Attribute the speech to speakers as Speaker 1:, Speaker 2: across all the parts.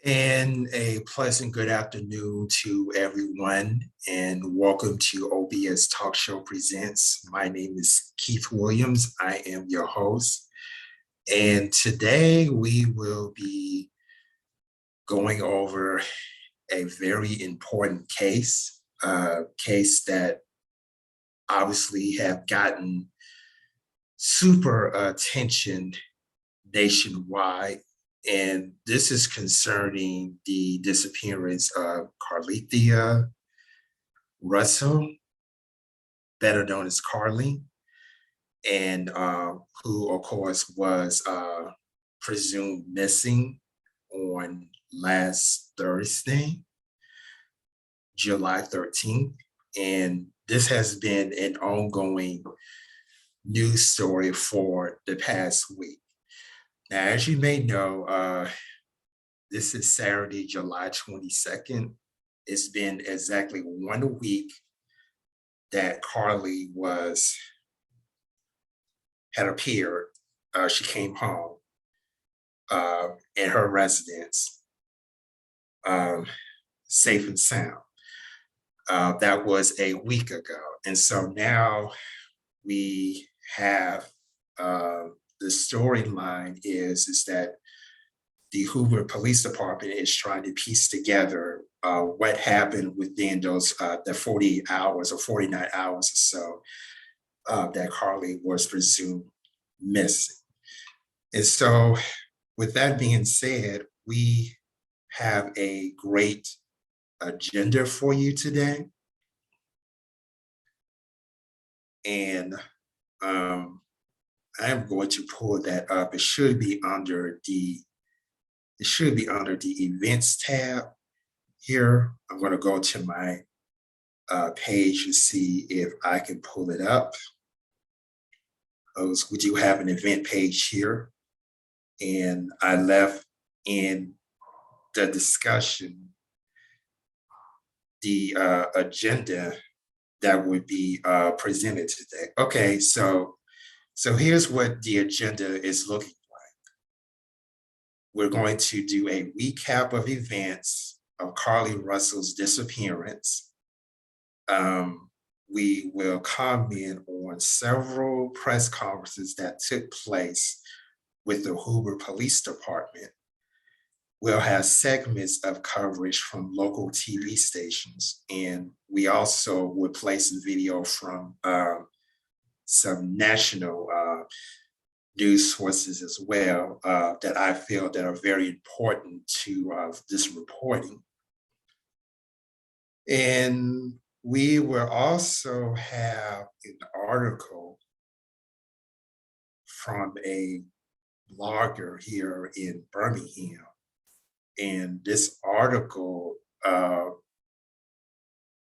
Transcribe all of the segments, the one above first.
Speaker 1: And a pleasant good afternoon to everyone, and welcome to OBS Talk Show Presents. My name is Keith Williams. I am your host, and today we will be going over a very important case, a case that obviously have gotten super attention nationwide. And this is concerning the disappearance of Carlethia Russell, better known as Carlee, and who, of course, was presumed missing on last Thursday, July 13th. And this has been an ongoing news story for the past week. Now, as you may know, this is Saturday, July 22nd. It's been exactly 1 week that Carlee had appeared. She came home in her residence, safe and sound. That was a week ago. And so now we have the storyline is that the Hoover Police Department is trying to piece together what happened within those the 48 hours or 49 hours or so that Carlee was presumed missing. And so, with that being said, we have a great agenda for you today. And I'm going to pull that up. It should be under the events tab here. I'm going to go to my page and see if I can pull it up. We do have an event page here, and I left in the discussion the agenda that would be presented today. Okay, so here's what the agenda is looking like. We're going to do a recap of events of Carlee Russell's disappearance. We will comment on several press conferences that took place with the Hoover Police Department. We'll have segments of coverage from local TV stations, and we also will play some video from some national news sources as well that I feel that are very important to this reporting. And we will also have an article from a blogger here in Birmingham. And this article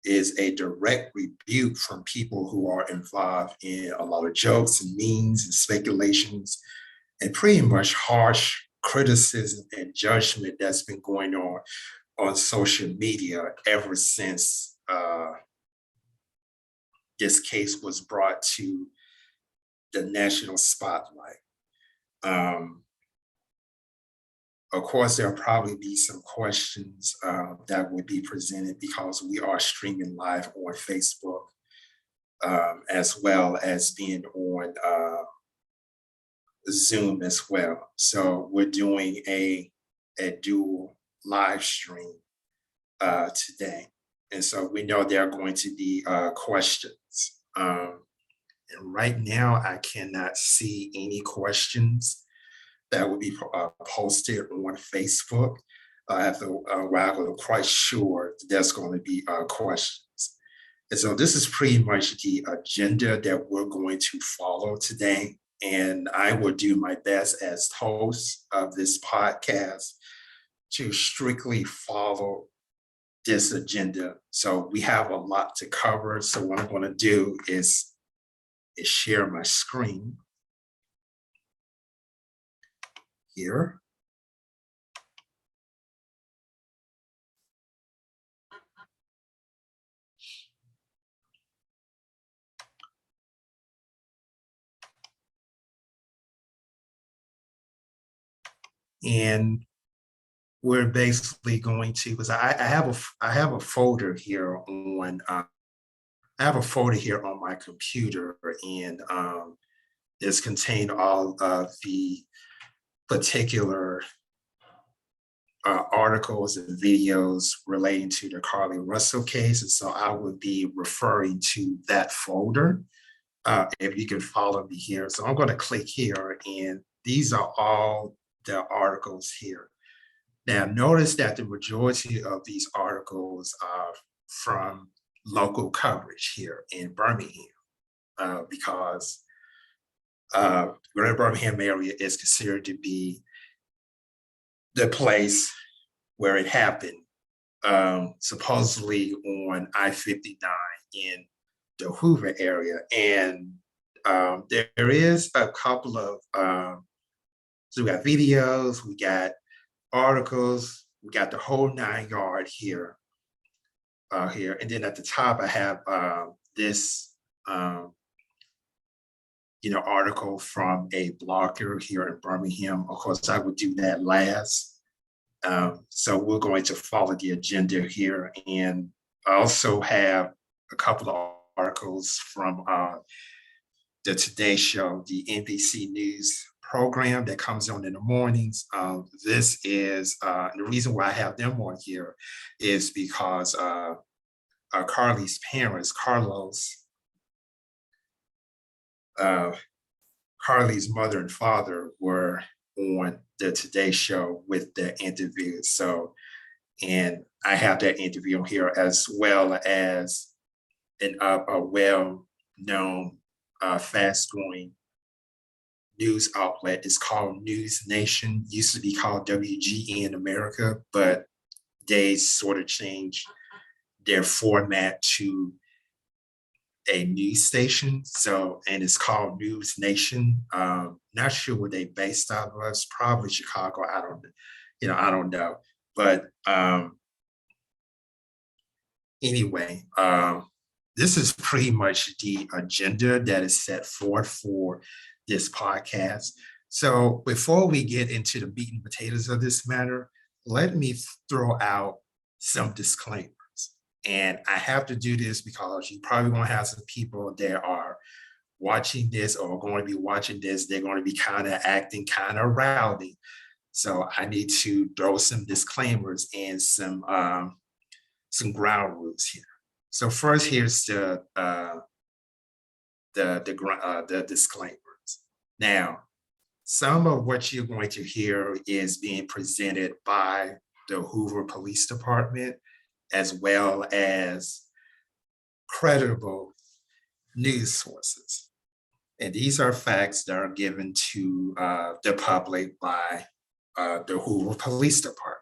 Speaker 1: is a direct rebuke from people who are involved in a lot of jokes and memes and speculations and pretty much harsh criticism and judgment that's been going on social media ever since this case was brought to the national spotlight. Of course, there'll probably be some questions that will be presented because we are streaming live on Facebook, as well as being on Zoom as well. So we're doing a dual live stream today. And so we know there are going to be questions. And right now, I cannot see any questions that will be posted on Facebook. I'm quite sure there's going to be questions. And so this is pretty much the agenda that we're going to follow today. And I will do my best as host of this podcast to strictly follow this agenda. So we have a lot to cover. So what I'm going to do is share my screen here. And we're basically going to, because I have a folder here on I have a folder here on my computer, and it's contained all of the particular articles and videos relating to the Carlee Russell case. And so I would be referring to that folder if you can follow me here. So I'm going to click here, and these are all the articles here. Now, notice that the majority of these articles are from local coverage here in Birmingham, because Greater Birmingham area is considered to be the place where it happened, supposedly on I-59 in the Hoover area. And there is a couple of, so we got videos, we got articles, we got the whole 9 yard here. Here, and then at the top I have this article from a blogger here in Birmingham. Of course, I would do that last. So we're going to follow the agenda here, and I also have a couple of articles from the Today Show, the NBC News program that comes on in the mornings. This is the reason why I have them on here is because Carlee's parents, Carlee's mother and father, were on the Today Show with the interview. So, and I have that interview here, as well as a well-known, fast-growing news outlet. It's called News Nation. Used to be called WGN America, but they sort of changed their format to a news station. So, and it's called News Nation. Not sure where they based out of. It's probably Chicago. I don't know. But anyway, this is pretty much the agenda that is set forth for this podcast. So before we get into the meat and potatoes of this matter, let me throw out some disclaimers. And I have to do this because you probably want to have some people that are watching this or going to be watching this. They're going to be kind of acting kind of rowdy. So I need to throw some disclaimers and some ground rules here. So first, here's the disclaimers. Now, some of what you're going to hear is being presented by the Hoover Police Department, as well as credible news sources. And these are facts that are given to the public by the Hoover Police Department.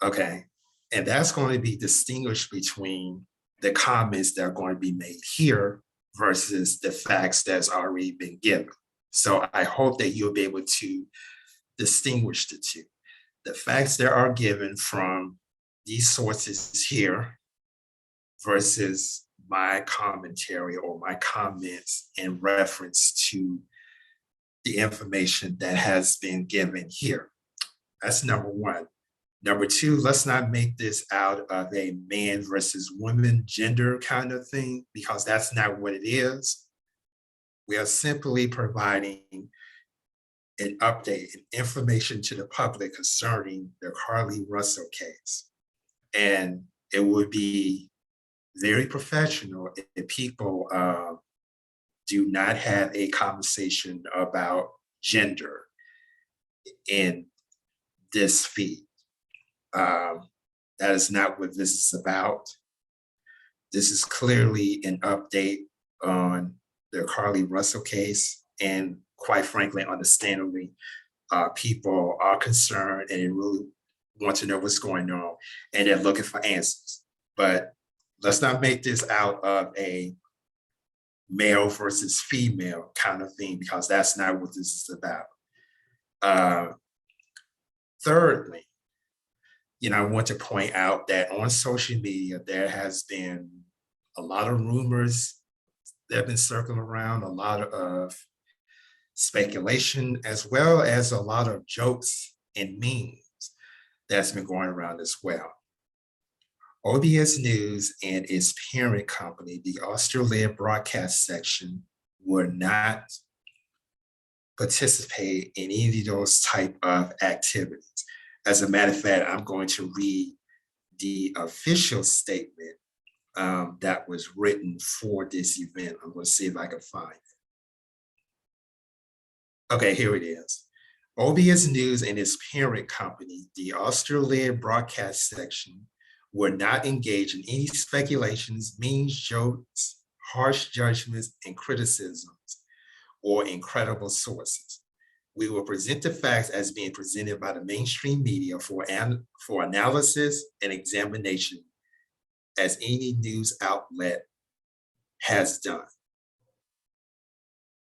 Speaker 1: Okay, and that's going to be distinguished between the comments that are going to be made here versus the facts that's already been given. So I hope that you'll be able to distinguish the two. The facts that are given from these sources here versus my commentary or my comments in reference to the information that has been given here. That's number one. Number two, let's not make this out of a man versus woman gender kind of thing, because that's not what it is. We are simply providing an update and information to the public concerning the Carlee Russell case. And it would be very professional if people do not have a conversation about gender in this feed. That is not what this is about. This is clearly an update on the Carlee Russell case, and quite frankly, understandably, people are concerned and they really want to know what's going on, and they're looking for answers. But let's not make this out of a male versus female kind of thing, because that's not what this is about. Thirdly, I want to point out that on social media, there has been a lot of rumors that have been circling around, a lot of speculation, as well as a lot of jokes and memes that's been going around as well. OBS News and its parent company, the Australian broadcast section, will not participate in any of those type of activities. As a matter of fact, I'm going to read the official statement that was written for this event. I'm going to see if I can find it. Okay, here it is. OBS News and its parent company, the Australian broadcast section, will not engage in any speculations, memes, jokes, harsh judgments, and criticisms, or incredible sources. We will present the facts as being presented by the mainstream media for analysis and examination, as any news outlet has done.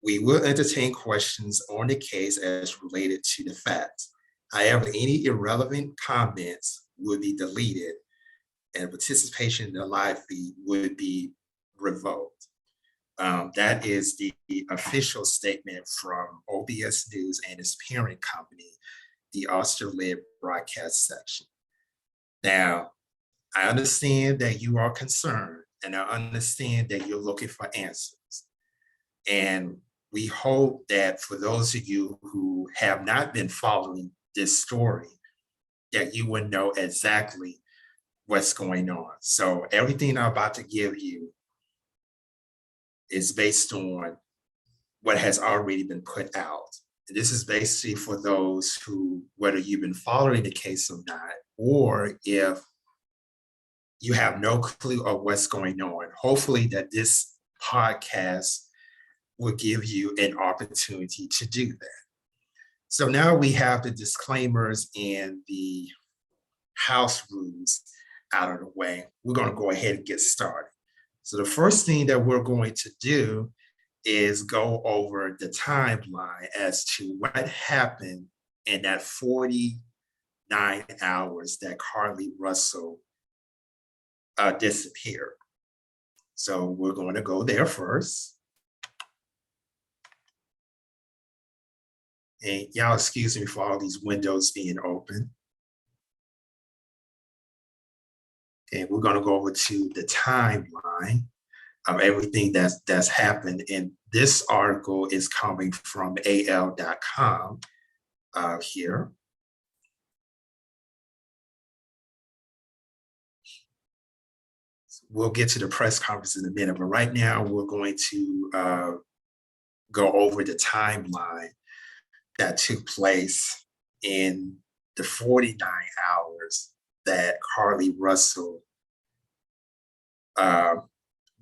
Speaker 1: We will entertain questions on the case as related to the facts. However, any irrelevant comments would be deleted and participation in the live feed would be revoked. That is the official statement from OBS News and its parent company, the Australian broadcast section. Now, I understand that you are concerned, and I understand that you're looking for answers. And we hope that for those of you who have not been following this story, that you will know exactly what's going on. So everything I'm about to give you is based on what has already been put out. And this is basically for those who, whether you've been following the case or not, or if you have no clue of what's going on, hopefully that this podcast will give you an opportunity to do that. So now we have the disclaimers and the house rules out of the way. We're going to go ahead and get started. So the first thing that we're going to do is go over the timeline as to what happened in that 49 hours that Carlee Russell disappeared. So we're going to go there first. And y'all excuse me for all these windows being open. And we're going to go over to the timeline of everything that's happened. And this article is coming from al.com here. We'll get to the press conference in a minute, but right now we're going to go over the timeline that took place in the 49 hours that Carlee Russell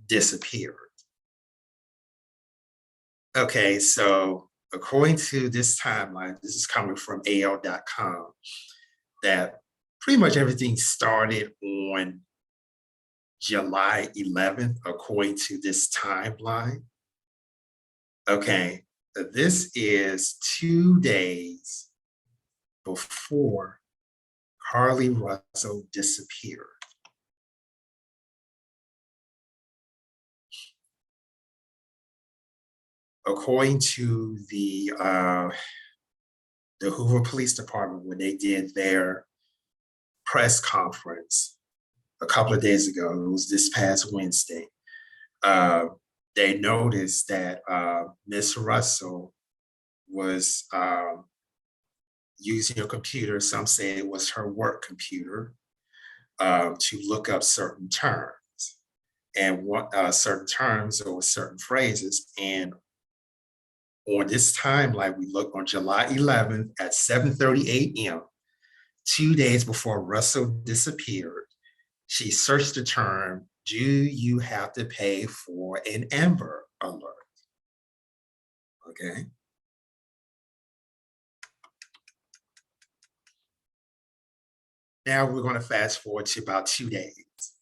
Speaker 1: disappeared. Okay, so according to this timeline, this is coming from al.com, that pretty much everything started on July 11th, according to this timeline. Okay, this is 2 days before Carlee Russell disappeared. According to the Hoover Police Department, when they did their press conference a couple of days ago, it was this past Wednesday, they noticed that Miss Russell was using a computer, some say it was her work computer, to look up certain terms and certain terms or certain phrases. And on this timeline, we look on July 11th at 7:30 a.m., 2 days before Russell disappeared, she searched the term, "Do you have to pay for an Amber Alert?" Okay. Now we're going to fast forward to about 2 days.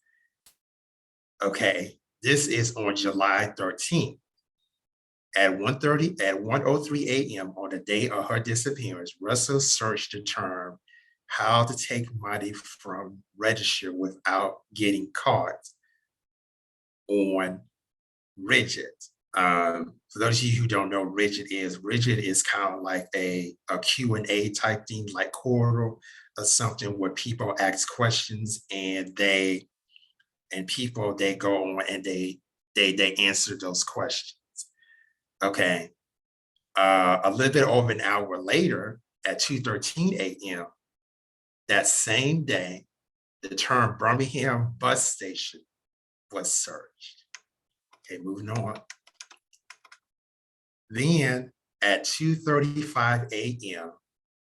Speaker 1: Okay, this is on July 13th. At 1:03 a.m. on the day of her disappearance, Russell searched the term "how to take money from register without getting caught" on Rigid. For those of you who don't know, Rigid is kind of like a Q&A type thing, like Quora. something where people ask questions and they go on and they answer those questions. Okay. A little bit over an hour later, at 2:13 a.m., that same day, the term Birmingham bus station was searched. Okay, moving on. Then at 2:35 a.m.,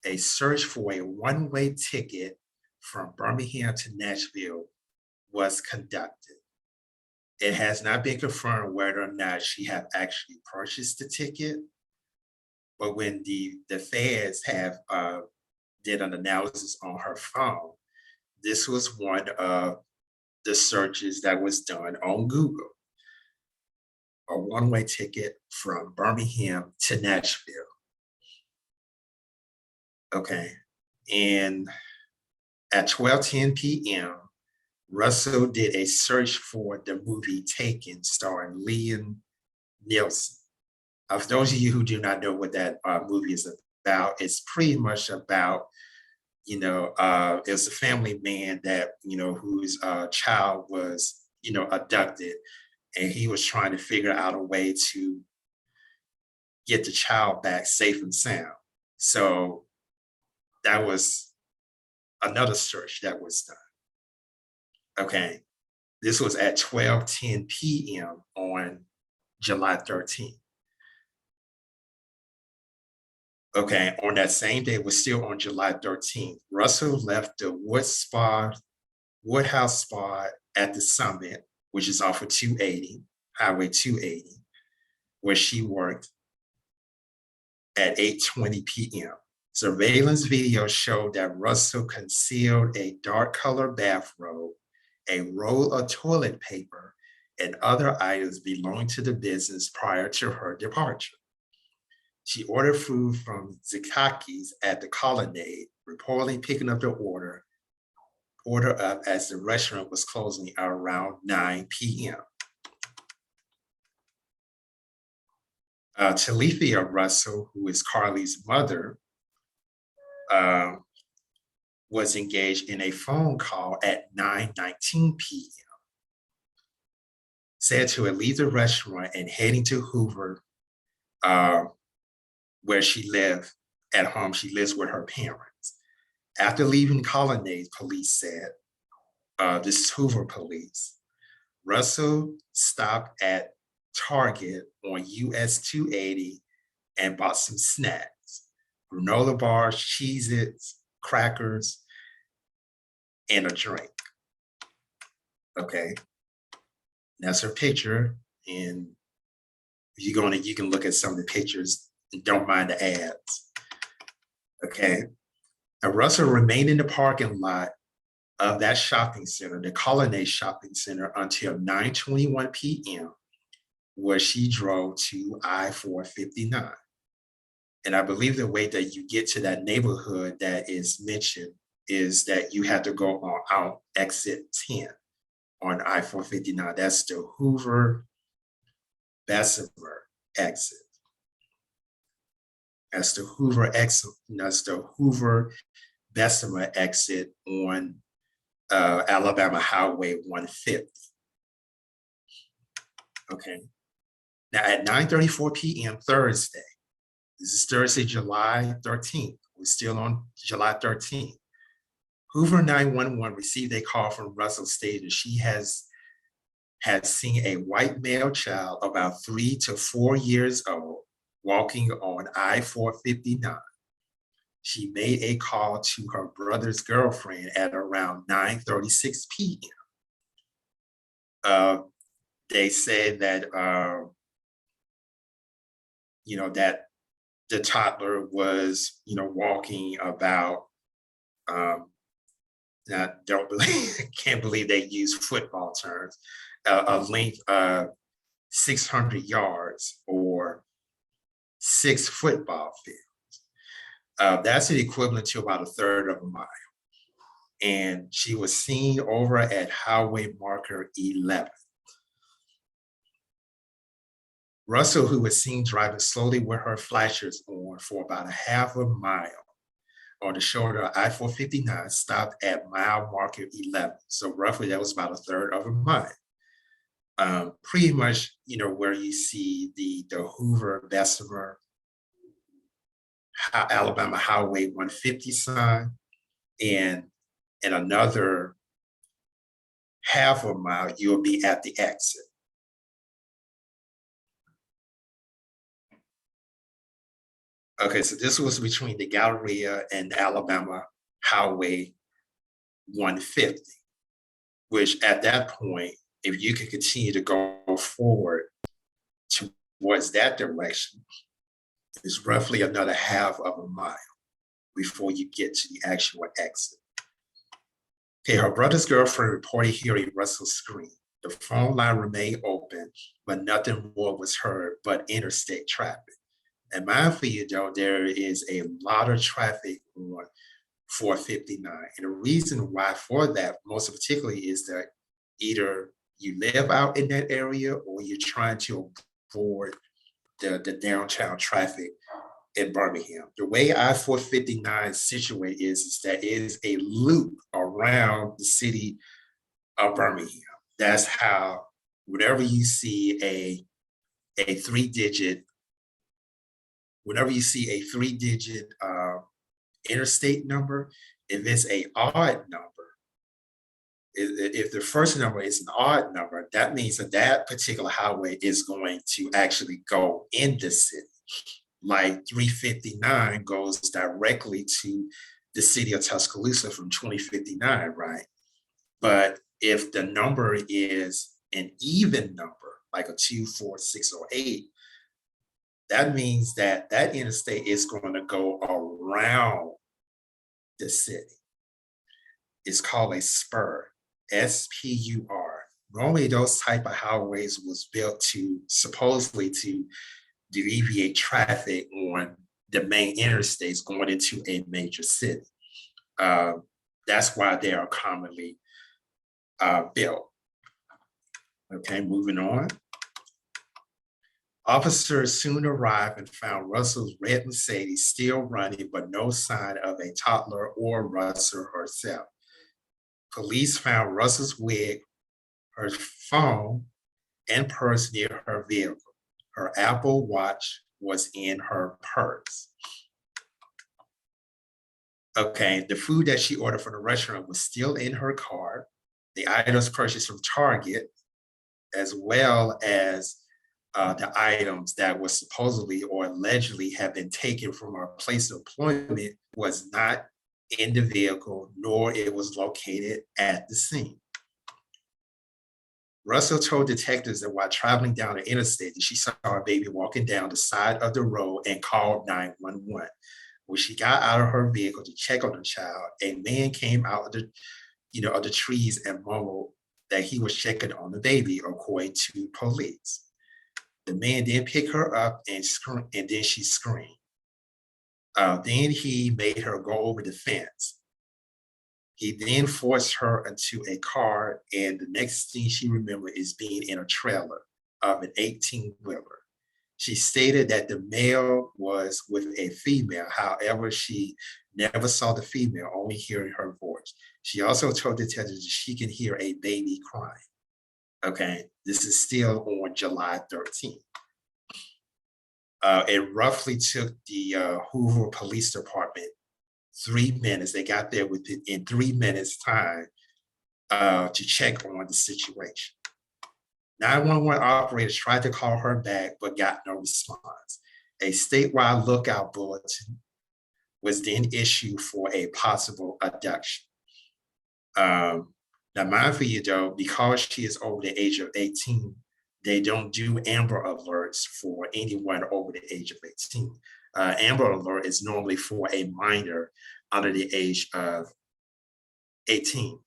Speaker 1: a search for a one-way ticket from Birmingham to Nashville was conducted. It has not been confirmed whether or not she had actually purchased the ticket, but when the feds have did an analysis on her phone, this was one of the searches that was done on Google. A one-way ticket from Birmingham to Nashville. Okay. And at 12:10 p.m., Russell did a search for the movie Taken, starring Liam Neeson. For those of you who do not know what that movie is about, it's pretty much about, it's a family man that, whose child was, abducted, and he was trying to figure out a way to get the child back safe and sound. So that was another search that was done. Okay. This was at 12:10 p.m. on July 13th. Okay, on that same day, was still on July 13th, Russell left the Woodhouse Spa at the Summit, which is off of Highway 280, where she worked, at 8:20 p.m. Surveillance video showed that Russell concealed a dark colored bathrobe, a roll of toilet paper, and other items belonging to the business prior to her departure. She ordered food from Zikaki's at the Colonnade, reportedly picking up the order up as the restaurant was closing at around 9 p.m. Carlethia Russell, who is Carlee's mother, was engaged in a phone call at 9:19 p.m. Said to leave the restaurant and heading to Hoover, where she lived at home. She lives with her parents. After leaving Colonnade, police said, this is Hoover police, Russell stopped at Target on US 280 and bought some snacks, granola bars, Cheez-Its, crackers, and a drink. Okay, that's her picture. And if you can look at some of the pictures. Don't mind the ads. Okay. Now, Russell remained in the parking lot of that shopping center, the Colonnade Shopping Center, until 9:21 p.m., where she drove to I-459. And I believe the way that you get to that neighborhood that is mentioned is that you have to go on out exit 10 on I-459. That's the Hoover Bessemer exit. That's the Hoover exit. That's the Hoover Bessemer exit on Alabama Highway 150. Okay. Now at 9:34 p.m. Thursday, this is Thursday, July 13th. We're still on July 13th. Hoover 911 received a call from Russell stating she had seen a white male child about 3 to 4 years old walking on I-459. She made a call to her brother's girlfriend at around 9:36 p.m. They said that, that the toddler was, walking about, can't believe they use football terms, a length of 600 yards or 6 football fields. That's the equivalent to about a third of a mile. And she was seen over at highway marker 11. Russell, who was seen driving slowly with her flashers on for about a half a mile on the shoulder of I-459 stopped at mile marker 11. So roughly that was about a third of a mile. Pretty much, where you see the Hoover, Bessemer, Alabama Highway 150 sign, and in another half a mile, you'll be at the exit. Okay, so this was between the Galleria and Alabama Highway 150, which at that point, if you could continue to go forward towards that direction, is roughly another half of a mile before you get to the actual exit. Okay, her brother's girlfriend reported hearing Russell scream. The phone line remained open, but nothing more was heard but interstate traffic. And mindful, there is a lot of traffic on 459. And the reason why for that, most particularly, is that either you live out in that area or you're trying to avoid the downtown traffic in Birmingham. The way I-459 situated is that it is a loop around the city of Birmingham. That's how, whenever you see a three-digit interstate number, if it's an odd number, if the first number is an odd number, that means that that particular highway is going to actually go in the city. Like 359 goes directly to the city of Tuscaloosa from 2059, right? But if the number is an even number, like a 2, 4, 6, or 8, that means that that interstate is going to go around the city. It's called a spur, S-P-U-R. Normally those type of highways was built supposedly to alleviate traffic on the main interstates going into a major city. That's why they are commonly built. Okay, moving on. Officers soon arrived and found Russell's red Mercedes still running, but no sign of a toddler or Russell herself. Police found Russell's wig, her phone, and purse near her vehicle. Her Apple Watch was in her purse. Okay, the food that she ordered from the restaurant was still in her car. The items purchased from Target, as well as the items that were supposedly or allegedly have been taken from her place of employment, was not in the vehicle, nor it was located at the scene. Russell told detectives that while traveling down the interstate, that she saw a baby walking down the side of the road and called 911. When she got out of her vehicle to check on the child, a man came out of the trees and mumbled that he was checking on the baby, according to police. The man then picked her up and then she screamed. Then he made her go over the fence. He then forced her into a car, and the next thing she remembered is being in a trailer of an 18-wheeler. She stated that the male was with a female. However, she never saw the female, only hearing her voice. She also told detectives that she can hear a baby crying. Okay, this is still on July 13th. It roughly took the Hoover Police Department 3 minutes. They got there in 3 minutes time to check on the situation. 911 operators tried to call her back, but got no response. A statewide lookout bulletin was then issued for a possible abduction. Now, mindful you though, because she is over the age of 18, they don't do Amber Alerts for anyone over the age of 18. Amber Alert is normally for a minor under the age of 18.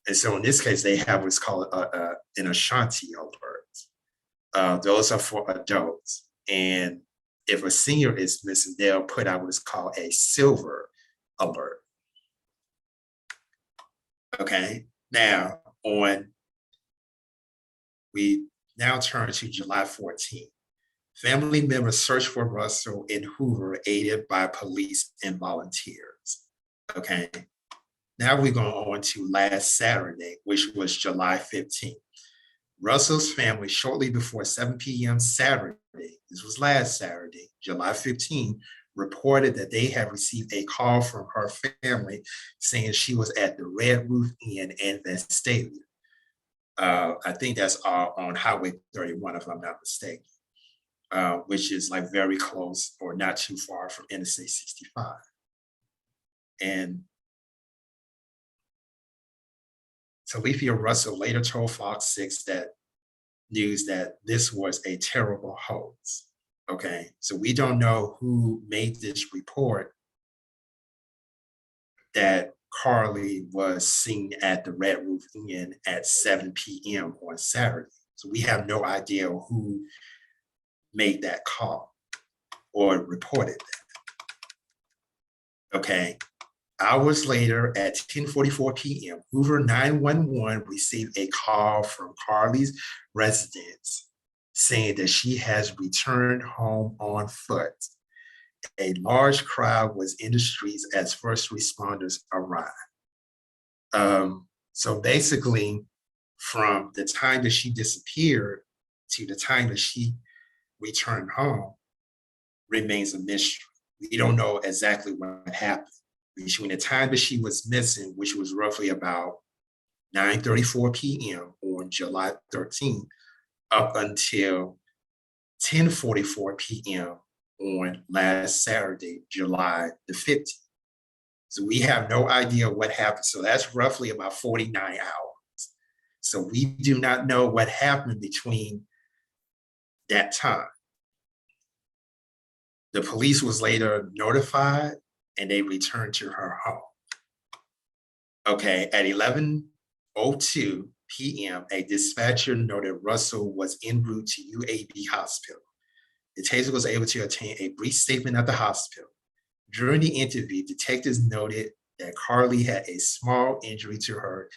Speaker 1: And so in this case, they have what's called an Ashanti alert. Those are for adults. And if a senior is missing, they'll put out what's called a silver alert. Okay, now we now turn to July 14th. Family members searched for Russell in Hoover, aided by police and volunteers. Okay. Now we're going on to last Saturday, which was July 15th. Russell's family, shortly before 7 p.m. Saturday, this was last Saturday, July 15th, reported that they had received a call from her family saying she was at the Red Roof Inn in Vestavia. I think that's on Highway 31, if I'm not mistaken, which is like very close or not too far from Interstate 65. And Carlethia Russell later told Fox 6 that news that this was a terrible hoax. Okay, so we don't know who made this report that Carlee was seen at the Red Roof Inn at 7 p.m. on Saturday. So we have no idea who made that call or reported that. Okay. Hours later at 10:44 p.m., Hoover 911 received a call from Carlee's residence saying that she has returned home on foot. A large crowd was in the streets as first responders arrived. So basically, from the time that she disappeared to the time that she returned home remains a mystery. We don't know exactly what happened between the time that she was missing, which was roughly about 9:34 p.m. on July 13th, up until 10:44 p.m. on last Saturday, July the 15th. So we have no idea what happened. So that's roughly about 49 hours. So we do not know what happened between that time. The police was later notified and they returned to her home. Okay, at 11:02 p.m., a dispatcher noted Russell was en route to UAB hospital. The taser was able to obtain a brief statement at the hospital. During the interview, detectives noted that Carlee had a small injury to her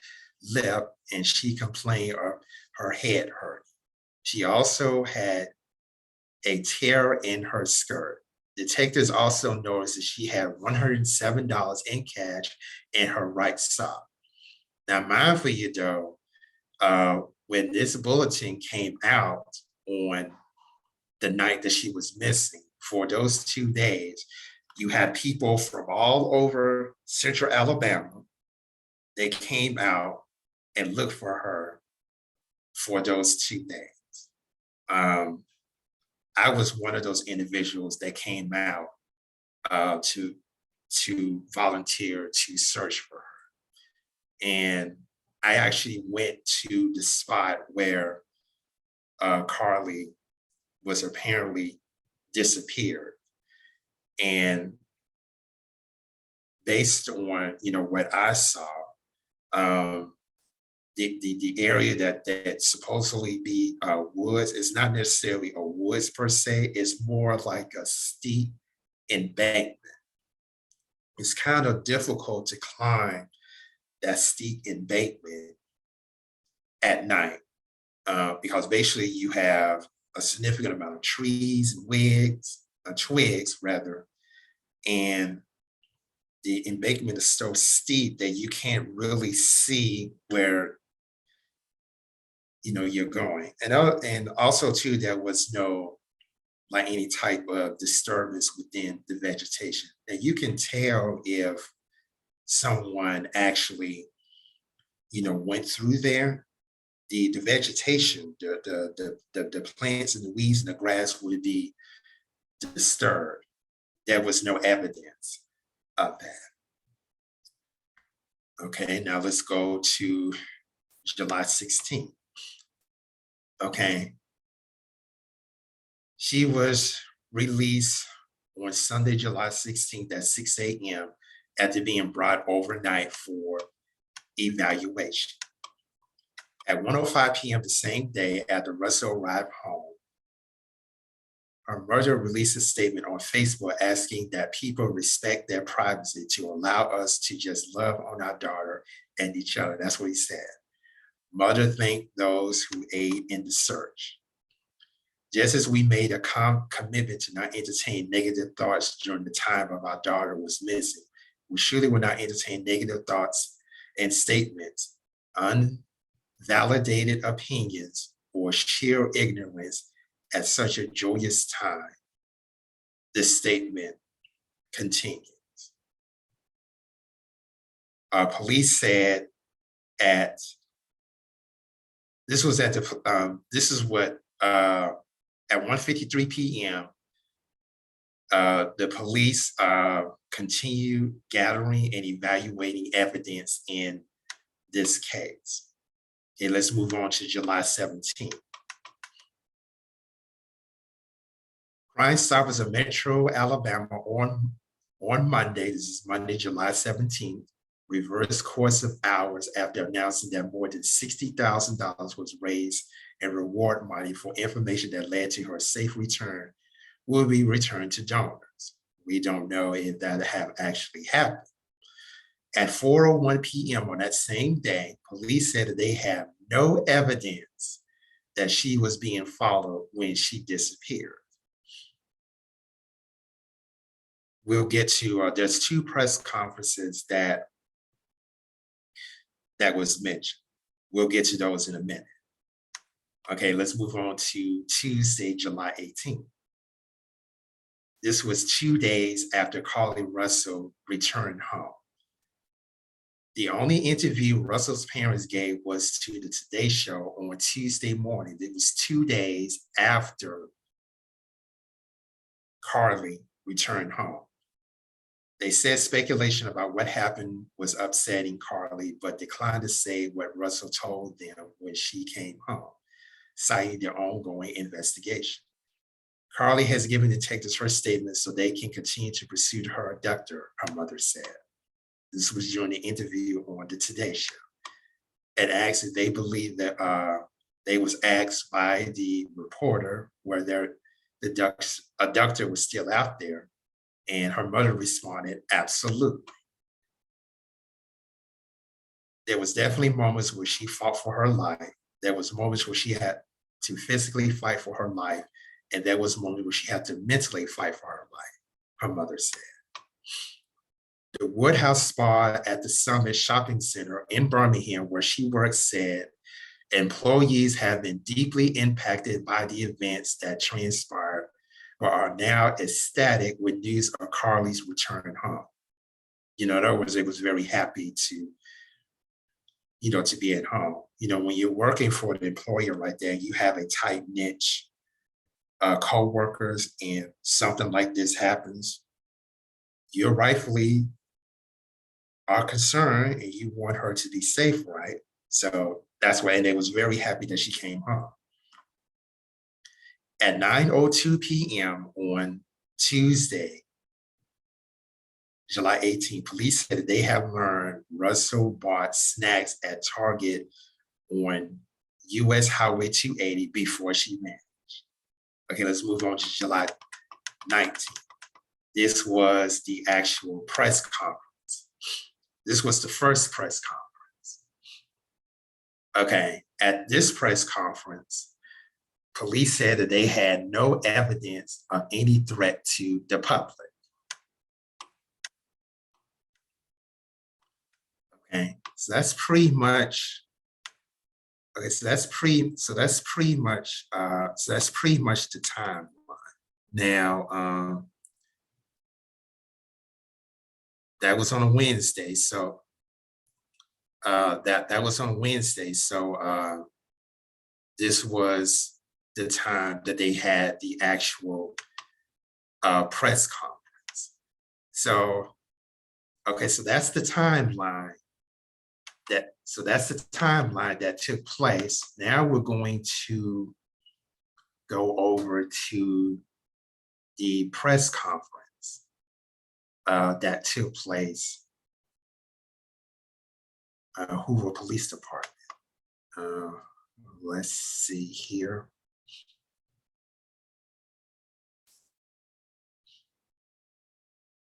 Speaker 1: lip and she complained of her head hurt. She also had a tear in her skirt. Detectives also noticed that she had $107 in cash in her right sock. Now, mindful you though, when this bulletin came out on the night that she was missing, for those 2 days, you had people from all over central Alabama. They came out and looked for her for those 2 days. I was one of those individuals that came out to volunteer to search for her. And I actually went to the spot where Carlee was apparently disappeared. And based on what I saw, the area that supposedly be woods is not necessarily a woods per se. It's more like a steep embankment. It's kind of difficult to climb that steep embankment at night because basically you have a significant amount of trees and twigs rather, and the embankment is so steep that you can't really see where you're going. And also too, there was no like any type of disturbance within the vegetation. And you can tell if someone actually, went through there. The vegetation, the plants and the weeds and the grass would be disturbed. There was no evidence of that. Okay, now let's go to July 16th. Okay. She was released on Sunday, July 16th at 6 a.m. after being brought overnight for evaluation. At 1:05 p.m. the same day, after Russell arrived home, her mother released a statement on Facebook asking that people respect their privacy to allow us to just love on our daughter and each other. That's what he said. Mother thanked those who aid in the search. Just as we made a commitment to not entertain negative thoughts during the time of our daughter was missing, We surely will not entertain negative thoughts and statements, unvalidated opinions, or sheer ignorance at such a joyous time. This statement continues. Police said at this was at the this is what at 1:53 p.m. The police continue gathering and evaluating evidence in this case. Okay, let's move on to July 17th. Crime Stoppers of Metro Alabama on Monday, this is Monday, July 17th, reversed course of hours after announcing that more than $60,000 was raised in reward money for information that led to her safe return will be returned to donors. We don't know if that have actually happened. At 4:01 p.m. on that same day, police said that they have no evidence that she was being followed when she disappeared. We'll get to, there's two press conferences that was mentioned. We'll get to those in a minute. Okay, let's move on to Tuesday, July 18th. This was 2 days after Carlee Russell returned home. The only interview Russell's parents gave was to the Today Show on Tuesday morning. It was 2 days after Carlee returned home. They said speculation about what happened was upsetting Carlee, but declined to say what Russell told them when she came home, citing their ongoing investigation. Carlee has given detectives her statement so they can continue to pursue her abductor, her mother said. This was during the interview on the Today Show. And asked if they believe that they was asked by the reporter whether the abductor was still out there. And her mother responded, absolutely. There was definitely moments where she fought for her life. There was moments where she had to physically fight for her life. And there was moments where she had to mentally fight for her life, her mother said. The Woodhouse Spa at the Summit Shopping Center in Birmingham, where she works, said employees have been deeply impacted by the events that transpired, but are now ecstatic with news of Carlee's return home. In other words, it was very happy to, to be at home. When you're working for an employer like that, you have a tight niche co-workers, and something like this happens, you rightfully are concerned and you want her to be safe, right? So that's why, and they was very happy that she came home. At 9:02 p.m. on Tuesday, July 18th, police said that they have learned Russell bought snacks at Target on US Highway 280 before she vanished. Okay, let's move on to July 19th. This was the actual press conference. This was the first press conference. Okay, at this press conference, police said that they had no evidence of any threat to the public. Okay, so that's pretty much. Okay, so that's pretty much the timeline. Now, that was on a Wednesday, so that was on Wednesday. So this was the time that they had the actual press conference. So, okay, so that's the timeline. That's the timeline that took place. Now we're going to go over to the press conference that took place Hoover Police Department. Let's see here.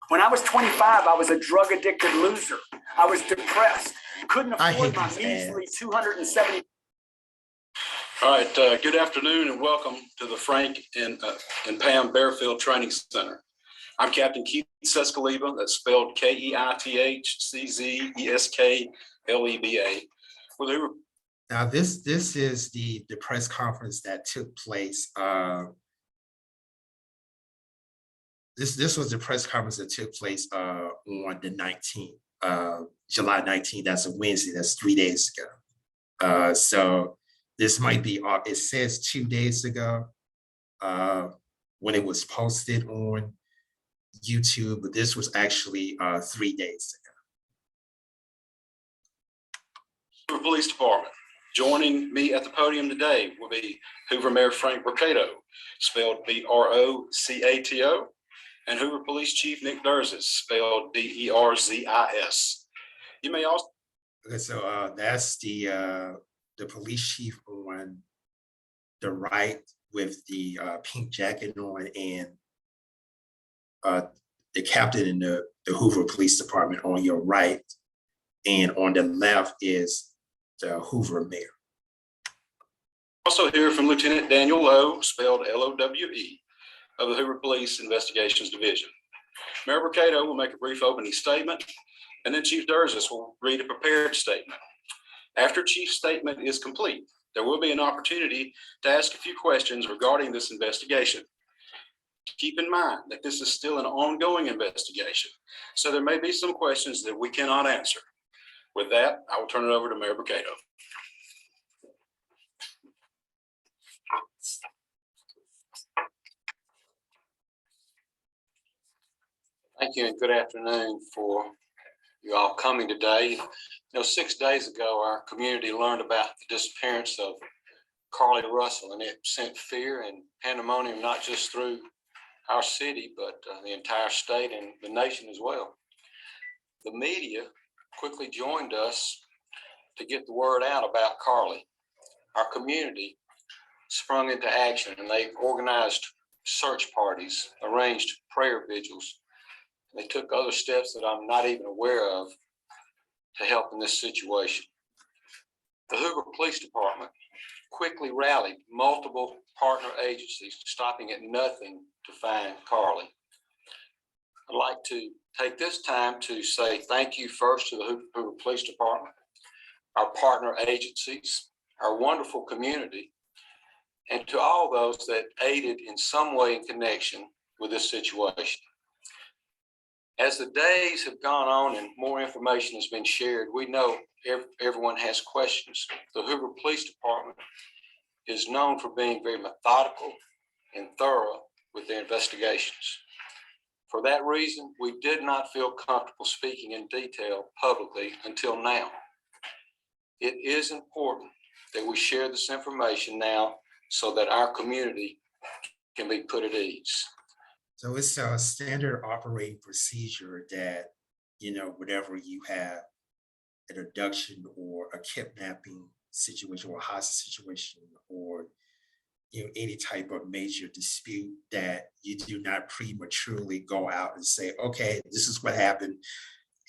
Speaker 2: When I was 25, I was a drug addicted loser. I was depressed. Couldn't afford my measly $270.
Speaker 3: All right, good afternoon and welcome to the Frank and Pam Bearfield Training Center. I'm Captain Keith Sescaleba, that's spelled Keithsescaleba, with Hoover.
Speaker 1: Now, this is the press conference that took place. This was the press conference that took place on the 19th, July 19th. That's a Wednesday. That's 3 days ago. So this might be, it says 2 days ago when it was posted on YouTube, but this was actually 3 days ago.
Speaker 3: Hoover Police Department. Joining me at the podium today will be Hoover Mayor Frank Brocato, spelled Brocato, and Hoover Police Chief Nick Durzis, spelled Derzis. You may also.
Speaker 1: Okay, so that's the police chief on the right with the pink jacket on, and the captain in the Hoover Police Department on your right, and on the left is the Hoover mayor.
Speaker 3: Also hear from Lieutenant Daniel Lowe, spelled Lowe, of the Hoover Police Investigations Division. Mayor Brocato will make a brief opening statement, and then Chief Durzis will read a prepared statement. After Chief's statement is complete, there will be an opportunity to ask a few questions regarding this investigation. Keep in mind that this is still an ongoing investigation, so there may be some questions that we cannot answer. With that, I will turn it over to Mayor Brocato.
Speaker 4: Thank you and good afternoon for you all coming today. 6 days ago, our community learned about the disappearance of Carlee Russell, and it sent fear and pandemonium not just through our city, but the entire state and the nation as well. The media quickly joined us to get the word out about Carlee. Our community sprung into action, and they organized search parties, arranged prayer vigils. They took other steps that I'm not even aware of to help in this situation. The Hoover Police Department quickly rallied multiple partner agencies, stopping at nothing to find Carlee. I'd like to take this time to say thank you first to the Hoover Police Department, our partner agencies, our wonderful community, and to all those that aided in some way in connection with this situation. As the days have gone on and more information has been shared, we know everyone has questions. The Hoover Police Department is known for being very methodical and thorough with their investigations. For that reason, we did not feel comfortable speaking in detail publicly until now. It is important that we share this information now so that our community can be put at ease.
Speaker 1: So it's a standard operating procedure that, whenever you have an abduction or a kidnapping situation or a hostage situation or, any type of major dispute, that you do not prematurely go out and say, okay, this is what happened,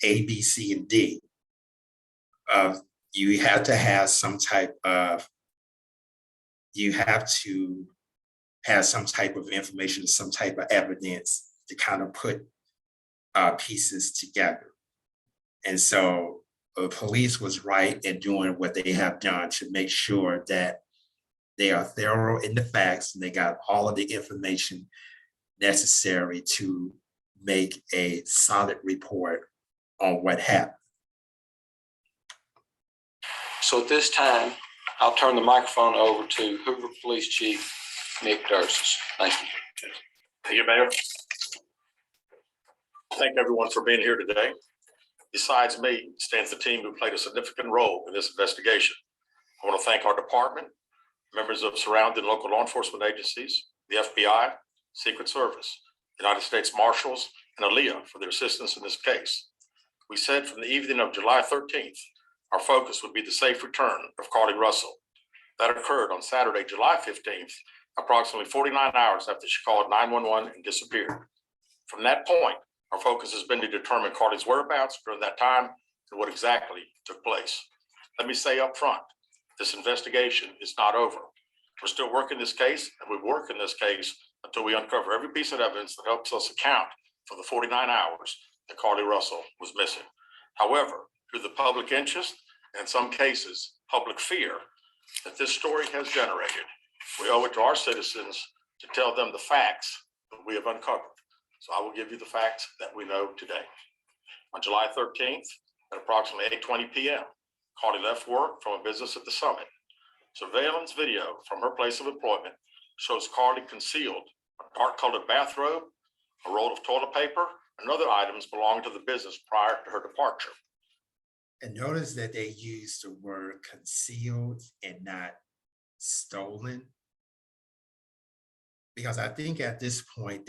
Speaker 1: A, B, C, and D. You have to have some type of information, some type of evidence to kind of put pieces together. And so the police was right in doing what they have done to make sure that they are thorough in the facts and they got all of the information necessary to make a solid report on what happened.
Speaker 4: So at this time, I'll turn the microphone over to Hoover Police Chief Nick Durzis. Thank you.
Speaker 5: Thank you, Mayor. Thank everyone for being here today. Besides me, stands the team who played a significant role in this investigation. I want to thank our department, members of surrounding local law enforcement agencies, the FBI, Secret Service, United States Marshals, and ALEA for their assistance in this case. We said from the evening of July 13th, our focus would be the safe return of Carlee Russell. That occurred on Saturday, July 15th, approximately 49 hours after she called 911 and disappeared. From that point, our focus has been to determine Carlee's whereabouts during that time and what exactly took place. Let me say up front, this investigation is not over. We're still working this case, and we work in this case until we uncover every piece of evidence that helps us account for the 49 hours that Carlee Russell was missing. However, through the public interest and in some cases, public fear that this story has generated, we owe it to our citizens to tell them the facts that we have uncovered. So I will give you the facts that we know today. On July 13th, at approximately 8:20 p.m., Carlee left work from a business at the Summit. Surveillance video from her place of employment shows Carlee concealed a dark-colored bathrobe, a roll of toilet paper, and other items belonging to the business prior to her departure.
Speaker 1: And notice that they use the word concealed and not stolen. Because I think at this point,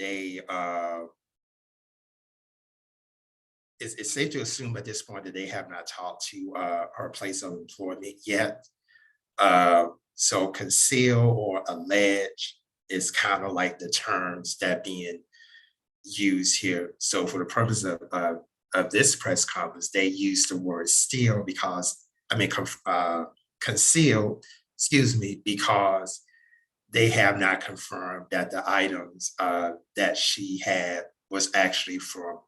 Speaker 1: it's safe to assume at this point that they have not talked to her place of employment yet. So conceal or allege is kind of like the terms that being used here. So for the purpose of this press conference, they use the word steal because, conceal, because they have not confirmed that the items that she had was actually from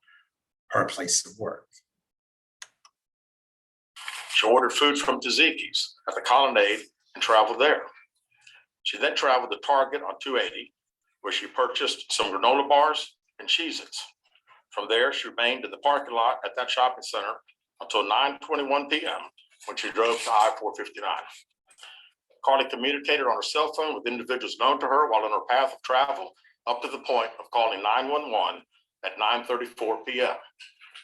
Speaker 1: her place of work.
Speaker 5: She ordered food from Taziki's at the Colonnade and traveled there. She then traveled to Target on 280, where she purchased some granola bars and Cheez-Its. From there, she remained in the parking lot at that shopping center until 9:21 p.m. when she drove to I-459. Carlee communicated on her cell phone with individuals known to her while on her path of travel up to the point of calling 911 at 9:34 p.m.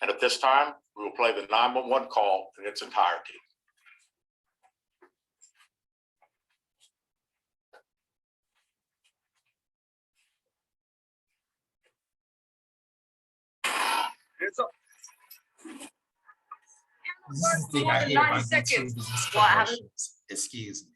Speaker 5: And at this time, we will play the 911 call in its entirety.
Speaker 1: This is the thing I hate about YouTube, is these commercials. Excuse me.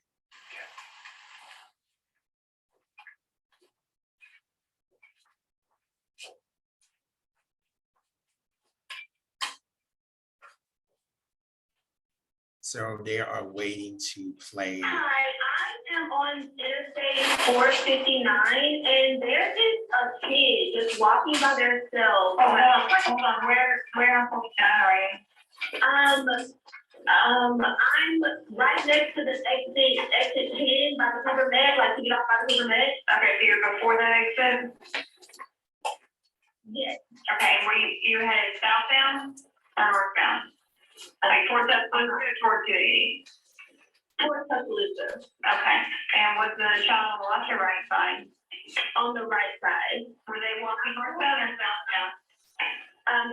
Speaker 1: So they are waiting to play.
Speaker 6: Hi, I am on Interstate 459, and there is a kid just walking by themselves. Hold on, where am I? I'm right next to the exit 10 by the Hoover Med, like to get off by the Hoover Med. Okay, so you're before the exit? Yes. Okay, were you headed southbound or northbound? Okay, towards Tuscaloosa, towards 280. Towards Tuscaloosa. Okay, and was the child on the left or right side? On the right side. Were they walking northbound or southbound?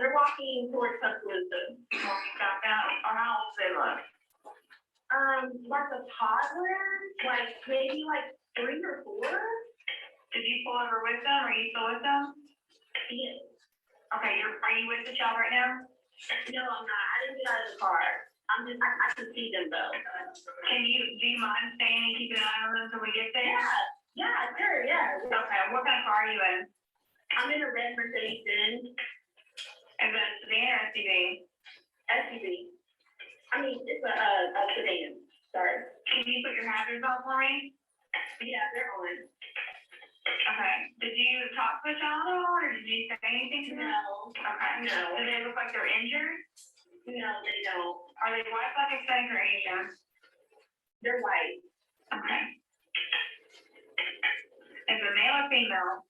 Speaker 6: They're walking towards Tuscaloosa. Walking southbound, or how old they look? Like a toddler, like maybe like 3 or 4. Did you pull over with them? Are you still with them? Yes. Okay, are you with the child right now? No, I'm not. I didn't get out of the car. I can see them though. Do you mind staying and keeping an eye on them until we get there? Yeah, sure, yeah. Okay, what kind of car are you in? I'm in a red Mercedes-Benz. Is that a sedan or SUV? SUV. I mean, it's a sedan, sorry. Can you put your hazards on for me? Yeah, they're on. Okay, did you talk to the child at all, or did you say anything to them? No. Okay. No. Do they look like they're injured? No, they don't. Are they white, black, Hispanic, or Asian? They're white. Okay. Is it male or female?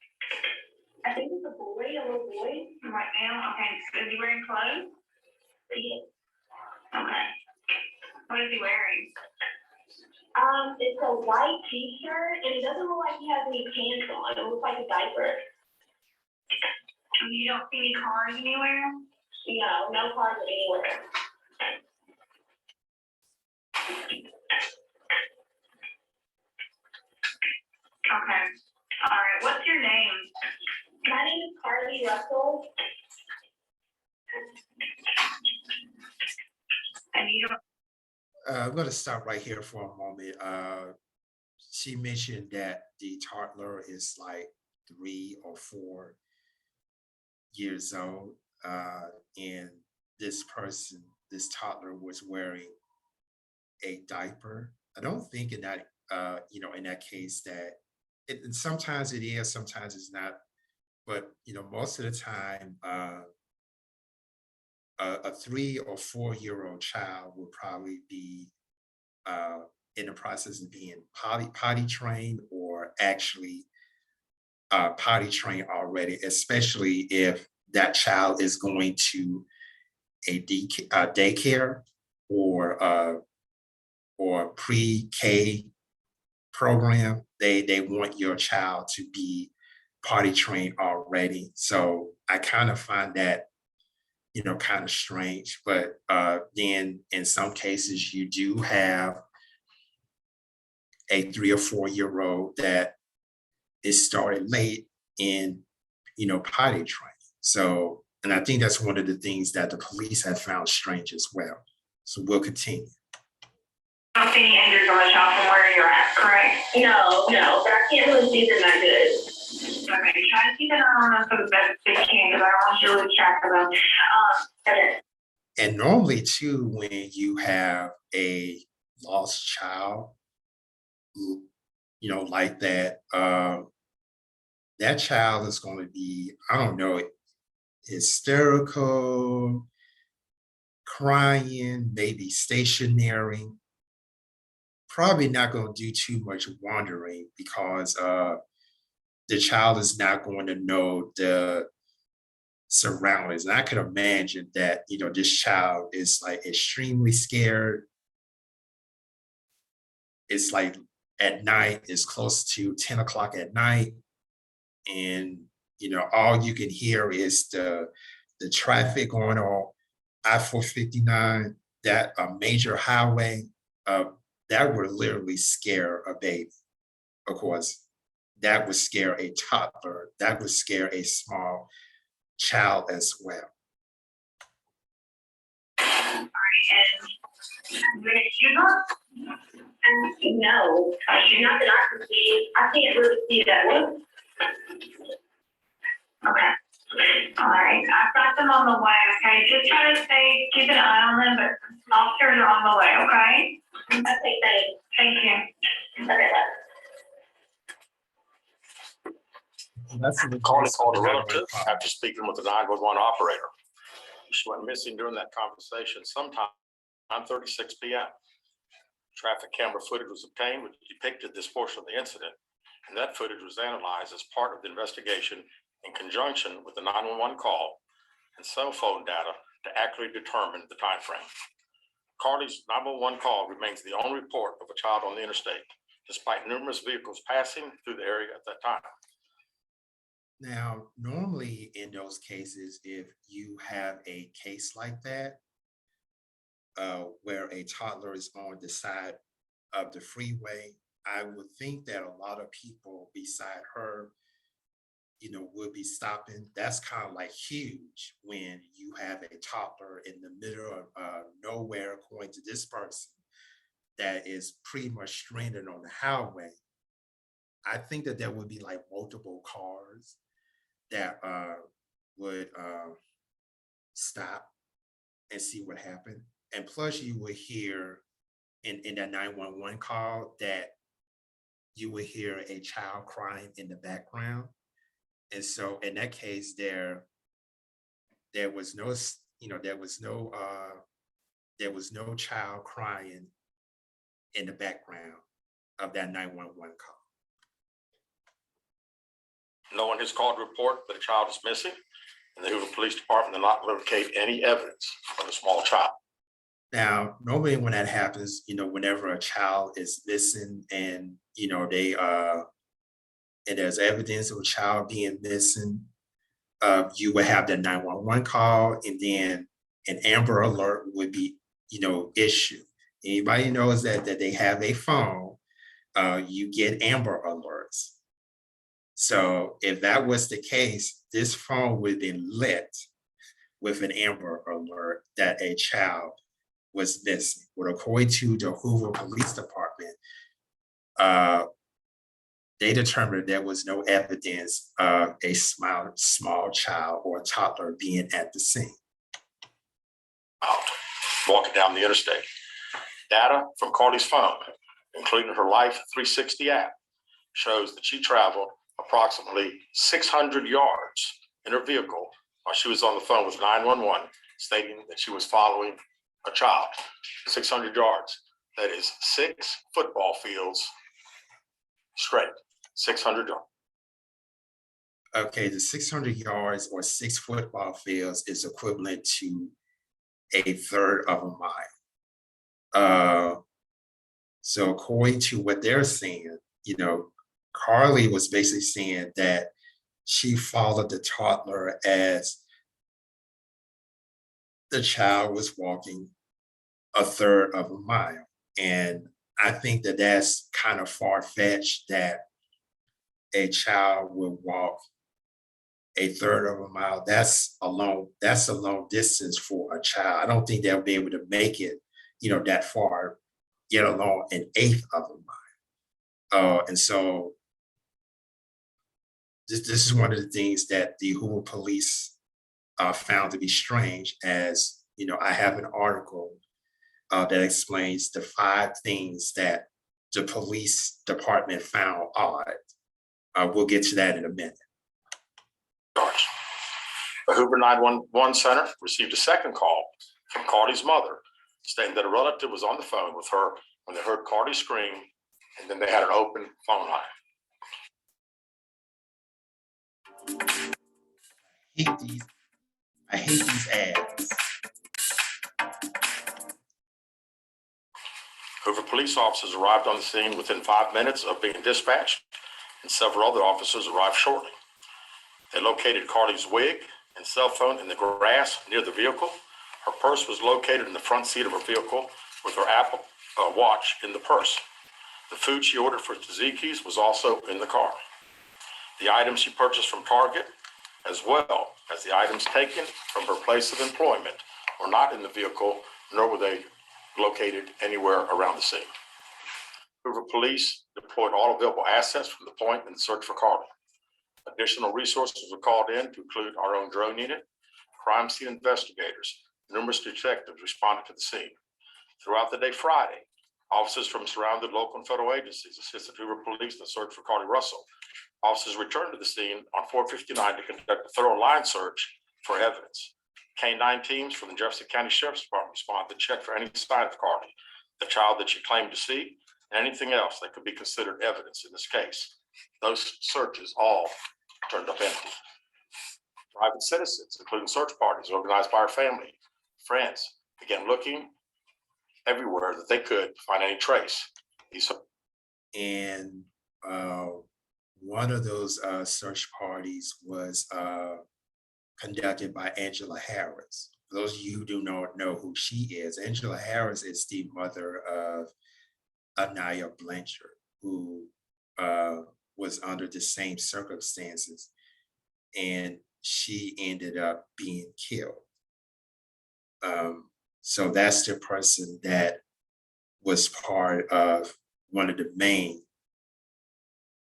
Speaker 6: I think it's a boy, a little boy. Right now, okay. Is he wearing clothes? Yes. Okay. What is he wearing? It's a white t-shirt, and it doesn't look like he has any pants on. It looks like a diaper. You don't see any cars anywhere? No cars anywhere. Okay. All right. What's your name? My name is Carlee Russell. And you don't.
Speaker 1: I'm going to stop right here for a moment. She mentioned that the toddler is like 3 or 4 years old, and this toddler was wearing a diaper. I don't think in that, in that case that and sometimes it is, sometimes it's not but most of the time, a 3 or 4-year-old child will probably be in the process of being potty trained or actually potty trained already, especially if that child is going to a daycare or pre-K program. They want your child to be potty trained already. So I kind of find that kind of strange. But then in some cases, you do have a 3 or 4-year-old that is started late in, potty training. So, and I think that's one of the things that the police have found strange as well. So we'll continue.
Speaker 6: I don't see any injuries on the child from where you're at, correct? No, but I can't really see them that good. Okay, try to keep an eye on them for the best they can, because I don't want you to lose track of them. Okay.
Speaker 1: And normally too, when you have a lost child, like that, that child is going to be, I don't know, hysterical, crying, maybe stationary, probably not going to do too much wandering because the child is not going to know the surroundings. And I could imagine that, this child is like extremely scared. It's like at night, it's close to 10 o'clock at night. And, all you can hear is the traffic going on I-459, that a major highway, that would literally scare a baby. Of course, that would scare a toddler. That would scare a small child as well.
Speaker 6: And you're not? No, not that I can see. I can't really see that way. Okay. All right. I've got them on the way, okay? Just try to keep an eye on them, but officers are on the way, okay? Okay, thanks. Thank you. Okay,
Speaker 5: Carlee called a relative after speaking with the 911 operator. She went missing during that conversation sometime 9:36 p.m. Traffic camera footage was obtained which depicted this portion of the incident, and that footage was analyzed as part of the investigation in conjunction with the 911 call and cell phone data to accurately determine the time frame. Carlee's 911 call remains the only report of a child on the interstate, despite numerous vehicles passing through the area at that time.
Speaker 1: Now, normally in those cases, if you have a case like that, where a toddler is on the side of the freeway, I would think that a lot of people beside her, would be stopping. That's kind of like huge when you have a toddler in the middle of nowhere, according to this person, that is pretty much stranded on the highway. I think that there would be like multiple cars that would stop and see what happened. And plus you would hear in that 911 call that you would hear a child crying in the background. And so in that case, there was no, there was no child crying in the background of that 911 call.
Speaker 5: No one has called to report that a child is missing, and the Hoover Police Department did not locate any evidence of a small child.
Speaker 1: Now, normally when that happens, whenever a child is missing and, and there's evidence of a child being missing, you would have the 911 call, and then an Amber Alert would be, issued. Anybody knows that they have a phone, you get Amber Alerts. So if that was the case, this phone would have been lit with an Amber Alert that a child was missing. But according to the Hoover Police Department, they determined there was no evidence of a small child or a toddler being at the scene.
Speaker 5: Walking down the interstate. Data from Carlee's phone, including her Life 360 app, shows that she traveled approximately 600 yards in her vehicle while she was on the phone with 911, stating that she was following a child. 600 yards. That is 6 football fields straight. 600 yards.
Speaker 1: Okay, the 600 yards or 6 football fields is equivalent to a third of a mile. So according to what they're saying, Carlee was basically saying that she followed the toddler as the child was walking a third of a mile. And I think that that's kind of far-fetched that a child would walk a third of a mile. That's a long distance for a child. I don't think they'll be able to make it, that far, yet alone an eighth of a mile. And so this is one of the things that the Hoover police found to be strange. As I have an article that explains the 5 things that the police department found odd. We'll get to that in a minute.
Speaker 5: The Hoover 911 center received a second call from Carlee's mother, stating that a relative was on the phone with her when they heard Carlee scream, and then they had an open phone line.
Speaker 1: I hate these ads.
Speaker 5: Hoover police officers arrived on the scene within 5 minutes of being dispatched, and several other officers arrived shortly. They located Carlee's wig and cell phone in the grass near the vehicle. Her purse was located in the front seat of her vehicle with her Apple Watch in the purse. The food she ordered for Tzatziki's was also in the car. The items she purchased from Target, as well as the items taken from her place of employment, were not in the vehicle, nor were they located anywhere around the scene. Hoover police deployed all available assets from the point in the search for Carlee. Additional resources were called in to include our own drone unit, crime scene investigators. Numerous detectives responded to the scene. Throughout the day Friday, officers from surrounding local and federal agencies assisted Hoover police in the search for Carlee Russell. Officers returned to the scene on 459 to conduct a thorough line search for evidence. K-9 teams from the Jefferson County Sheriff's Department responded to check for any sign of Carlee, the child that she claimed to see, and anything else that could be considered evidence in this case. Those searches all turned up empty. Private citizens, including search parties organized by our family, friends, began looking everywhere that they could find any trace.
Speaker 1: And one of those search parties was conducted by Angela Harris. For those of you who do not know who she is, Angela Harris is the mother of Anaya Blanchard, who was under the same circumstances, and she ended up being killed. So that's the person that was part of one of the main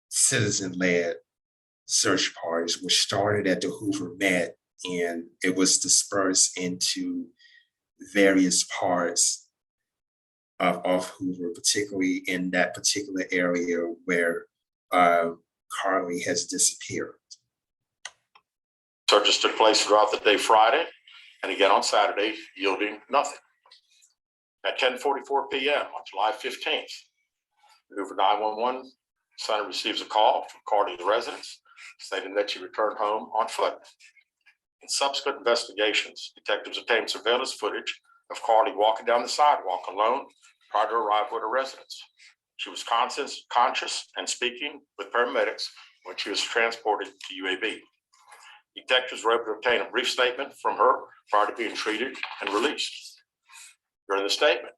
Speaker 1: citizen-led search parties, which started at the Hoover Met, and it was dispersed into various parts of Hoover, particularly in that particular area where Carlee has disappeared.
Speaker 5: Searches took place throughout the day Friday and again on Saturday, yielding nothing. At 10:44 p.m. on July 15th, the Hoover 911 center receives a call from Carlee's residence stating that she returned home on foot. In subsequent investigations, detectives obtained surveillance footage of Carlee walking down the sidewalk alone prior to arrival at her residence. She was conscious and speaking with paramedics when she was transported to UAB. Detectives were able to obtain a brief statement from her prior to being treated and released. During the statement,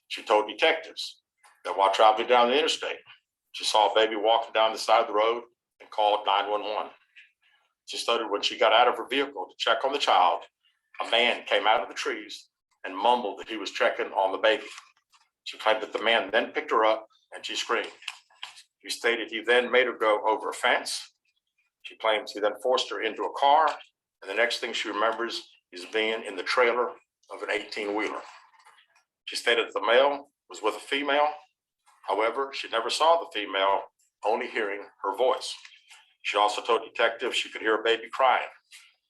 Speaker 5: she told detectives that while traveling down the interstate, she saw a baby walking down the side of the road and called 911. She stated when she got out of her vehicle to check on the child, a man came out of the trees and mumbled that he was checking on the baby. She claimed that the man then picked her up and she screamed. She stated he then made her go over a fence. She claims he then forced her into a car, and the next thing she remembers is being in the trailer of an 18-wheeler. She stated that the male was with a female. However, she never saw the female, only hearing her voice. She also told detectives she could hear a baby crying.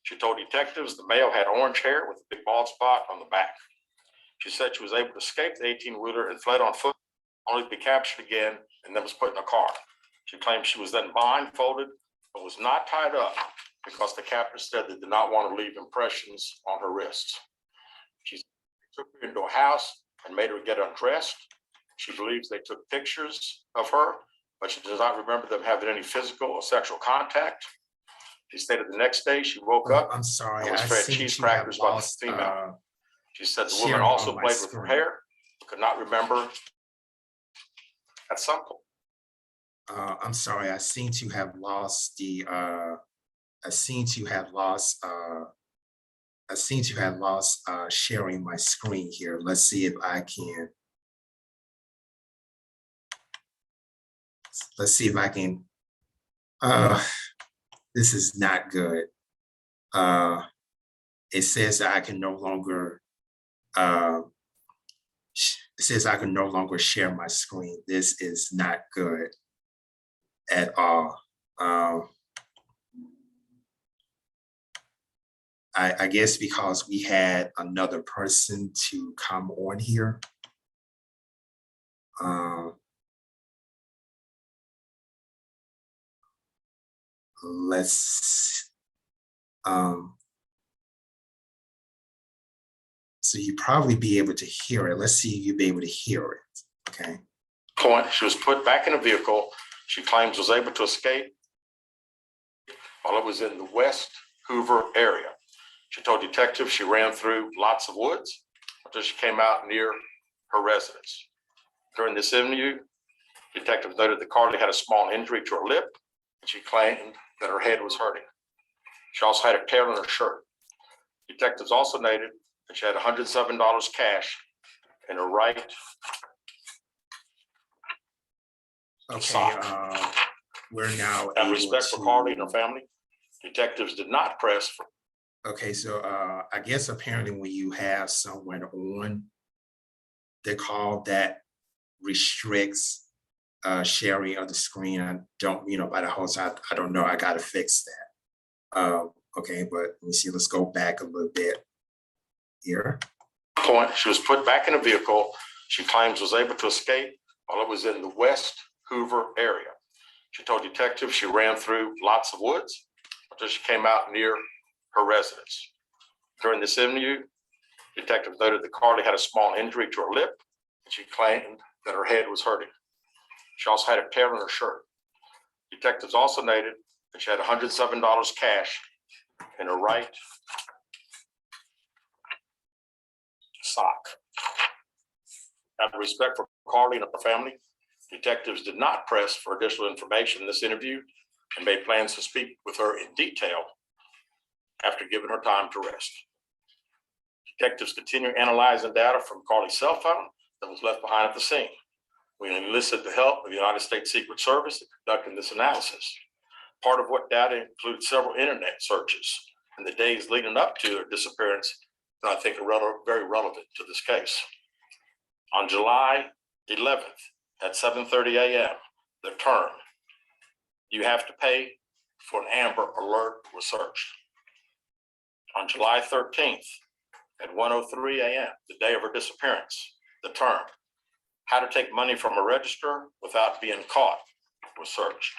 Speaker 5: She told detectives the male had orange hair with a big bald spot on the back. She said she was able to escape the 18-wheeler and fled on foot, only to be captured again and then was put in a car. She claimed she was then blindfolded, but was not tied up because the captors said they did not want to leave impressions on her wrists. She took her into a house and made her get undressed. She believes they took pictures of her, but she does not remember them having any physical or sexual contact. She stated the next day she woke up
Speaker 1: I'm sorry,
Speaker 5: and was
Speaker 1: I
Speaker 5: fed
Speaker 1: seem
Speaker 5: cheese
Speaker 1: to have
Speaker 5: crackers by the
Speaker 1: lost,
Speaker 5: female. She said the woman
Speaker 1: sharing
Speaker 5: also
Speaker 1: on my
Speaker 5: played with her
Speaker 1: screen.
Speaker 5: hair, but could not remember at some point.
Speaker 1: I'm sorry, I seem to have lost sharing my screen here. Let's see if I can. Let's see if I can. This is not good. It says that I can no longer. It says I can no longer share my screen. This is not good at all. I guess because we had another person to come on here. Let's, so you probably be able to hear it. Let's see if you'll be able to hear it, okay?
Speaker 5: Point, she was put back in a vehicle she claims was able to escape while it was in the West Hoover area. She told detectives she ran through lots of woods until she came out near her residence. During this interview, detectives noted that Carlee had a small injury to her lip, and she claimed that her head was hurting. She also had a tear in her shirt. Detectives also noted that she had $107 cash in her right
Speaker 1: Okay,
Speaker 5: sock.
Speaker 1: we're now
Speaker 5: Out of
Speaker 1: able
Speaker 5: respect for
Speaker 1: to-
Speaker 5: Carlee and her family, detectives did not press for.
Speaker 1: Okay, so I guess apparently when you have someone on the call that restricts sharing of the screen, I don't, by the host, I don't know, I gotta fix that. Okay, but let me see, let's go back a little bit here.
Speaker 5: Point, she was put back in a vehicle she claims was able to escape while it was in the West Hoover area. She told detectives she ran through lots of woods until she came out near her residence. During this interview, detectives noted that Carlee had a small injury to her lip, and she claimed that her head was hurting. She also had a tear in her shirt. Detectives also noted that she had $107 cash in her right sock. Out of respect for Carlee and her family, detectives did not press for additional information in this interview and made plans to speak with her in detail after giving her time to rest. Detectives continue analyzing data from Carlee's cell phone that was left behind at the scene. We enlisted the help of the United States Secret Service in conducting this analysis. Part of what data includes several internet searches in the days leading up to her disappearance that I think are very relevant to this case. On July 11th at 7:30 a.m., the term "you have to pay for an Amber Alert" was searched. On July 13th at 1:03 a.m., the day of her disappearance, the term "how to take money from a register without being caught" was searched.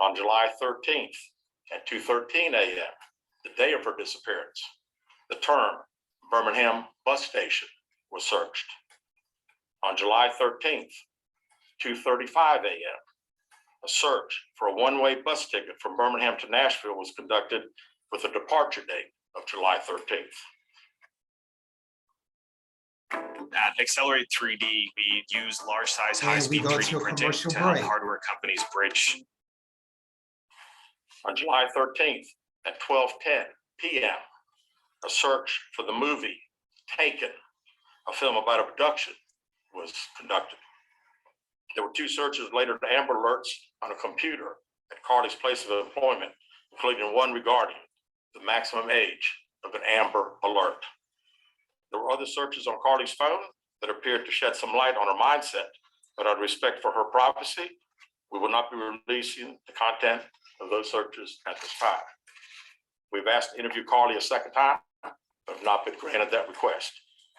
Speaker 5: On July 13th at 2:13 a.m., the day of her disappearance, the term "Birmingham bus station" was searched. On July 13th, 2:35 a.m., a search for a one-way bus ticket from Birmingham to Nashville was conducted with a departure date of July 13th.
Speaker 7: At Accelerate 3D, we use large size,
Speaker 1: And we
Speaker 7: high-speed
Speaker 1: go
Speaker 7: 3D
Speaker 1: to a
Speaker 7: printing
Speaker 1: commercial
Speaker 7: to help
Speaker 1: break.
Speaker 7: hardware companies bridge.
Speaker 5: On July 13th at 12:10 p.m., a search for the movie Taken, a film about abduction, was conducted. There were two searches later to Amber Alerts on a computer at Carlee's place of employment, including one regarding the maximum age of an Amber Alert. There were other searches on Carlee's phone that appeared to shed some light on her mindset, but out of respect for her privacy, We will not be releasing the content of those searches at this time. We've asked to interview Carlee a second time, but have not been granted that request.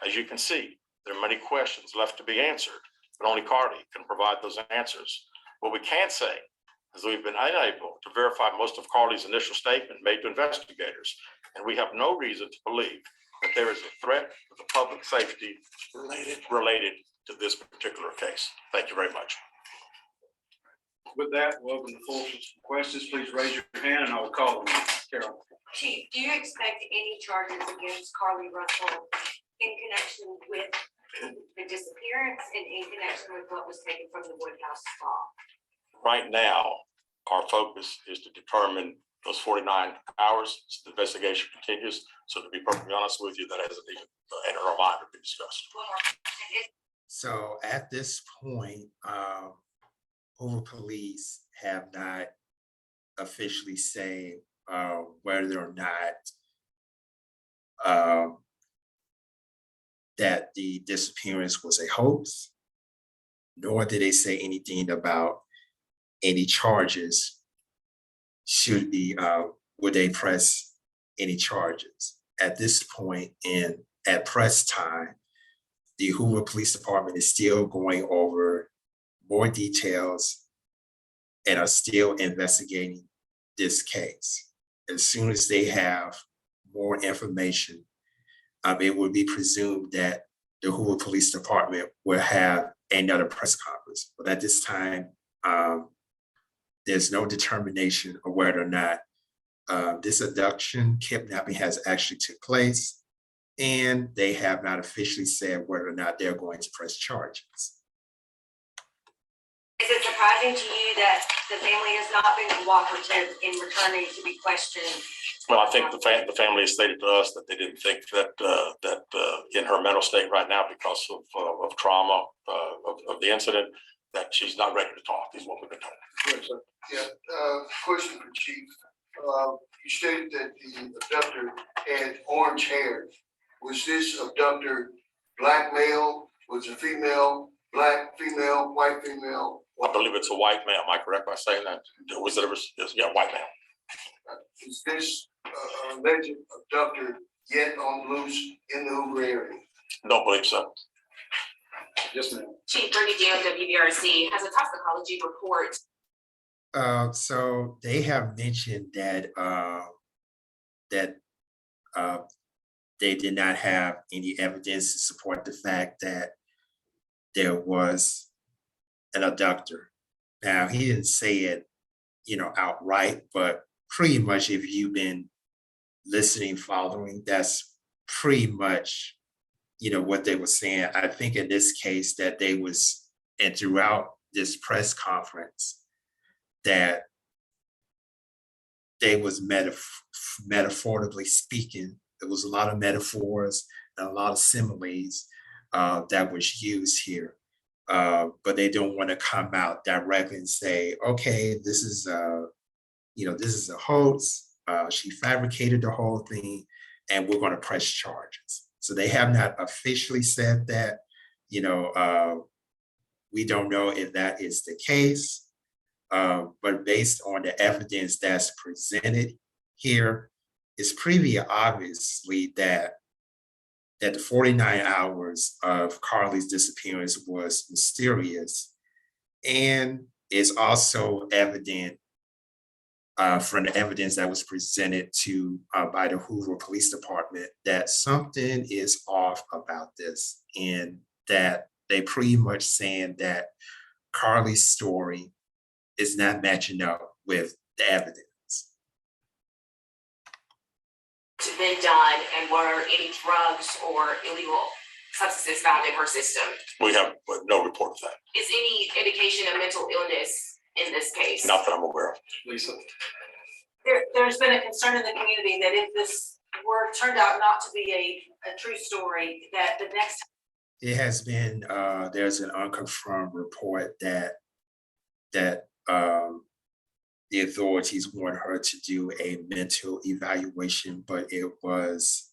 Speaker 5: As you can see, there are many questions left to be answered, but only Carlee can provide those answers. What we can say is we've been unable to verify most of Carlee's initial statement made to investigators, and we have no reason to believe that there is a threat to the public safety related to this particular case. Thank you very much.
Speaker 3: With that, we'll open the floor for some questions. Please raise your hand and I will call them. Carol.
Speaker 8: Chief, do you expect any charges against Carlee Russell in connection with the disappearance and in connection with what was taken from the Woodhouse spa?
Speaker 5: Right now, our focus is to determine those 49 hours. The investigation continues. So to be perfectly honest with you, that hasn't even entered our mind to be discussed.
Speaker 1: So at this point, Hoover Police have not officially say whether or not that the disappearance was a hoax, nor did they say anything about any charges should be, would they press any charges. At this point at press time, the Hoover Police Department is still going over more details and are still investigating this case. As soon as they have more information, it would be presumed that the Hoover Police Department will have another press conference. But at this time, there's no determination of whether or not this abduction, kidnapping has actually took place, and they have not officially said whether or not they're going to press charges.
Speaker 8: Is it surprising to you that the family has not been cooperative in returning to be questioned?
Speaker 5: Well, I think the family has stated to us that they didn't think that in her mental state right now, because of trauma of the incident, that she's not ready to talk, is what we've been told.
Speaker 9: Yeah, question for Chief. You stated that the abductor had orange hair. Was this abductor black male? Was it female, black female, white female?
Speaker 5: I believe it's a white male. Am I correct by saying that? Was it ever? Yeah, white male.
Speaker 9: Is this alleged abductor yet on the loose in the Hoover area?
Speaker 5: Don't believe so.
Speaker 3: Yes, ma'am.
Speaker 8: Chief Brigadier Dale WBRC has a toxicology report.
Speaker 1: So they have mentioned that they did not have any evidence to support the fact that there was an abductor. Now, he didn't say it, outright, but pretty much if you've been listening, following, that's pretty much, what they were saying. I think in this case that they was, and throughout this press conference, that they was metaphorically speaking, there was a lot of metaphors and a lot of similes that was used here. But they don't want to come out directly and say, okay, this is a hoax. She fabricated the whole thing and we're going to press charges. So they have not officially said that, we don't know if that is the case, but based on the evidence that's presented here, it's pretty obviously that the 49 hours of Carlee's disappearance was mysterious, and it's also evident from the evidence that was presented by the Hoover Police Department that something is off about this, and that they pretty much saying that Carlee's story is not matching up with the evidence.
Speaker 8: Been done, and were any drugs or illegal substances found in her system?
Speaker 5: We have no report of that.
Speaker 8: Is any indication of mental illness in this case?
Speaker 5: Not that I'm aware of.
Speaker 3: Lisa.
Speaker 8: There's been a concern in the community that if this turned out not to be a true story, that the next time.
Speaker 1: It has been, there's an unconfirmed report that the authorities want her to do a mental evaluation, but it was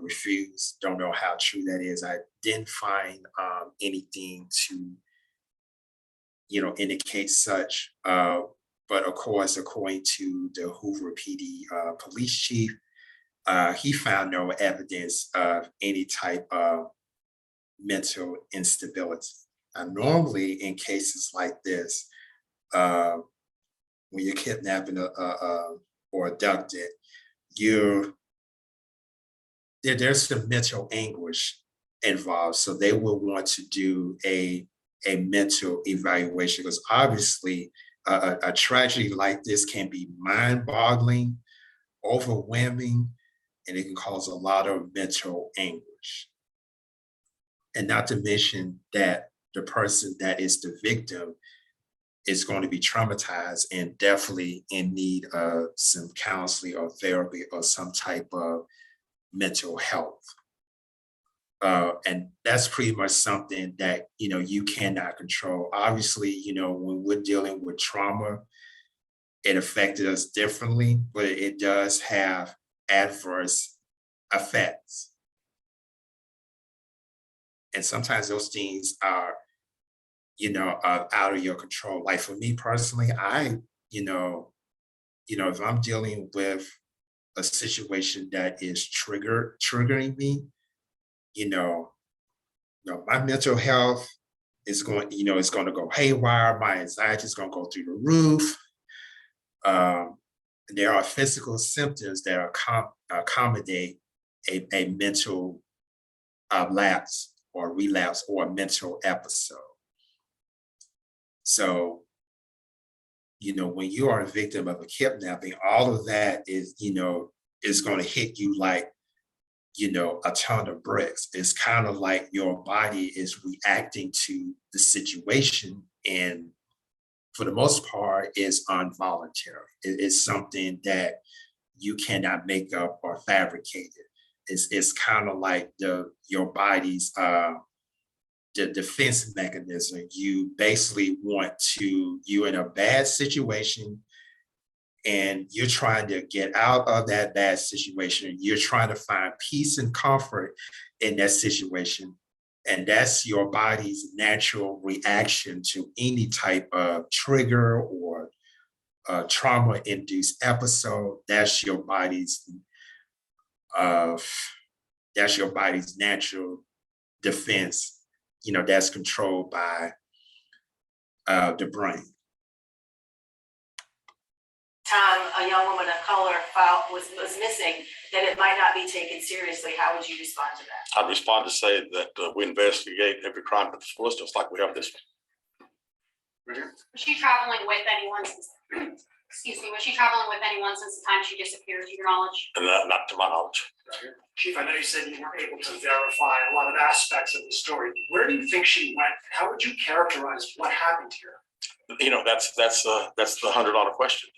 Speaker 1: refused. Don't know how true that is. I didn't find anything indicate such. But of course, according to the Hoover PD police chief, he found no evidence of any type of mental instability. Normally, in cases like this, when you're kidnapping or abducted, there's some mental anguish involved. So they will want to do a mental evaluation, because obviously a tragedy like this can be mind-boggling, overwhelming, and it can cause a lot of mental anguish. And not to mention that the person that is the victim is going to be traumatized and definitely in need of some counseling or therapy or some type of mental health. And that's pretty much something that, you cannot control. Obviously, when we're dealing with trauma, it affected us differently, but it does have adverse effects. And sometimes those things are, out of your control. Like for me personally, if I'm dealing with a situation that is triggering me, my mental health is going, it's going to go haywire. My anxiety is going to go through the roof. There are physical symptoms that accommodate a mental lapse or relapse or a mental episode. So, when you are a victim of a kidnapping, all of that is going to hit you like, a ton of bricks. It's kind of like your body is reacting to the situation, and for the most part, is involuntary. It's something that you cannot make up or fabricate it. It's kind of like your body's the defense mechanism. You basically you're in a bad situation and you're trying to get out of that bad situation. You're trying to find peace and comfort in that situation. And that's your body's natural reaction to any type of trigger or trauma-induced episode. That's your body's natural defense, that's controlled by the brain.
Speaker 8: Time a young woman of color was missing, that it might not be taken seriously. How would you respond to that?
Speaker 5: I'd respond to say that we investigate every crime to the fullest, just like we have this one.
Speaker 10: Was she traveling with anyone since, was she traveling with anyone since the time she disappeared, to your knowledge?
Speaker 5: Not to my knowledge.
Speaker 2: Chief, I know you said you weren't able to verify a lot of aspects of the story. Where do you think she went? How would you characterize what happened here?
Speaker 5: That's the $100 question.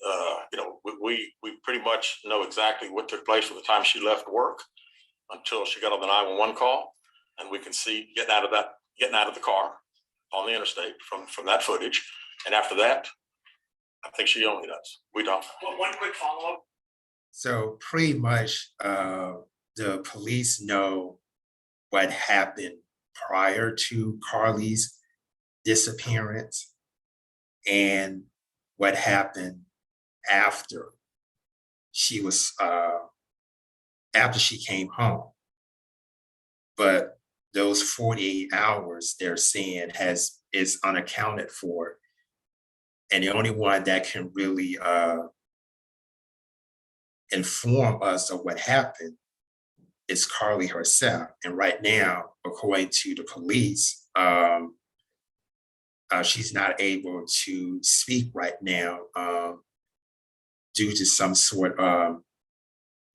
Speaker 5: We pretty much know exactly what took place from the time she left work until she got on the 911 call, and we can see getting out of the car on the interstate from that footage. And after that, I think she only does. We don't.
Speaker 2: Well, one quick follow-up.
Speaker 1: So pretty much the police know what happened prior to Carlee's disappearance and what happened after she came home. But those 48 hours they're saying is unaccounted for. And the only one that can really inform us of what happened is Carlee herself. And right now, according to the police, she's not able to speak right now due to some sort of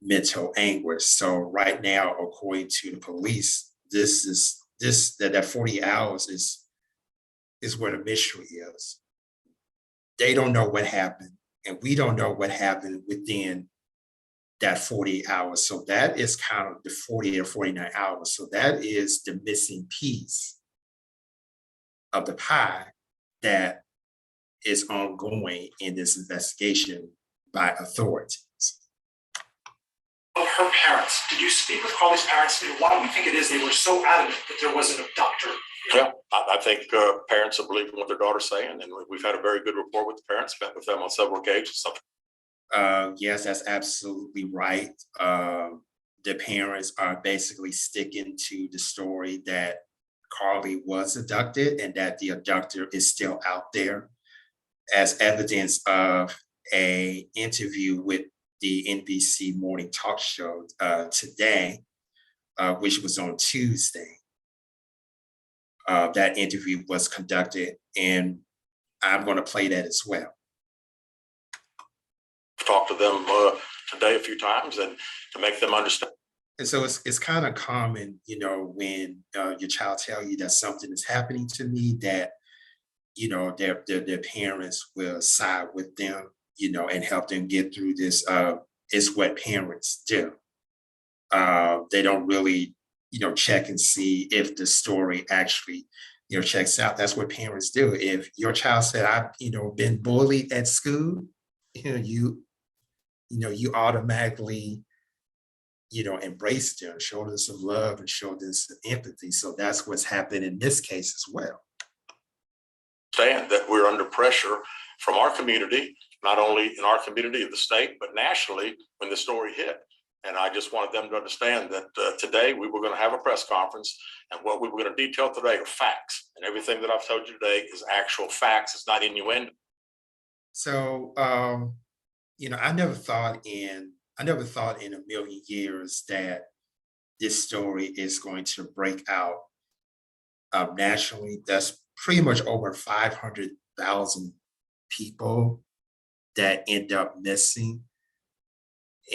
Speaker 1: mental anguish. So right now, according to the police, that 40 hours is where the mystery is. They don't know what happened, and we don't know what happened within that 40 hours. So that is kind of the 40 or 49 hours. So that is the missing piece of the pie that is ongoing in this investigation by authorities.
Speaker 2: her parents, did you speak with Carlee's parents? And why do you think it is they were so adamant that there was an abductor?
Speaker 5: Well, I think parents are believing what their daughter's saying, and we've had a very good rapport with the parents, met with them on several occasions.
Speaker 1: Yes, that's absolutely right. The parents are basically sticking to the story that Carlee was abducted and that the abductor is still out there, as evidence of a interview with the NBC morning talk show today, which was on Tuesday. That interview was conducted, and I'm going to play that as well.
Speaker 5: Talked to them today a few times and to make them understand.
Speaker 1: And so it's kind of common, you know, when your child tell you that something is happening to me, that, you know, their parents will side with them, you know, and help them get through this. Is what parents do. They don't really, you know, check and see if the story actually, you know, checks out. That's what parents do. If your child said, I've, you know, been bullied at school, you you automatically, you know, embrace them, show them some love and show them some empathy. So that's what's happened in this case as well.
Speaker 5: Understand that we're under pressure from our community, not only in our community of the state, but nationally when the story hit. And I just wanted them to understand that today we were going to have a press conference, and what we were going to detail today are facts. And everything that I've told you today is actual facts. It's not innuendo.
Speaker 1: So, you know, I never thought in a million years that this story is going to break out nationally. That's pretty much over 500,000 people that end up missing.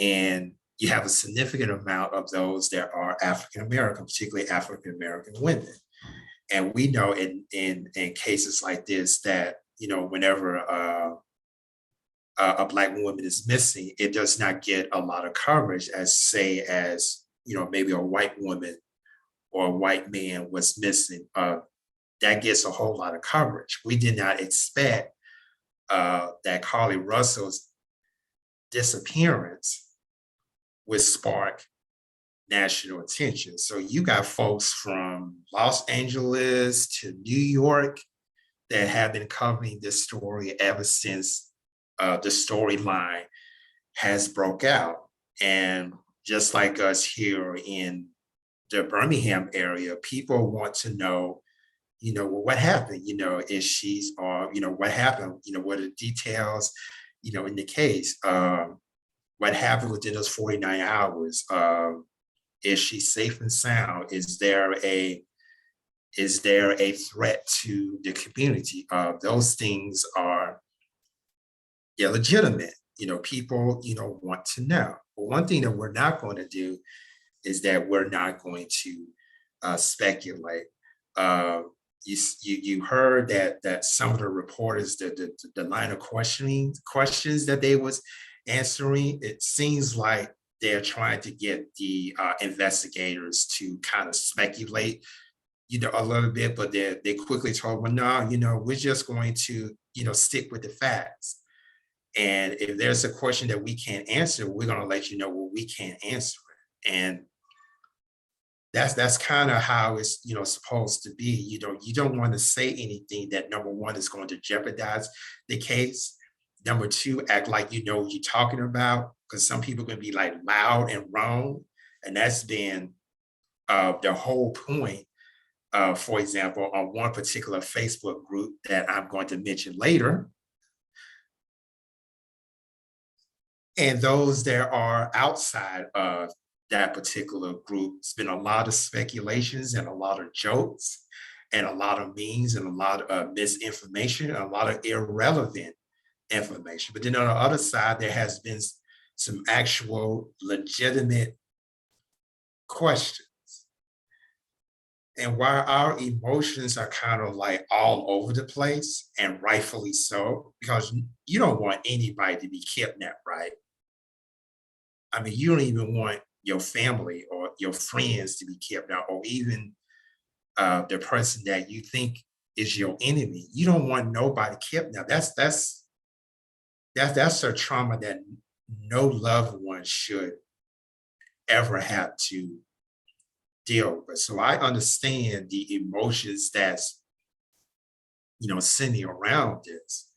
Speaker 1: And you have a significant amount of those that are African American, particularly African American women. And we know in cases like this that, you know, whenever a Black woman is missing, it does not get a lot of coverage as, you know, maybe a white woman or a white man was missing. That gets a whole lot of coverage. We did not expect that Carlee Russell's disappearance would spark national attention. So you got folks from Los Angeles to New York that have been covering this story ever since the storyline has broke out. And just like us here in the Birmingham area, people want to know, you know, well, what happened? You know, is she's, or, you know, what happened? You know, what are the details, you know, in the case? What happened within those 49 hours? Is she safe and sound? Is there a threat to the community? Those things are, yeah, legitimate. You know, people, you know, want to know. But one thing that we're not going to do is that we're not going to speculate. You heard that some of the reporters, the line of questions that they was answering, it seems like they're trying to get the investigators to kind of speculate, you know, a little bit, but they quickly told, well, no, you know, we're just going to, you know, stick with the facts. And if there's a question that we can't answer, we're going to let you know what we can't answer it. And that's kind of how it's, you know, supposed to be. You know, you don't want to say anything that, number one, is going to jeopardize the case. Number two, act like you know what you're talking about, because some people can be like loud and wrong. And that's been the whole point. For example, on one particular Facebook group that I'm going to mention later, and those that are outside of that particular group, it's been a lot of speculations and a lot of jokes and a lot of memes and a lot of misinformation and a lot of irrelevant information. But then on the other side, there has been some actual legitimate questions. And while our emotions are kind of like all over the place, and rightfully so, because you don't want anybody to be kidnapped, right? I mean, you don't even want your family or your friends to be kidnapped, or even the person that you think is your enemy. You don't want nobody kidnapped. That's a trauma that no loved one should ever had to deal with. So I understand the emotions that's, sitting around this.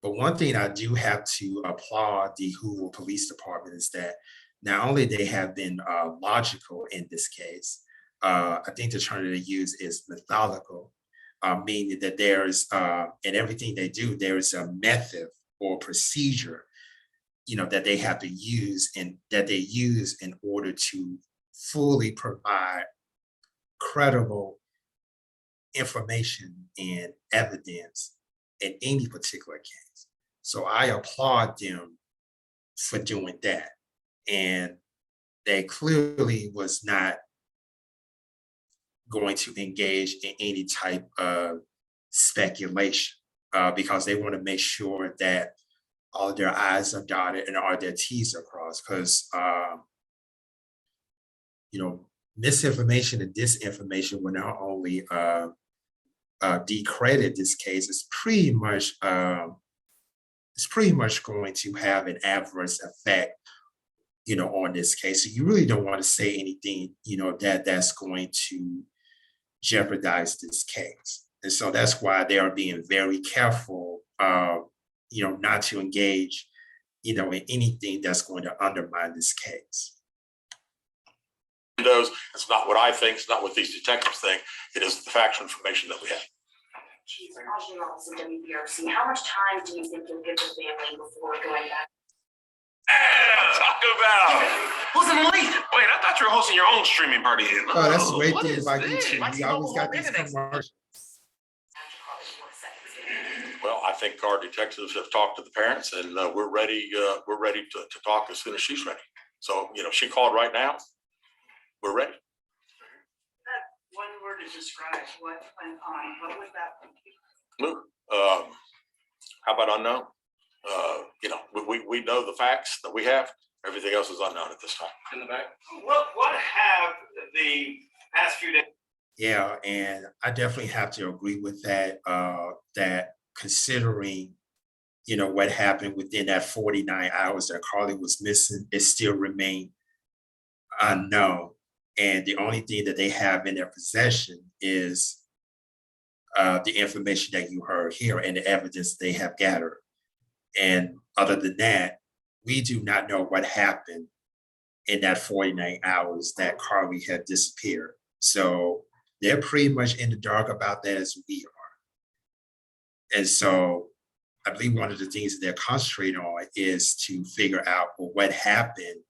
Speaker 1: But one thing I do have to applaud the Hoover Police Department is that not only they have been logical in this case, I think the term they use is methodical, meaning that there's in everything they do, there is a method or procedure, that they have to use and that they use in order to fully provide credible information and evidence in any particular case. So I applaud them for doing that. And they clearly was not going to engage in any type of speculation because they want to make sure that all their I's are dotted and all their T's are crossed. Because, misinformation and disinformation will not only decredit this case, it's pretty much going to have an adverse effect, on this case. So you really don't want to say anything, that's going to jeopardize this case. And so that's why they are being very careful, not to engage, in anything that's going to undermine this case.
Speaker 5: It's not what I think, it's not what these detectives think, it is the factual information that we have.
Speaker 11: Chief, Carlee Ross in WBRC, how much time do you think you'll give the family before going back?
Speaker 12: Talk about. Listen, Elite. Wait, I thought you were hosting your own streaming party here.
Speaker 1: Oh, that's the great
Speaker 12: What
Speaker 1: thing
Speaker 12: is
Speaker 1: about
Speaker 12: this?
Speaker 1: YouTube.
Speaker 12: Like
Speaker 1: We always got these commercials.
Speaker 5: Well, I think our detectives have talked to the parents and we're ready to talk as soon as she's ready. So, she called right now. We're ready.
Speaker 2: One word to describe what went on, what would that be?
Speaker 5: How about unknown? We know the facts that we have. Everything else is unknown at this time.
Speaker 12: In the back.
Speaker 2: What have the past few days?
Speaker 1: Yeah, and I definitely have to agree with that, that considering, what happened within that 49 hours that Carlee was missing, it still remained unknown. And the only thing that they have in their possession is the information that you heard here and the evidence they have gathered. And other than that, we do not know what happened in that 49 hours that Carlee had disappeared. So they're pretty much in the dark about that as we are. And so I believe one of the things that they're concentrating on is to figure out what happened,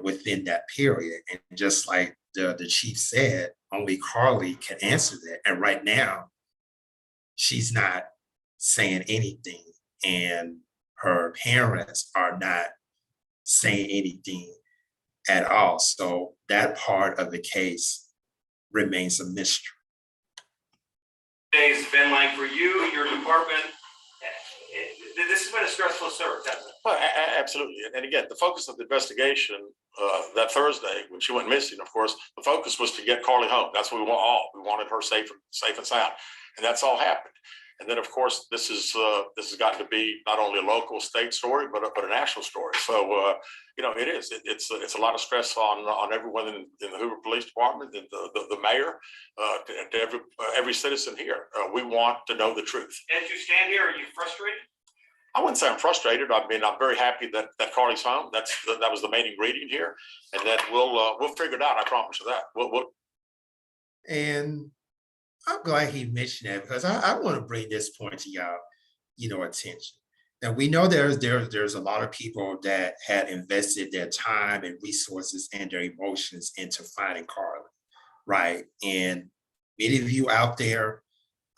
Speaker 1: within that period. And just like the chief said, only Carlee can answer that. And right now, she's not saying anything. And her parents are not saying anything at all. So that part of the case remains a mystery.
Speaker 12: Days been like for you, your department. This has been a stressful service, hasn't it?
Speaker 5: Well, absolutely. And again, the focus of the investigation that Thursday, when she went missing, of course, the focus was to get Carlee home. That's what we want all. We wanted her safe and sound. And that's all happened. And then, of course, this has gotten to be not only a local state story, but a national story. So, it is. It's a lot of stress on everyone in the Hoover Police Department, and the mayor, to every citizen here. We want to know the truth.
Speaker 12: As you stand here, are you frustrated?
Speaker 5: I wouldn't say I'm frustrated. I mean, I'm very happy that Carlee's home. That was the main ingredient here, and that we'll figure it out. I promise you that.
Speaker 1: And I'm glad he mentioned that because I want to bring this point to y'all, attention. Now we know there's a lot of people that had invested their time and resources and their emotions into finding Carlee, right? And many of you out there,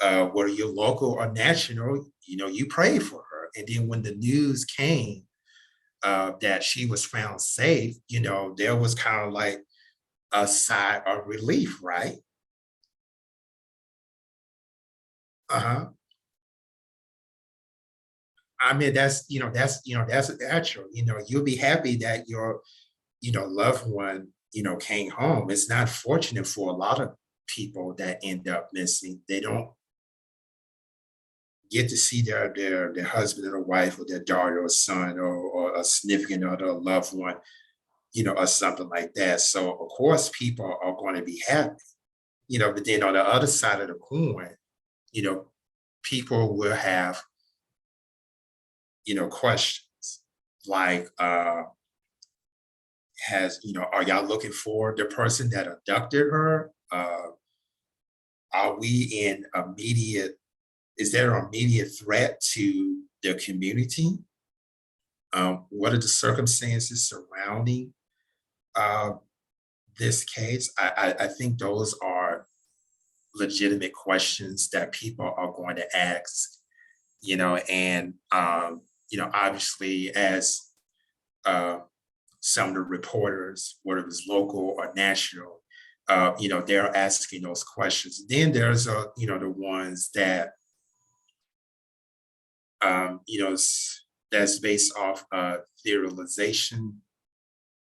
Speaker 1: whether you're local or national, you prayed for her. And then when the news came that she was found safe, there was kind of like a sigh of relief, right? I mean, that's natural. You'll be happy that your, loved one, came home. It's not fortunate for a lot of people that end up missing. They don't get to see their husband or wife or their daughter or son or a significant other, a loved one, or something like that. So of course, people are going to be happy, but then on the other side of the coin, people will have, questions like, are y'all looking for the person that abducted her? Are we in immediate, is there an immediate threat to the community? What are the circumstances surrounding this case? I think those are legitimate questions that people are going to ask, and obviously as some of the reporters, whether it was local or national, they're asking those questions. Then there's the ones that that's based off theorization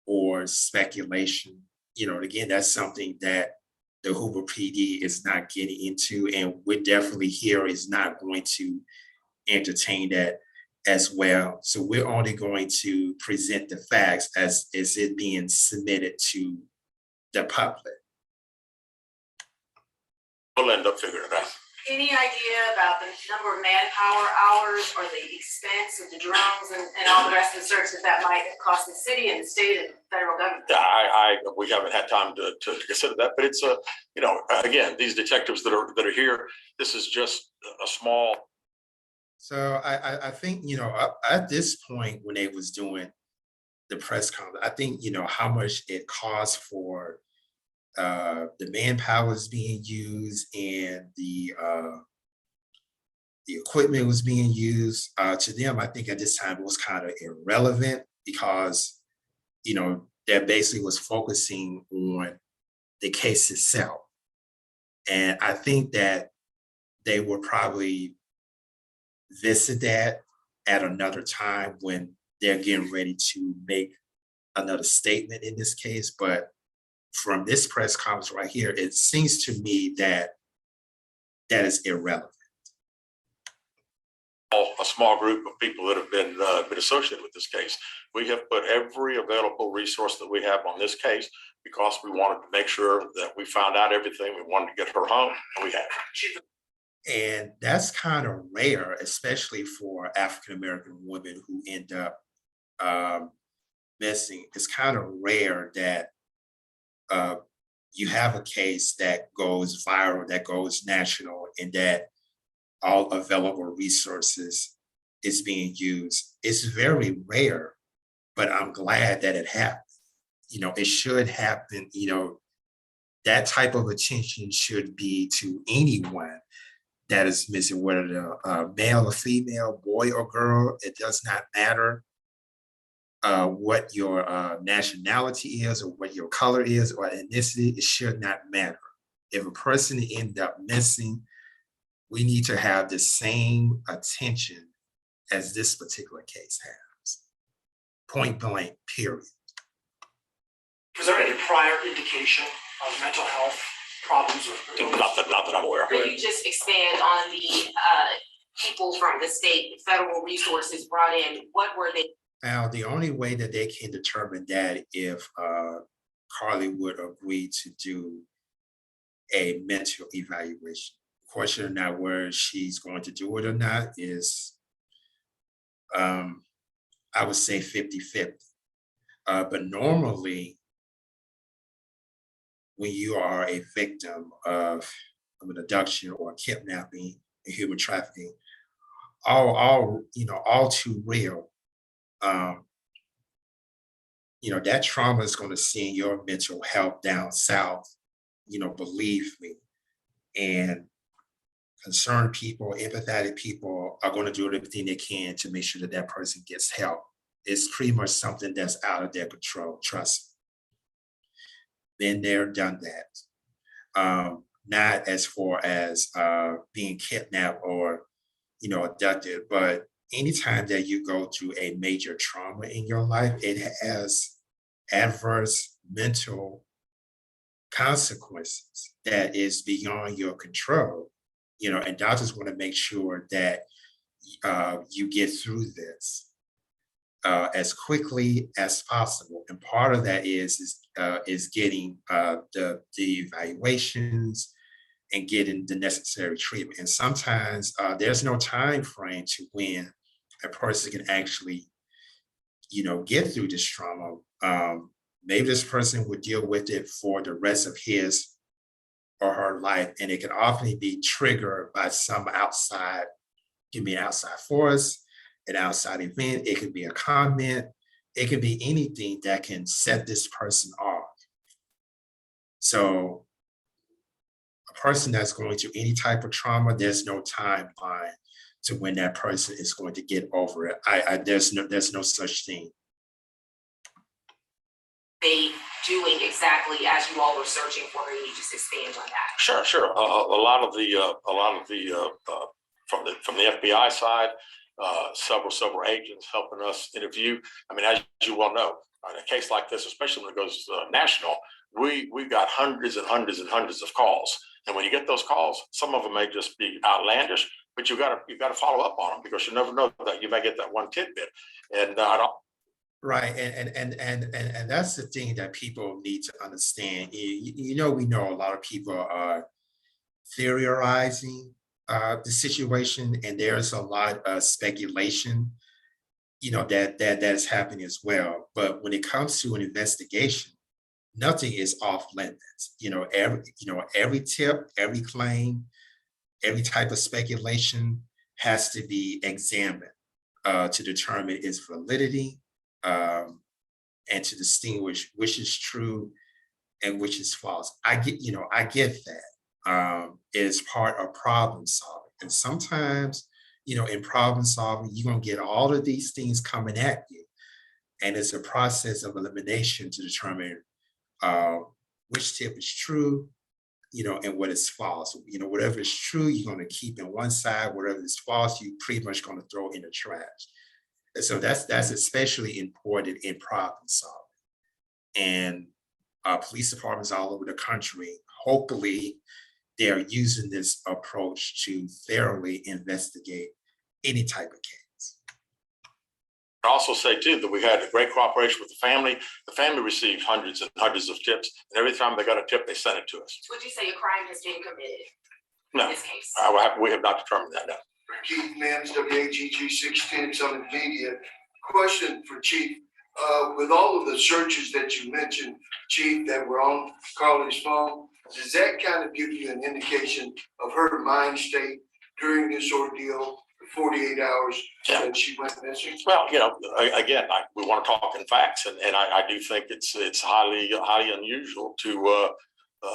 Speaker 1: or speculation. Again, that's something that the Hoover PD is not getting into, and we definitely here is not going to entertain that as well. So we're only going to present the facts as it being submitted to the public.
Speaker 5: We'll end up figuring it out.
Speaker 11: Any idea about the number of manpower hours or the expense of the drones and all the rest of the search that might have cost the city and the state and federal government?
Speaker 5: Yeah, we haven't had time to consider that, but it's again, these detectives that are here, this is just a small.
Speaker 1: So I think, up at this point when they was doing the press conference, I think, how much it costs for the manpower is being used and the equipment was being used. To them, I think at this time it was kind of irrelevant because, that basically was focusing on the case itself. And I think that they would probably visit that at another time when they're getting ready to make another statement in this case. But from this press conference right here, it seems to me that is irrelevant.
Speaker 5: A small group of people that have been associated with this case. We have put every available resource that we have on this case because we wanted to make sure that we found out everything. We wanted to get her home, and we have.
Speaker 1: And that's kind of rare, especially for African-American women who end up missing. It's kind of rare that you have a case that goes viral, that goes national, and that all available resources is being used. It's very rare, but I'm glad that it happened. It should happen, that type of attention should be to anyone that is missing, whether they're male or female, boy or girl, it does not matter what your nationality is or what your color is or ethnicity, it should not matter. If a person end up missing, we need to have the same attention as this particular case has. Point blank, period.
Speaker 2: Was there any prior indication of mental health problems?
Speaker 5: Not that I'm aware of.
Speaker 11: Could you just expand on the people from the state, federal resources brought in? What were they?
Speaker 1: Now, the only way that they can determine that if Carlee would agree to do a mental evaluation. Question of not whether she's going to do it or not is, I would say 50-50. But normally, when you are a victim of an abduction or kidnapping and human trafficking, all too real. That trauma is going to send your mental health down south, believe me. And concerned people, empathetic people are going to do everything they can to make sure that that person gets help. It's pretty much something that's out of their control, trust me. Been there, done that. Not as far as being kidnapped or, abducted, but anytime that you go through a major trauma in your life, it has adverse mental consequences that is beyond your control. And doctors want to make sure that you get through this. as quickly as possible. And part of that is getting the evaluations and getting the necessary treatment. And sometimes there's no time frame to when a person can actually, get through this trauma. Maybe this person would deal with it for the rest of his or her life, and it can often be triggered by some outside, it can be an outside force, an outside event, it could be a comment, it could be anything that can set this person off. So a person that's going through any type of trauma, there's no timeline to when that person is going to get over it. There's no such thing.
Speaker 11: They doing exactly as you all were searching for, or you just expand on that?
Speaker 5: Sure. A lot of the from the FBI side, several agents helping us interview. I mean, as you well know, in a case like this, especially when it goes national, we got hundreds and hundreds and hundreds of calls. And when you get those calls, some of them may just be outlandish, but you got to follow up on them, because you never know that you may get that one tidbit. And
Speaker 1: Right, and that's the thing that people need to understand. We know a lot of people are theorizing the situation, and there's a lot of speculation, that is happening as well. But when it comes to an investigation, nothing is off limits. Every tip, every claim, every type of speculation has to be examined to determine its validity. And to distinguish which is true and which is false. I get that. It is part of problem solving. And sometimes, in problem solving, you're gonna get all of these things coming at you. And it's a process of elimination to determine which tip is true, and what is false. Whatever is true, you're gonna keep in one side, whatever is false, you pretty much gonna throw in the trash. So that's especially important in problem solving. And police departments all over the country, hopefully, they're using this approach to thoroughly investigate any type of case.
Speaker 5: I also say too that we had a great cooperation with the family. The family received hundreds and hundreds of tips, and every time they got a tip, they sent it to us.
Speaker 11: Would you say a crime has been committed
Speaker 5: No,
Speaker 11: in this case?
Speaker 5: we have not determined that. No.
Speaker 9: Keith Mims, WAGG 610 Summit Media. Question for Chief. With all of the searches that you mentioned, Chief, that were on Carlee's phone, does that kind of give you an indication of her mind state during this ordeal, the 48 hours that she went missing?
Speaker 5: Well, again, we want to talk in facts, and I do think it's highly unusual to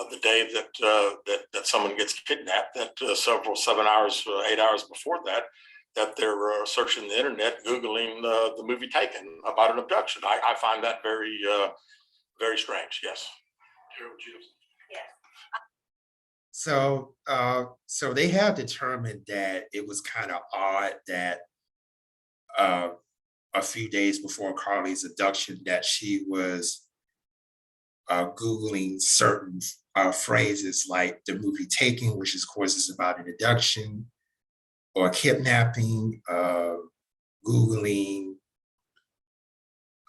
Speaker 5: the day that someone gets kidnapped, that 7 hours, 8 hours before that they're searching the internet, Googling the movie Taken about an abduction. I find that very, very strange. Yes.
Speaker 1: So they have determined that it was kind of odd that a few days before Carlee's abduction, that she was Googling certain phrases like the movie Taken, which of course is about an abduction or kidnapping, Googling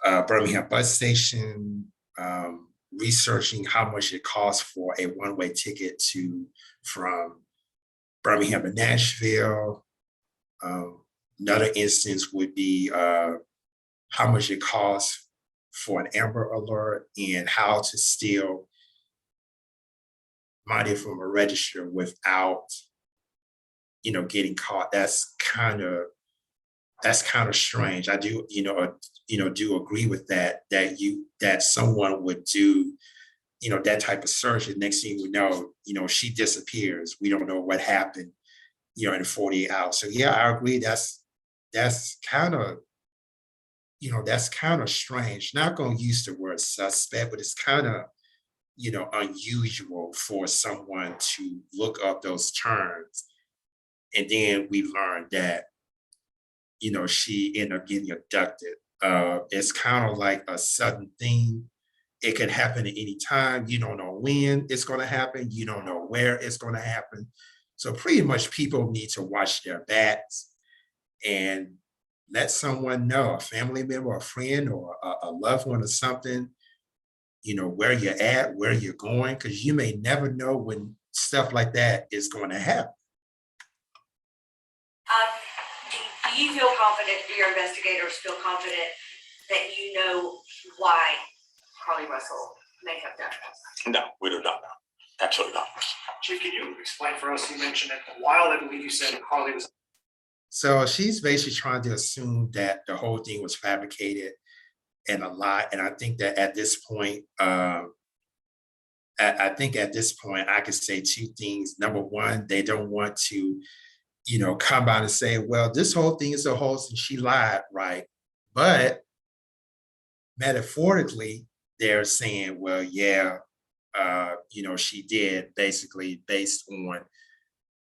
Speaker 1: Birmingham bus station, researching how much it costs for a one-way ticket from Birmingham to Nashville. Another instance would be how much it costs for an Amber Alert and how to steal money from a register without, getting caught. That's kind of strange. I do, do agree with that someone would do, that type of search. And next thing we know, she disappears. We don't know what happened, in 48 hours. So yeah, I agree. That's kind of, that's kind of strange. Not going to use the word suspect, but it's kind of, unusual for someone to look up those terms. And then we learned that, she ended up getting abducted. It's kind of like a sudden thing. It can happen at any time. You don't know when it's going to happen. You don't know where it's going to happen. So pretty much people need to watch their backs and let someone know, a family member, a friend, or a loved one or something, where you're at, where you're going, because you may never know when stuff like that is going to happen.
Speaker 8: Do you feel confident, do your investigators feel confident that you know why Carlee Russell may have done this?
Speaker 5: No, we do not know. Absolutely not.
Speaker 2: Chief, can you explain for us, you mentioned it a while, I believe you said Carlee was.
Speaker 1: So she's basically trying to assume that the whole thing was fabricated and a lie. And I think that at this point, I think at this point, I could say two things. Number one, they don't want to, come out and say, well, this whole thing is a hoax and she lied, right? But metaphorically, they're saying, well, yeah, she did, basically based on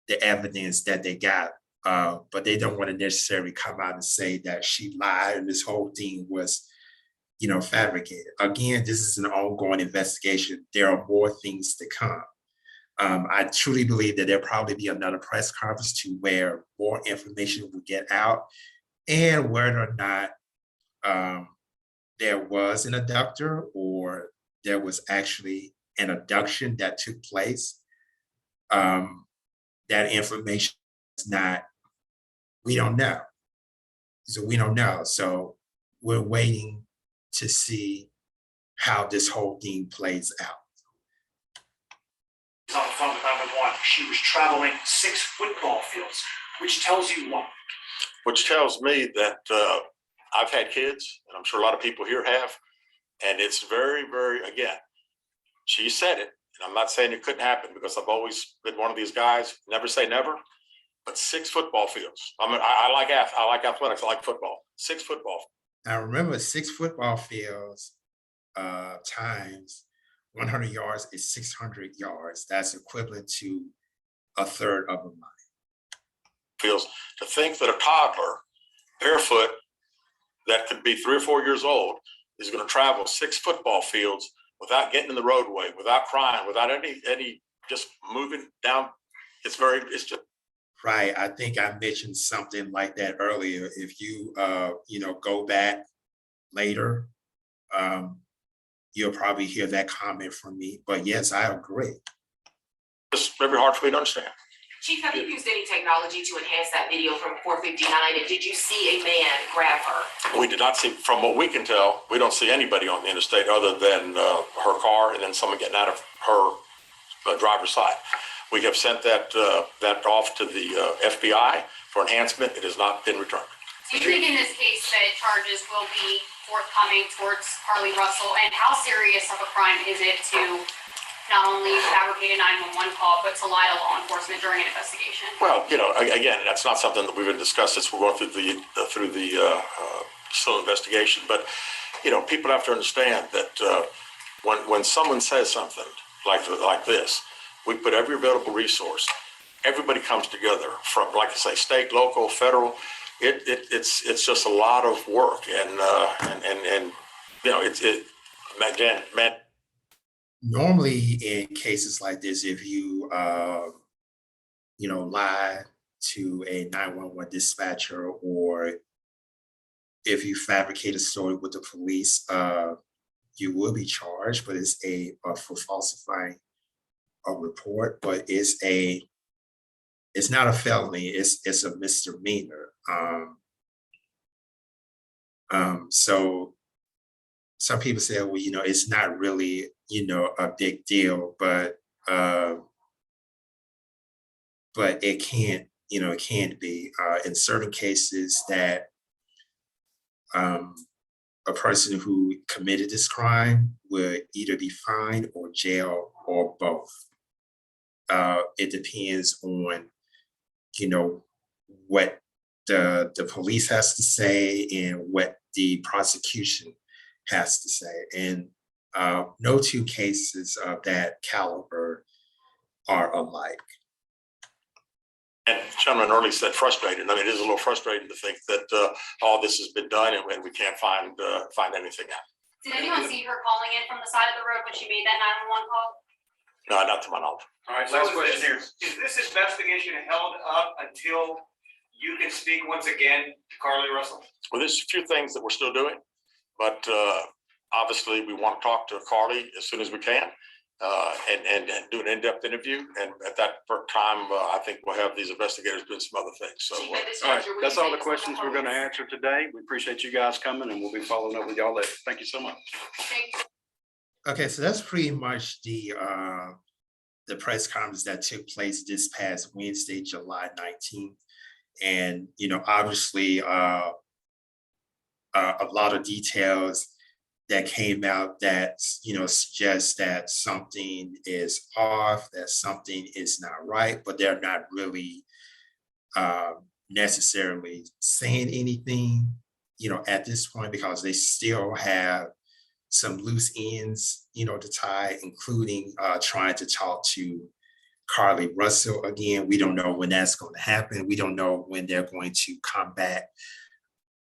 Speaker 1: the evidence that they got. But they don't want to necessarily come out and say that she lied and this whole thing was, fabricated. Again, this is an ongoing investigation. There are more things to come. I truly believe that there'll probably be another press conference to where more information will get out, and whether or not there was an abductor or there was actually an abduction that took place. That information is not, we don't know. So we don't know. So we're waiting to see how this whole thing plays out.
Speaker 2: On the phone with 911, she was traveling 6 football fields, which tells you what?
Speaker 5: Which tells me that I've had kids, and I'm sure a lot of people here have, and it's very, very, again, she said it, and I'm not saying it couldn't happen because I've always been one of these guys, never say never, but 6 football fields. I mean, I like athletics, I like football. 6 football.
Speaker 1: Now remember, 6 football fields times 100 yards is 600 yards. That's equivalent to a third of a mile.
Speaker 5: Fields. To think that a toddler, barefoot, that could be 3 or 4 years old, is going to travel 6 football fields without getting in the roadway, without crying, without any just moving down. It's just.
Speaker 1: Right. I think I mentioned something like that earlier. If you, go back later, you'll probably hear that comment from me. But yes, I agree.
Speaker 5: It's very hard for me to understand.
Speaker 11: Chief, have you used any technology to enhance that video from 459? And did you see a man grab her?
Speaker 5: We did not see, from what we can tell, we don't see anybody on the interstate other than her car and then someone getting out of her driver's side. We have sent that off to the FBI for enhancement. It has not been returned.
Speaker 10: Do you think in this case that charges will be forthcoming towards Carlee Russell? And how serious of a crime is it to not only fabricate a 911 call, but to lie to law enforcement during an investigation?
Speaker 5: Well, again, that's not something that we've discussed as we're going through the still investigation. But people have to understand that when someone says something like this, we put every available resource. Everybody comes together from, like I say, state, local, federal. It's just a lot of work, and man.
Speaker 1: Normally, in cases like this, if you lie to a 911 dispatcher, or if you fabricate a story with the police, you will be charged. But it's for falsifying a report, but it's not a felony. It's a misdemeanor. So some people say, well, it's not really, a big deal, but it can't, it can be in certain cases that a person who committed this crime would either be fined or jailed or both. It depends on, what the police has to say and what the prosecution has to say. And no 2 cases of that caliber are alike.
Speaker 5: And Chairman early said frustrated. I mean, it is a little frustrating to think that all this has been done and we can't find anything out.
Speaker 10: Did anyone see her calling in from the side of the road when she made that 911 call?
Speaker 5: No, not to my knowledge.
Speaker 12: All right, last question here. Is this investigation held up until you can speak once again to Carlee Russell.
Speaker 5: Well, there's a few things that we're still doing, but obviously we want to talk to Carlee as soon as we can and do an in-depth interview. And at that time, I think we'll have these investigators doing some other things. So
Speaker 3: All right, that's all the questions we're going to answer today. We appreciate you guys coming, and we'll be following up with y'all later. Thank you so much.
Speaker 1: Okay, so that's pretty much the press conference that took place this past Wednesday, July 19th. And, you know, obviously a lot of details that came out that, you know, suggest that something is off, that something is not right, but they're not really necessarily saying anything, you know, at this point, because they still have some loose ends, you know, to tie, including trying to talk to Carlee Russell again. We don't know when that's going to happen. We don't know when they're going to come back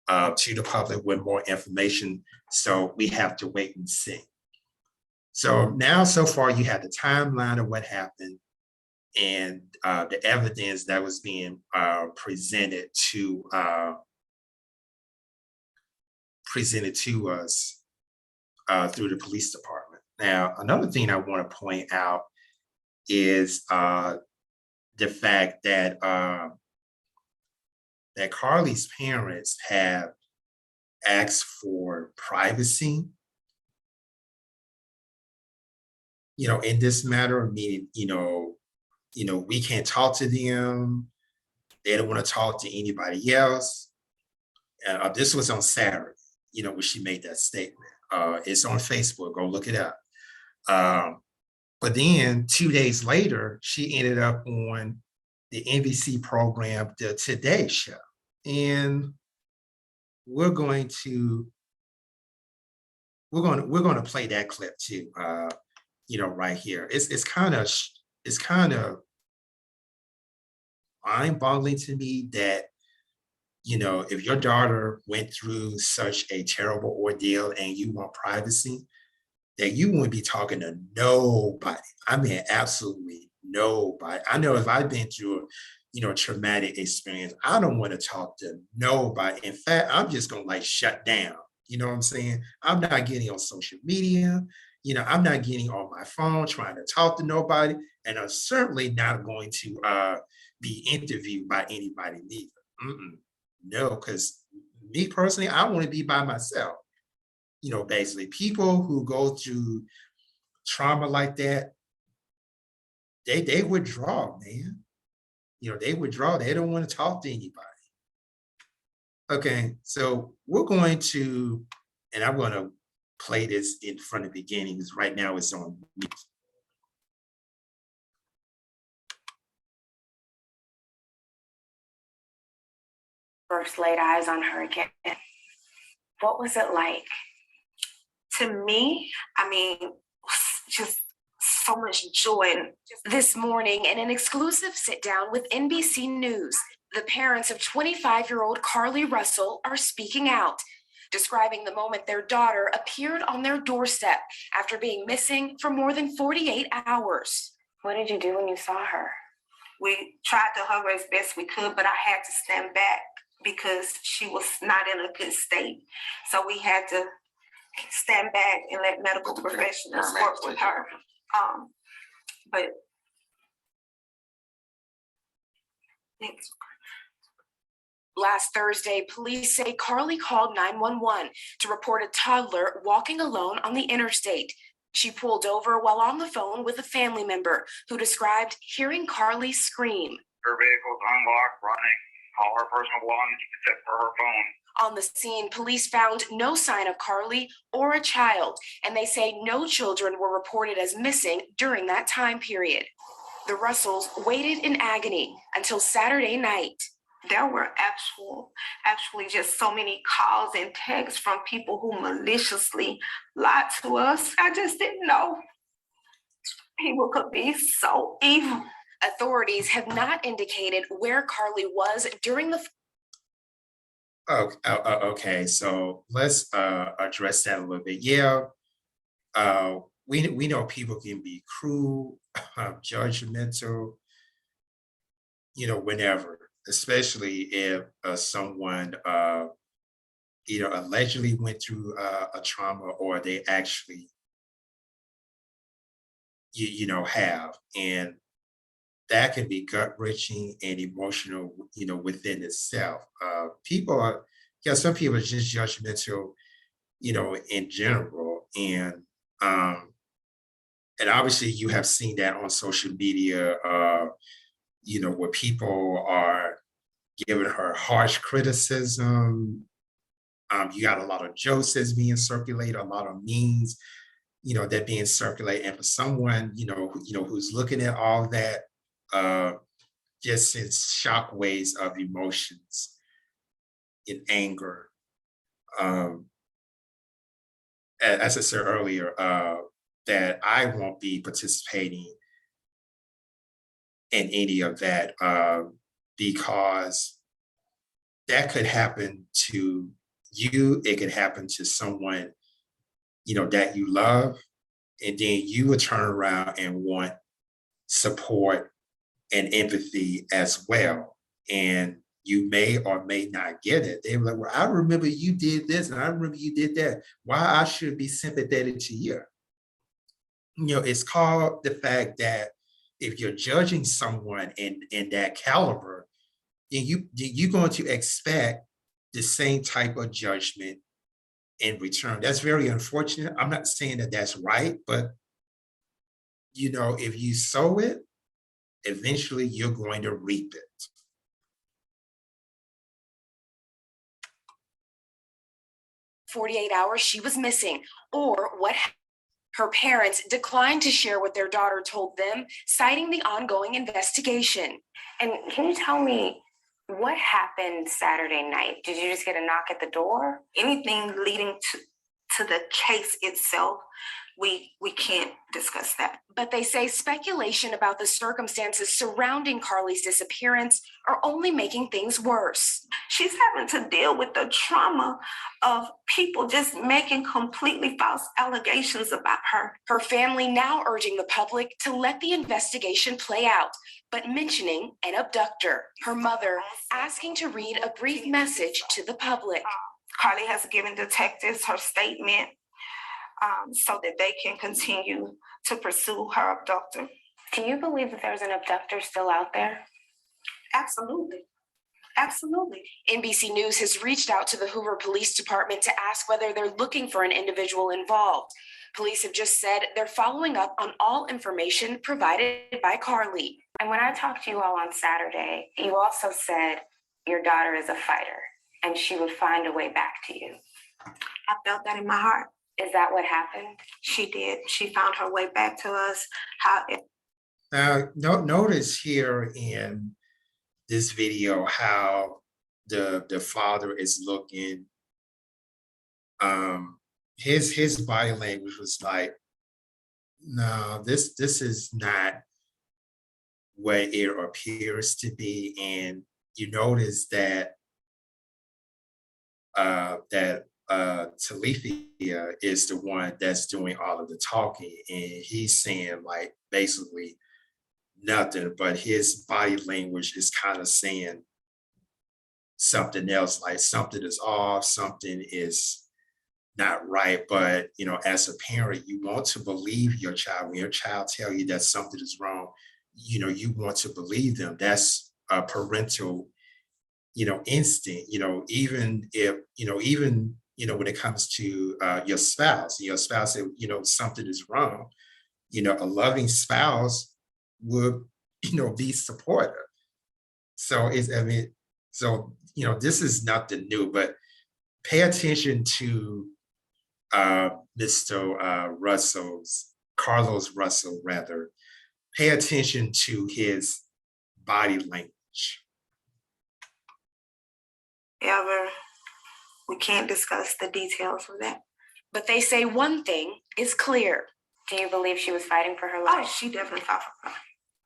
Speaker 1: to the public with more information. So we have to wait and see. So now, so far, you have the timeline of what happened and the evidence that was being presented to us through the police department. Now, another thing I want to point out is the fact that that Carlee's parents have asked for privacy, you know, in this matter, meaning, you know, we can't talk to them. They don't want to talk to anybody else. This was on Saturday, you know, when she made that statement. It's on Facebook, go look it up. But then 2 days later, she ended up on the NBC program, The Today Show. And we're going to play that clip too, you know, right here. It's kind of mind-boggling to me that, you know, if your daughter went through such a terrible ordeal and you want privacy, that you wouldn't be talking to nobody. I mean, absolutely nobody. I know if I've been through a, you know, traumatic experience, I don't want to talk to nobody. In fact, I'm just going to like shut down. You know what I'm saying? I'm not getting on social media. You know, I'm not getting on my phone trying to talk to nobody. And I'm certainly not going to be interviewed by anybody neither. No, because me personally, I want to be by myself. You know, basically, people who go through trauma like that, they withdraw, man. You know, they withdraw. They don't want to talk to anybody. Okay, so we're going to, and I'm going to play this in front of the beginning because right now it's on mute.
Speaker 13: First laid eyes on her again. What was it like? To me, I mean, just so much joy. This morning, in an exclusive sit-down with NBC News, the parents of 25-year-old Carlee Russell are speaking out, describing the moment their daughter appeared on their doorstep after being missing for more than 48 hours. What did you do when you saw her?
Speaker 11: We tried to hug her as best we could, but I had to stand back because she was not in a good state. So we had to stand back and let medical professionals work with her. But
Speaker 13: last Thursday, police say Carlee called 911 to report a toddler walking alone on the interstate. She pulled over while on the phone with a family member who described hearing Carlee scream.
Speaker 14: Her vehicle's unlocked, running, all her personal belongings except for her phone.
Speaker 13: On the scene, police found no sign of Carlee or a child, and they say no children were reported as missing during that time period. The Russells waited in agony until Saturday night.
Speaker 11: There were actually just so many calls and texts from people who maliciously lied to us. I just didn't know people could be so evil.
Speaker 13: Authorities have not indicated where Carlee was during the.
Speaker 1: Okay, so let's address that a little bit. Yeah, we know people can be cruel, judgmental, you know, whenever. especially if someone either allegedly went through a trauma or they actually, have. And that can be gut wrenching and emotional, within itself. People are, yeah, some people are just judgmental, in general. Um, and obviously you have seen that on social media, where people are giving her harsh criticism. You got a lot of jokes that's being circulated, a lot of memes, that being circulated. And for someone, who's looking at all that, uh, just in shock waves of emotions, in anger. Um, as I said earlier, that I won't be participating in any of that, because that could happen to you. It could happen to someone, that you love, and then you would turn around and want support and empathy as well. And you may or may not get it. They were like, well, I remember you did this and I remember you did that. Why I should be sympathetic to you? It's called the fact that if you're judging someone in that caliber, then you're going to expect the same type of judgment in return. That's very unfortunate. I'm not saying that that's right, but if you sow it, eventually you're going to reap it.
Speaker 13: 48 hours she was missing, or what her parents declined to share what their daughter told them, citing the ongoing investigation. And can you tell me what happened Saturday night? Did you just get a knock at the door?
Speaker 11: Anything leading to the case itself, we can't discuss that.
Speaker 13: But they say speculation about the circumstances surrounding Carlee's disappearance are only making things worse.
Speaker 11: She's having to deal with the trauma of people just making completely false allegations about her.
Speaker 13: Her family now urging the public to let the investigation play out, but mentioning an abductor. Her mother asking to read a brief message to the public.
Speaker 11: Carlee has given detectives her statement, so that they can continue to pursue her abductor.
Speaker 13: Do you believe that there's an abductor still out there?
Speaker 11: Absolutely. Absolutely.
Speaker 13: NBC News has reached out to the Hoover Police Department to ask whether they're looking for an individual involved. Police have just said they're following up on all information provided by Carlee. And when I talked to you all on Saturday, you also said your daughter is a fighter and she would find a way back to you.
Speaker 11: I felt that in my heart.
Speaker 13: Is that what happened?
Speaker 11: She did. She found her way back to us.
Speaker 1: Now, notice here in this video how the father is looking. His body language was like, no, this is not what it appears to be. And you notice that Carlethia is the one that's doing all of the talking, and he's saying like basically nothing, but his body language is kind of saying something else, like something is off, something is not right. But as a parent, you want to believe your child. When your child tell you that something is wrong, you want to believe them. That's a parental instinct. Even if when it comes to your spouse said, something is wrong, a loving spouse would, be supportive. So this is nothing new, but pay attention to Mr. Carlos Russell rather. Pay attention to his body language.
Speaker 11: However, we can't discuss the details of that.
Speaker 13: But they say one thing is clear. Do you believe she was fighting for her life?
Speaker 11: Oh, she definitely fought for her life.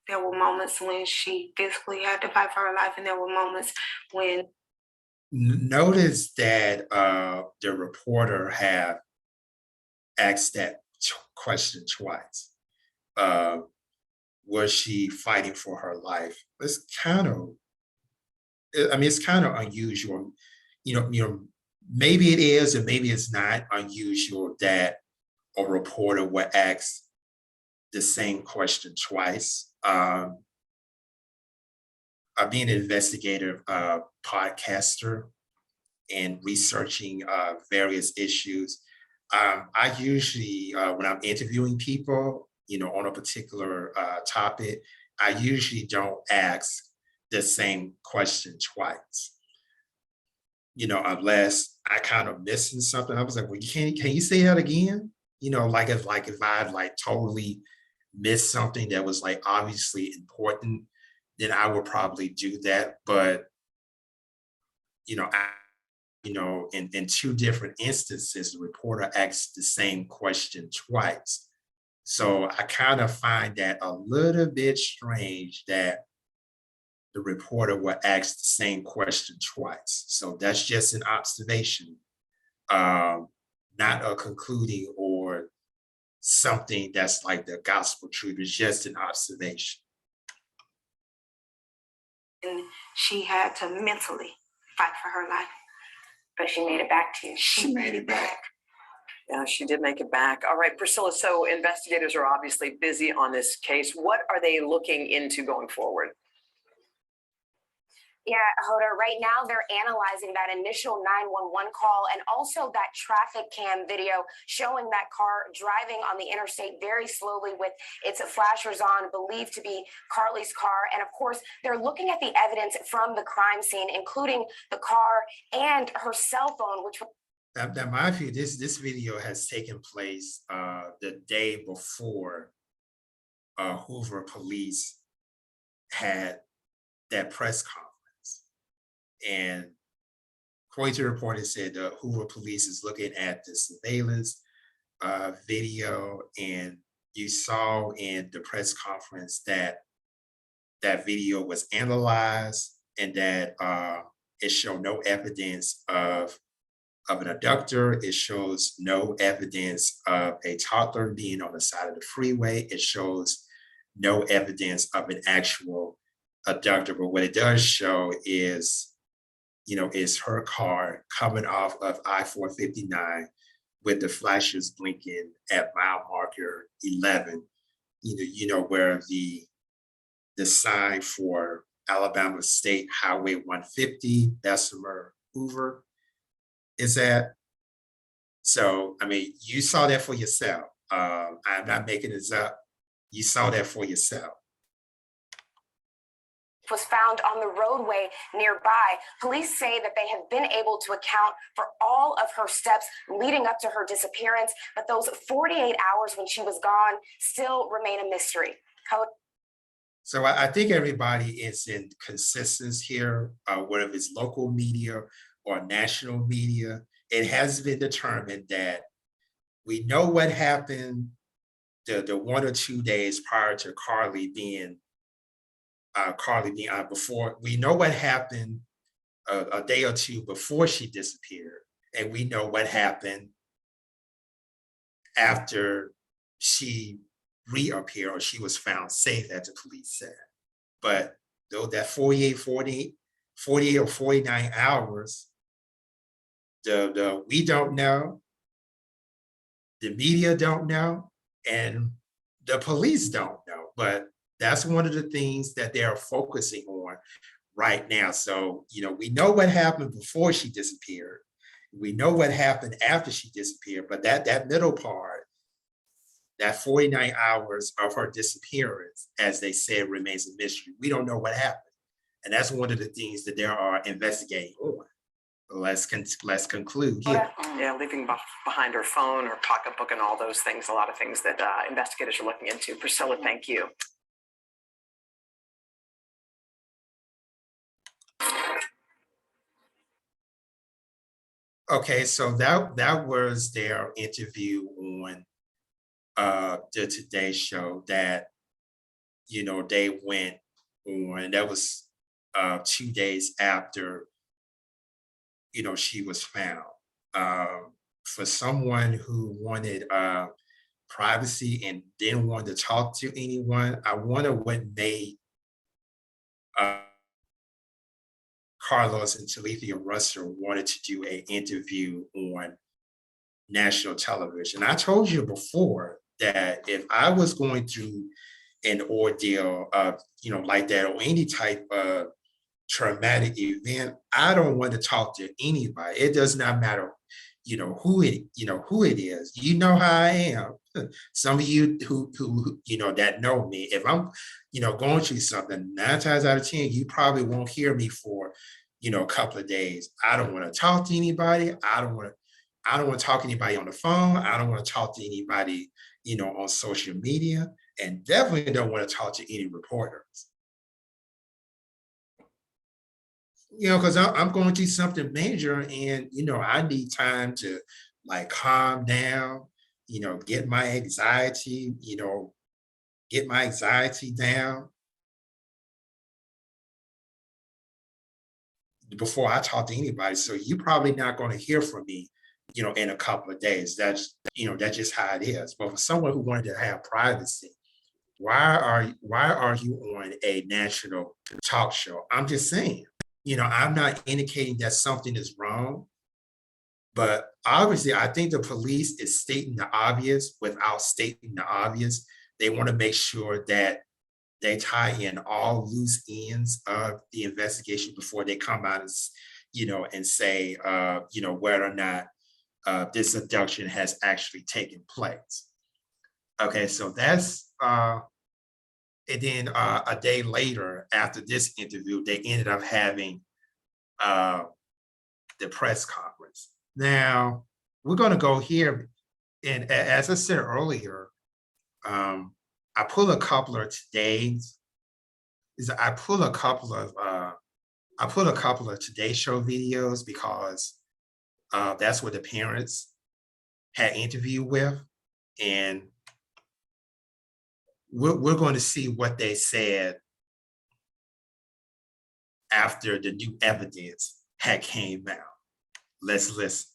Speaker 11: There were moments when she physically had to fight for her life, and there were moments when.
Speaker 1: Notice that the reporter have asked that question twice. Was she fighting for her life? It's kind of I mean, it's kind of unusual, maybe it is, or maybe it's not unusual that a reporter would ask the same question twice. Being an investigative podcaster and researching various issues, I usually, when I'm interviewing people, on a particular topic, I usually don't ask the same question twice. Unless I kind of missing something. I was like, well, can you say that again? If I like totally missed something that was like obviously important, then I would probably do that. But in two different instances, the reporter asked the same question twice. So I kind of find that a little bit strange that the reporter would ask the same question twice. So that's just an observation, not a concluding or something that's like the gospel truth. It's just an observation.
Speaker 11: And she had to mentally fight for her life.
Speaker 13: But she made it back to you.
Speaker 11: She made it back.
Speaker 15: Yeah, she did make it back. All right, Priscilla, so investigators are obviously busy on this case. What are they looking into going forward?
Speaker 13: Yeah, Hoda, right now they're analyzing that initial 911 call and also that traffic cam video showing that car driving on the interstate very slowly with its flashers on, believed to be Carlee's car. And of course, they're looking at the evidence from the crime scene, including the car and her cell phone, which
Speaker 1: Now, mind you, this video has taken place the day before Hoover police had that press conference. And according to the report, it said the Hoover police is looking at the surveillance video, and you saw in the press conference that that video was analyzed and that it showed no evidence of an abductor. It shows no evidence of a toddler being on the side of the freeway. It shows no evidence of an actual abductor. But what it does show is, is her car coming off of I-459 with the flashes blinking at mile marker 11, where the sign for Alabama State Highway 150, Bessemer, Hoover, is at. So, I mean, you saw that for yourself. I'm not making this up. You saw that for yourself.
Speaker 13: was found on the roadway nearby. Police say that they have been able to account for all of her steps leading up to her disappearance, but those 48 hours when she was gone still remain a mystery.
Speaker 1: So I think everybody is in consensus here, whether it's local media or national media. It has been determined that we know what happened the 1 or 2 days prior to Carlee being before. We know what happened a day or two before she disappeared, and we know what happened after she reappeared or she was found safe, as the police said. But though that 48 or 49 hours, we don't know, the media don't know, and the police don't know. But that's one of the things that they are focusing on right now. So, we know what happened before she disappeared. We know what happened after she disappeared, but that middle part, that 49 hours of her disappearance, as they said, remains a mystery. We don't know what happened. And that's one of the things that they are investigating on. Let's conclude here.
Speaker 15: Yeah, leaving behind her phone, her pocketbook, and all those things, a lot of things that investigators are looking into. Priscilla, thank you.
Speaker 1: Okay, so that was their interview on the Today Show that they went on. That was 2 days after she was found. For someone who wanted privacy and didn't want to talk to anyone, I wonder what made Carlos and Carlethia Russell wanted to do an interview on national television. I told you before that if I was going through an ordeal of, like that, or any type of traumatic event, I don't want to talk to anybody. It does not matter, who it is. You know how I am. Some of you who that know me, if I'm, going through something, 9 times out of 10, you probably won't hear me for, a couple of days. I don't want to talk to anybody. I don't want to talk to anybody on the phone. I don't want to talk to anybody, on social media, and definitely don't want to talk to any reporters. Because I'm going through something major, and I need time to like calm down, get my anxiety, down before I talk to anybody. So you're probably not going to hear from me, in a couple of days. That's just how it is. But for someone who wanted to have privacy, why are you on a national talk show? I'm just saying. I'm not indicating that something is wrong, but obviously I think the police is stating the obvious without stating the obvious. They want to make sure that they tie in all loose ends of the investigation before they come out and say, whether or not this abduction has actually taken place. Okay, so that's, and then a day later, after this interview, they ended up having the press conference. Now, we're going to go here, and as I said earlier, I pull a couple of today's. I pull a couple of Today Show videos because that's what the parents had interviewed with, and we're going to see what they said after the new evidence had came out. Let's listen.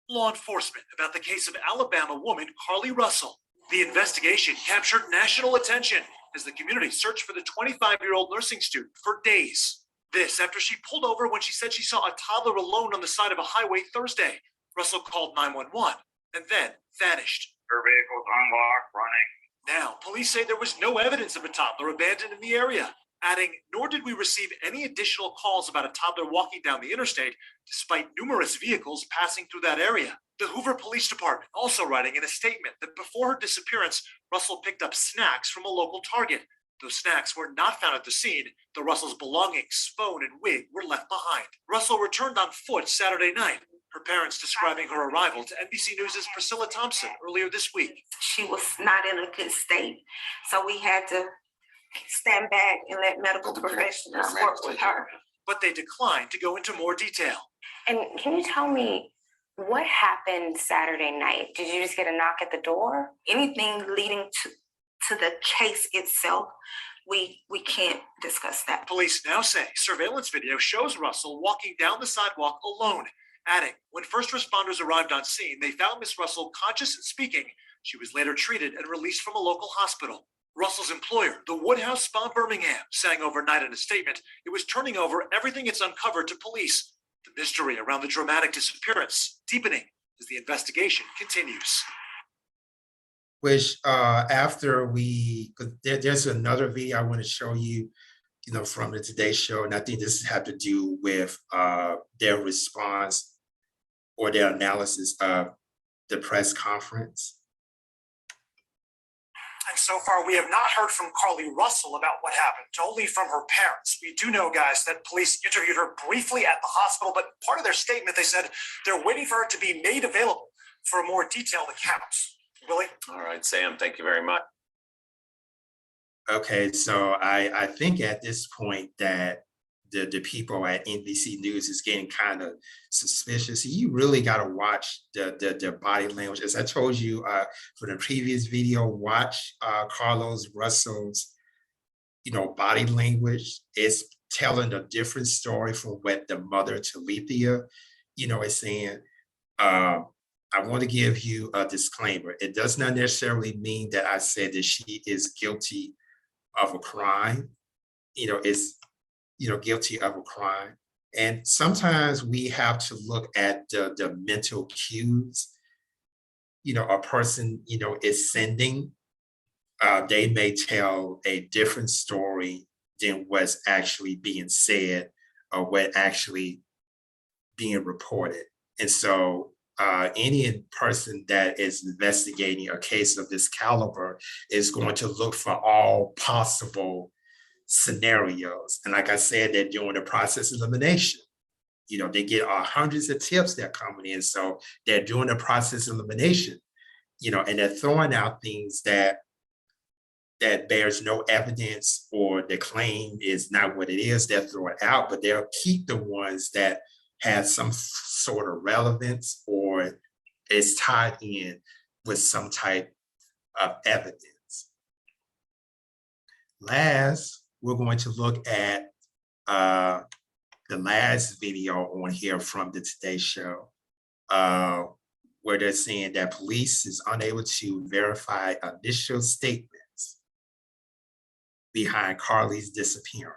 Speaker 2: Law enforcement about the case of Alabama woman Carlee Russell. The investigation captured national attention as the community searched for the 25-year-old nursing student for days. This after she pulled over when she said she saw a toddler alone on the side of a highway Thursday. Russell called 911 and then vanished.
Speaker 14: Her vehicle's unlocked, running.
Speaker 2: Now, police say there was no evidence of a toddler abandoned in the area, adding, nor did we receive any additional calls about a toddler walking down the interstate, despite numerous vehicles passing through that area. The Hoover Police Department also writing in a statement that before her disappearance, Russell picked up snacks from a local Target. Those snacks were not found at the scene. The Russell's belongings, phone, and wig were left behind. Russell returned on foot Saturday night. Her parents describing her arrival to NBC News' Priscilla Thompson earlier this week.
Speaker 11: She was not in a good state, so we had to stand back and let medical professionals work with her.
Speaker 2: But they declined to go into more detail.
Speaker 13: And can you tell me what happened Saturday night? Did you just get a knock at the door?
Speaker 11: Anything leading to the case itself, we can't discuss that.
Speaker 2: Police now say surveillance video shows Russell walking down the sidewalk alone, adding, when first responders arrived on scene, they found Miss Russell conscious and speaking. She was later treated and released from a local hospital. Russell's employer, the Woodhouse Spa Birmingham, saying overnight in a statement it was turning over everything it's uncovered to police. The mystery around the dramatic disappearance deepening as the investigation continues.
Speaker 1: Which after there's another video I want to show you, from the Today Show, and I think this has to do with their response or their analysis of the press conference.
Speaker 2: And so far, we have not heard from Carlee Russell about what happened, only from her parents. We do know, guys, that police interviewed her briefly at the hospital, but part of their statement, they said they're waiting for her to be made available for a more detailed account. Willie?
Speaker 12: All right, Sam, thank you very much.
Speaker 1: Okay, so I think at this point that the people at NBC News is getting kind of suspicious. You really got to watch the body language. As I told you for the previous video, watch Carlos Russell's, body language. It's telling a different story from what the mother Carlethia, is saying. I want to give you a disclaimer. It does not necessarily mean that I said that she is guilty of a crime, guilty of a crime. And sometimes we have to look at the mental cues, a person, is sending. They may tell a different story than what's actually being said or what actually being reported. And so any person that is investigating a case of this caliber is going to look for all possible scenarios. And like I said, they're doing the process elimination. They get hundreds of tips that are coming in. So they're doing the process elimination, and they're throwing out things that bears no evidence or the claim is not what it is. They'll throw it out, but they'll keep the ones that have some sort of relevance or is tied in with some type of evidence. Last, we're going to look at the last video on here from the Today Show, where they're saying that police is unable to verify initial statements behind Carlee's disappearance.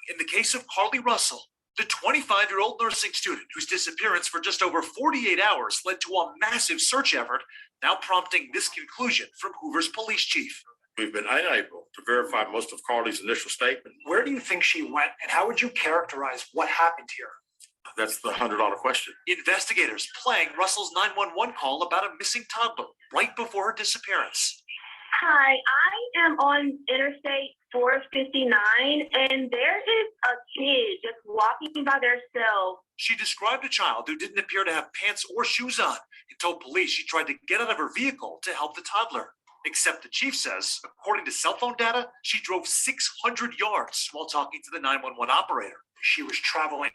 Speaker 2: In the case of Carlee Russell, the 25-year-old nursing student whose disappearance for just over 48 hours led to a massive search effort, now prompting this conclusion from Hoover's police chief.
Speaker 5: We've been unable to verify most of Carlee's initial statement.
Speaker 2: Where do you think she went, and how would you characterize what happened here?
Speaker 5: That's the $100 question.
Speaker 2: Investigators playing Russell's 911 call about a missing toddler right before her disappearance.
Speaker 16: Hi, I am on Interstate 459, and there is a kid just walking by themselves.
Speaker 2: She described a child who didn't appear to have pants or shoes on and told police she tried to get out of her vehicle to help the toddler. Except the chief says, according to cell phone data, she drove 600 yards while talking to the 911 operator. She was traveling.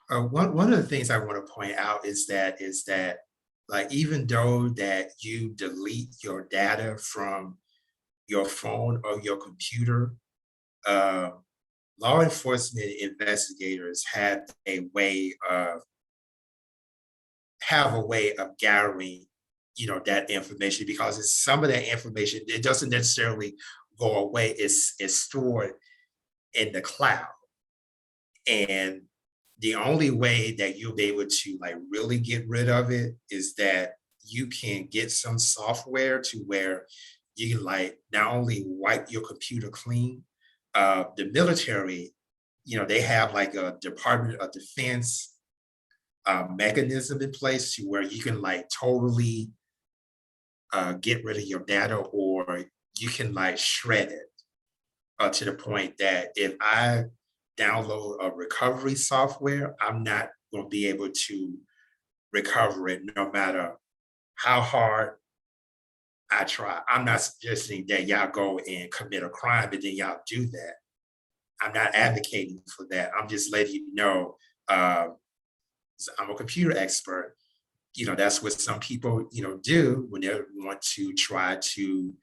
Speaker 1: One of the things I want to point out is that like, even though that you delete your data from your phone or your computer, law enforcement investigators have a way of gathering, that information, because some of that information, it doesn't necessarily go away. It's stored in the cloud. And the only way that you'll be able to really get rid of it is that you can get some software to where you can not only wipe your computer clean. The military, they have a Department of Defense mechanism in place to where you can totally get rid of your data, or you can shred it to the point that if I download a recovery software, I'm not going to be able to recover it no matter how hard I try. I'm not suggesting that y'all go and commit a crime and then y'all do that. I'm not advocating for that. I'm just letting you know, I'm a computer expert. That's what some people, do when they want to try to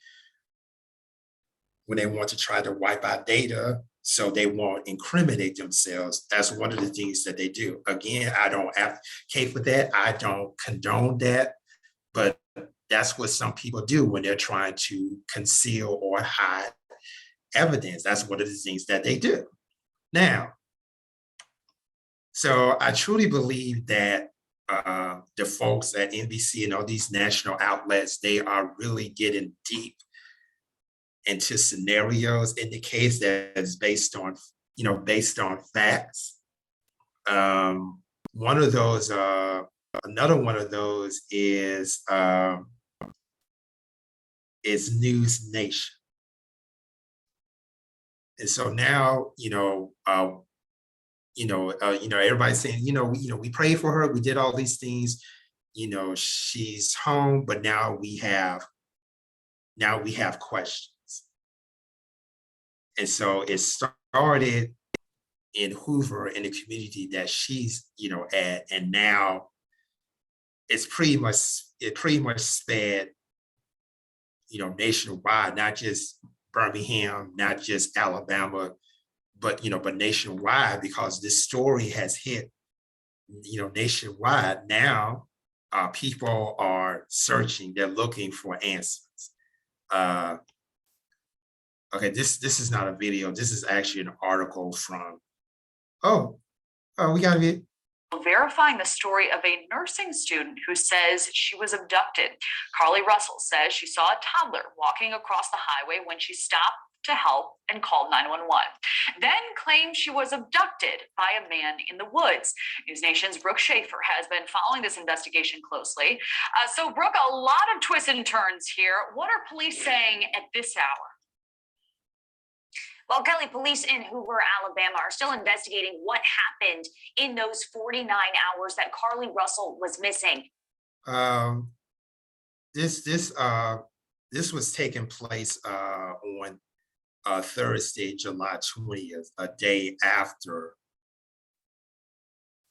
Speaker 1: wipe out data so they won't incriminate themselves. That's one of the things that they do. Again, I don't advocate for that. I don't condone that, but that's what some people do when they're trying to conceal or hide evidence. That's one of the things that they do. Now, so I truly believe that the folks at NBC and all these national outlets, they are really getting deep into scenarios in the case that is based on facts. One of those, another one of those is News Nation. And so now, everybody's saying, we prayed for her, we did all these things, she's home, but now we have questions. And so it started in Hoover, in the community that she's, at, and now it pretty much sped, nationwide, not just Birmingham, not just Alabama, but but nationwide, because this story has hit nationwide. Now people are searching, they're looking for answers. Okay, this is not a video, this is actually an article from we got it.
Speaker 17: Verifying the story of a nursing student who says she was abducted. Carlee Russell says she saw a toddler walking across the highway when she stopped to help and called 911. Then claimed she was abducted by a man in the woods. News Nation's Brooke Schaefer has been following this investigation closely. So Brooke, a lot of twists and turns here. What are police saying at this hour?
Speaker 13: Well, Kelly, police in Hoover, Alabama are still investigating what happened in those 49 hours that Carlee Russell was missing.
Speaker 1: This was taking place on Thursday, July 20th, a day after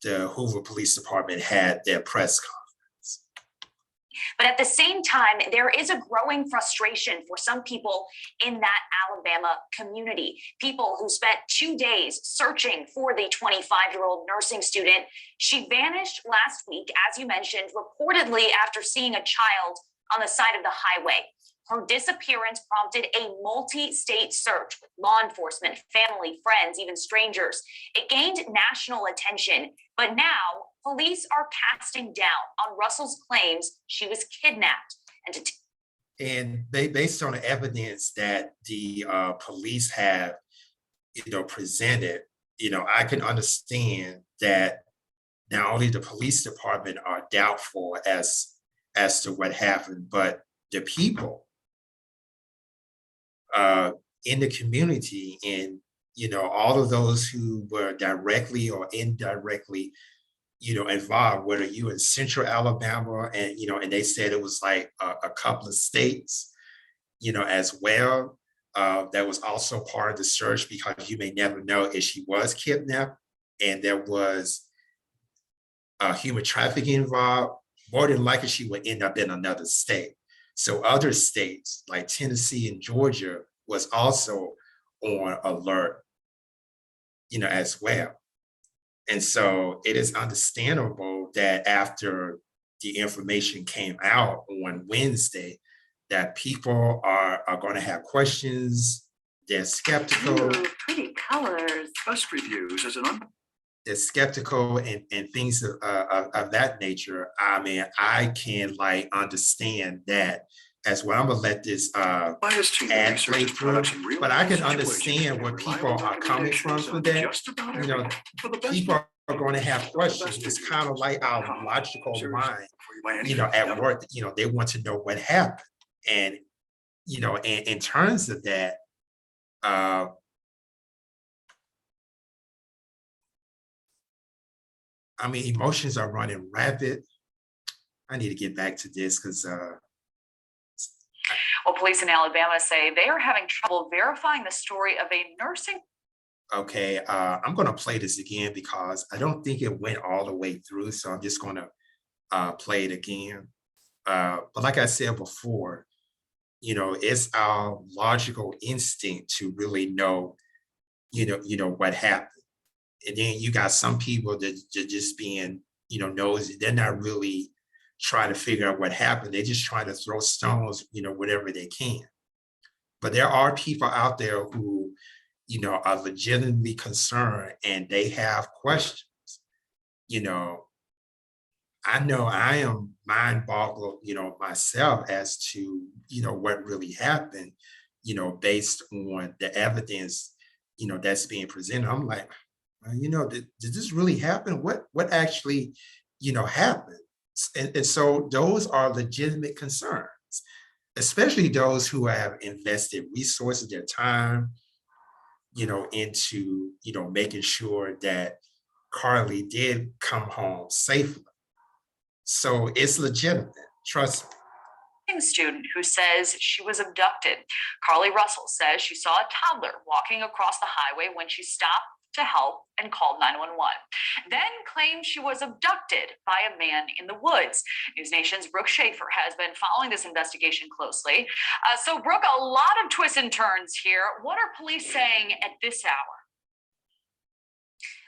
Speaker 1: the Hoover Police Department had their press conference.
Speaker 13: But at the same time, there is a growing frustration for some people in that Alabama community. People who spent 2 days searching for the 25-year-old nursing student. She vanished last week, as you mentioned, reportedly after seeing a child on the side of the highway. Her disappearance prompted a multi-state search with law enforcement, family, friends, even strangers. It gained national attention, but now police are casting doubt on Russell's claims she was kidnapped.
Speaker 1: And based on the evidence that the police have, presented, I can understand that not only the police department are doubtful as to what happened, but the people in the community and, all of those who were directly or indirectly involved, whether you in central Alabama and, and they said it was like a couple of states, as well. That was also part of the search, because you may never know if she was kidnapped and there was human trafficking involved. More than likely she would end up in another state. So other states like Tennessee and Georgia was also on alert, as well. And so it is understandable that after the information came out on Wednesday, that people are going to have questions. They're skeptical.
Speaker 15: Ooh, pretty colors. Bus reviews, is it on?
Speaker 1: They're skeptical and things of that nature. I mean, I can understand that as well. I'm gonna let this ad play through, but I can understand where people are coming from for that. People are going to have questions. It's kind of like our logical mind, at work, they want to know what happened. And, and in terms of that, I mean, emotions are running rapid. I need to get back to this because
Speaker 17: Well, police in Alabama say they are having trouble verifying the story of a nursing.
Speaker 1: Okay, I'm going to play this again because I don't think it went all the way through. So I'm just going to play it again. But like I said before, it's our logical instinct to really know, what happened. And then you got some people that just being, nosy. They're not really trying to figure out what happened. They just try to throw stones, whatever they can. But there are people out there who, are legitimately concerned and they have questions. I know I am mind boggled, myself as to, what really happened, based on the evidence, that's being presented. I'm like, did this really happen? What actually, happened? And so those are legitimate concerns, especially those who have invested resources, their time, into, making sure that Carlee did come home safely. So it's legitimate, trust me.
Speaker 17: Student who says she was abducted. Carlee Russell says she saw a toddler walking across the highway when she stopped to help and called 911. Then claimed she was abducted by a man in the woods. News Nation's Brooke Schaefer has been following this investigation closely. So Brooke, a lot of twists and turns here. What are police saying at this hour?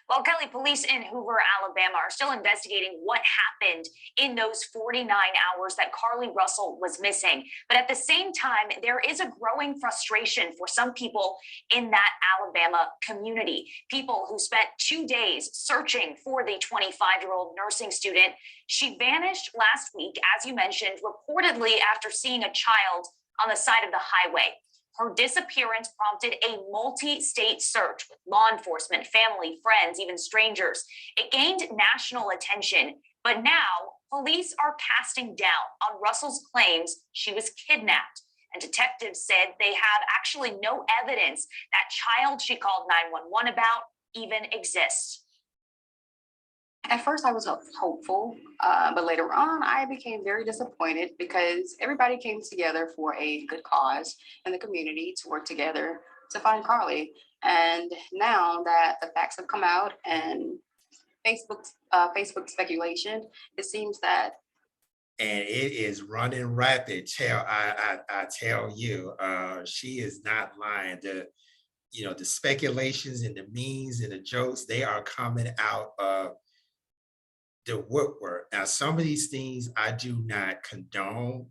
Speaker 13: Well, Kelly, police in Hoover, Alabama are still investigating what happened in those 49 hours that Carlee Russell was missing. But at the same time, there is a growing frustration for some people in that Alabama community. People who spent 2 days searching for the 25-year-old nursing student. She vanished last week, as you mentioned, reportedly after seeing a child on the side of the highway. Her disappearance prompted a multi-state search with law enforcement, family, friends, even strangers. It gained national attention, but now police are casting doubt on Russell's claims she was kidnapped. And detectives said they have actually no evidence that child she called 911 about even exists.
Speaker 18: At first I was hopeful, but later on I became very disappointed because everybody came together for a good cause in the community to work together to find Carlee. And now that the facts have come out and Facebook speculation, it seems that.
Speaker 1: And it is running rapid. I tell you, she is not lying. The speculations and the memes and the jokes, they are coming out of the woodwork. Now, some of these things I do not condone,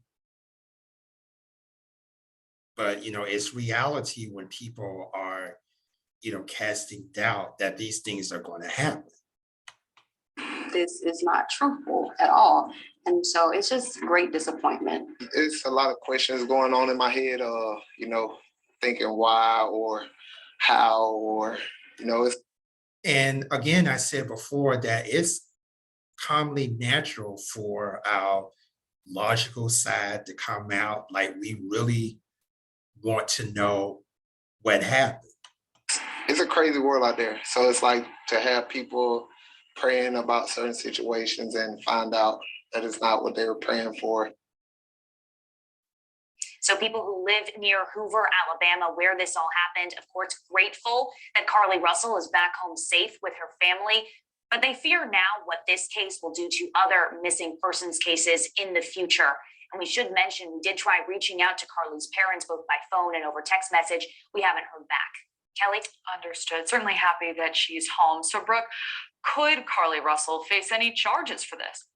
Speaker 1: but it's reality when people are, casting doubt that these things are going to happen.
Speaker 18: This is not truthful at all. And so it's just great disappointment.
Speaker 19: It's a lot of questions going on in my head, thinking why or how or, it's.
Speaker 1: And again, I said before that it's commonly natural for our logical side to come out like we really want to know what happened.
Speaker 19: It's a crazy world out there. So it's like to have people praying about certain situations and find out that it's not what they were praying for.
Speaker 13: So people who live near Hoover, Alabama, where this all happened, of course, grateful that Carlee Russell is back home safe with her family. But they fear now what this case will do to other missing persons cases in the future. And we should mention, we did try reaching out to Carlee's parents, both by phone and over text message. We haven't heard back. Kelly?
Speaker 17: Understood. Certainly happy that she's home. So Brooke, could Carlee Russell face any charges for this?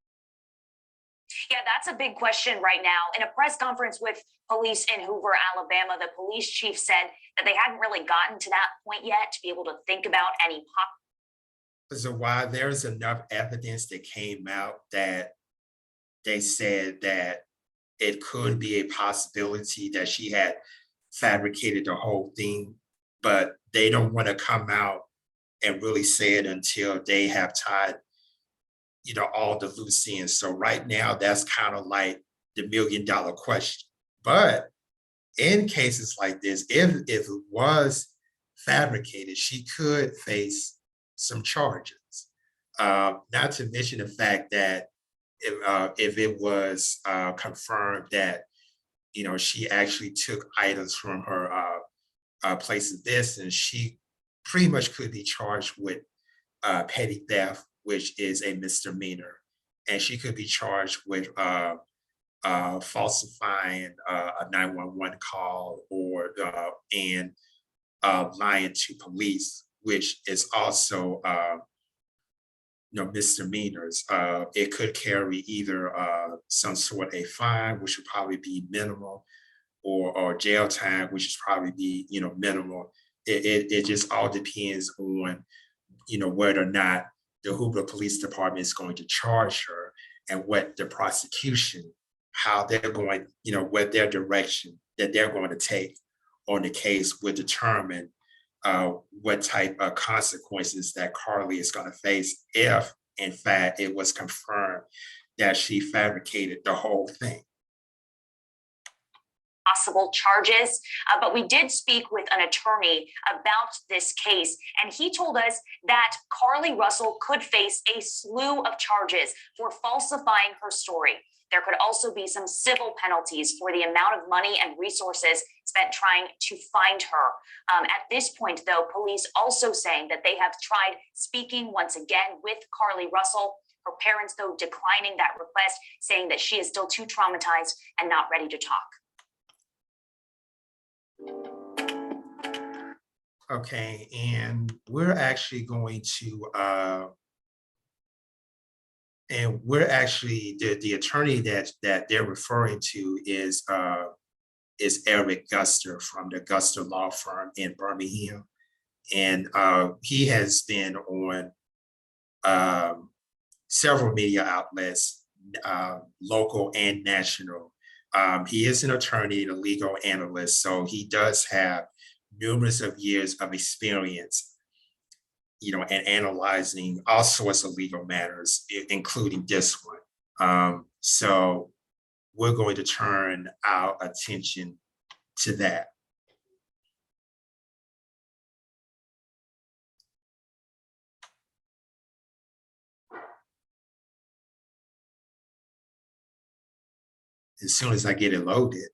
Speaker 13: Yeah, that's a big question right now. In a press conference with police in Hoover, Alabama, the police chief said that they hadn't really gotten to that point yet to be able to think about any
Speaker 1: So while there's enough evidence that came out that they said that it could be a possibility that she had fabricated the whole thing, but they don't want to come out and really say it until they have tied, all the loose ends. So right now, that's kind of like the $1 million question. But in cases like this, if it was fabricated, she could face some charges. Not to mention the fact that if it was confirmed that she actually took items from her place of business, she pretty much could be charged with petty theft, which is a misdemeanor, and she could be charged with falsifying a 911 call or lying to police, which is also misdemeanors. It could carry either some sort of fine, which would probably be minimal, or jail time, which is probably be minimal. It just all depends on whether or not the Hoover Police Department is going to charge her and what the prosecution, how they're going, what their direction that they're going to take on the case would determine what type of consequences that Carlee is going to face if, in fact, it was confirmed that she fabricated the whole thing.
Speaker 13: Possible charges, but we did speak with an attorney about this case, and he told us that Carlee Russell could face a slew of charges for falsifying her story.
Speaker 17: There could also be some civil penalties for the amount of money and resources spent trying to find her. At this point, though, police also saying that they have tried speaking once again with Carlee Russell. Her parents, though, declining that request, saying that she is still too traumatized and not ready to talk.
Speaker 1: Okay, and we're actually going to the attorney that they're referring to is Eric Guster from the Guster Law Firm in Birmingham. And he has been on several media outlets, local and national. He is an attorney, a legal analyst, so he does have numerous of years of experience, and analyzing all sorts of legal matters, including this one. So we're going to turn our attention to that. As soon as I get it loaded.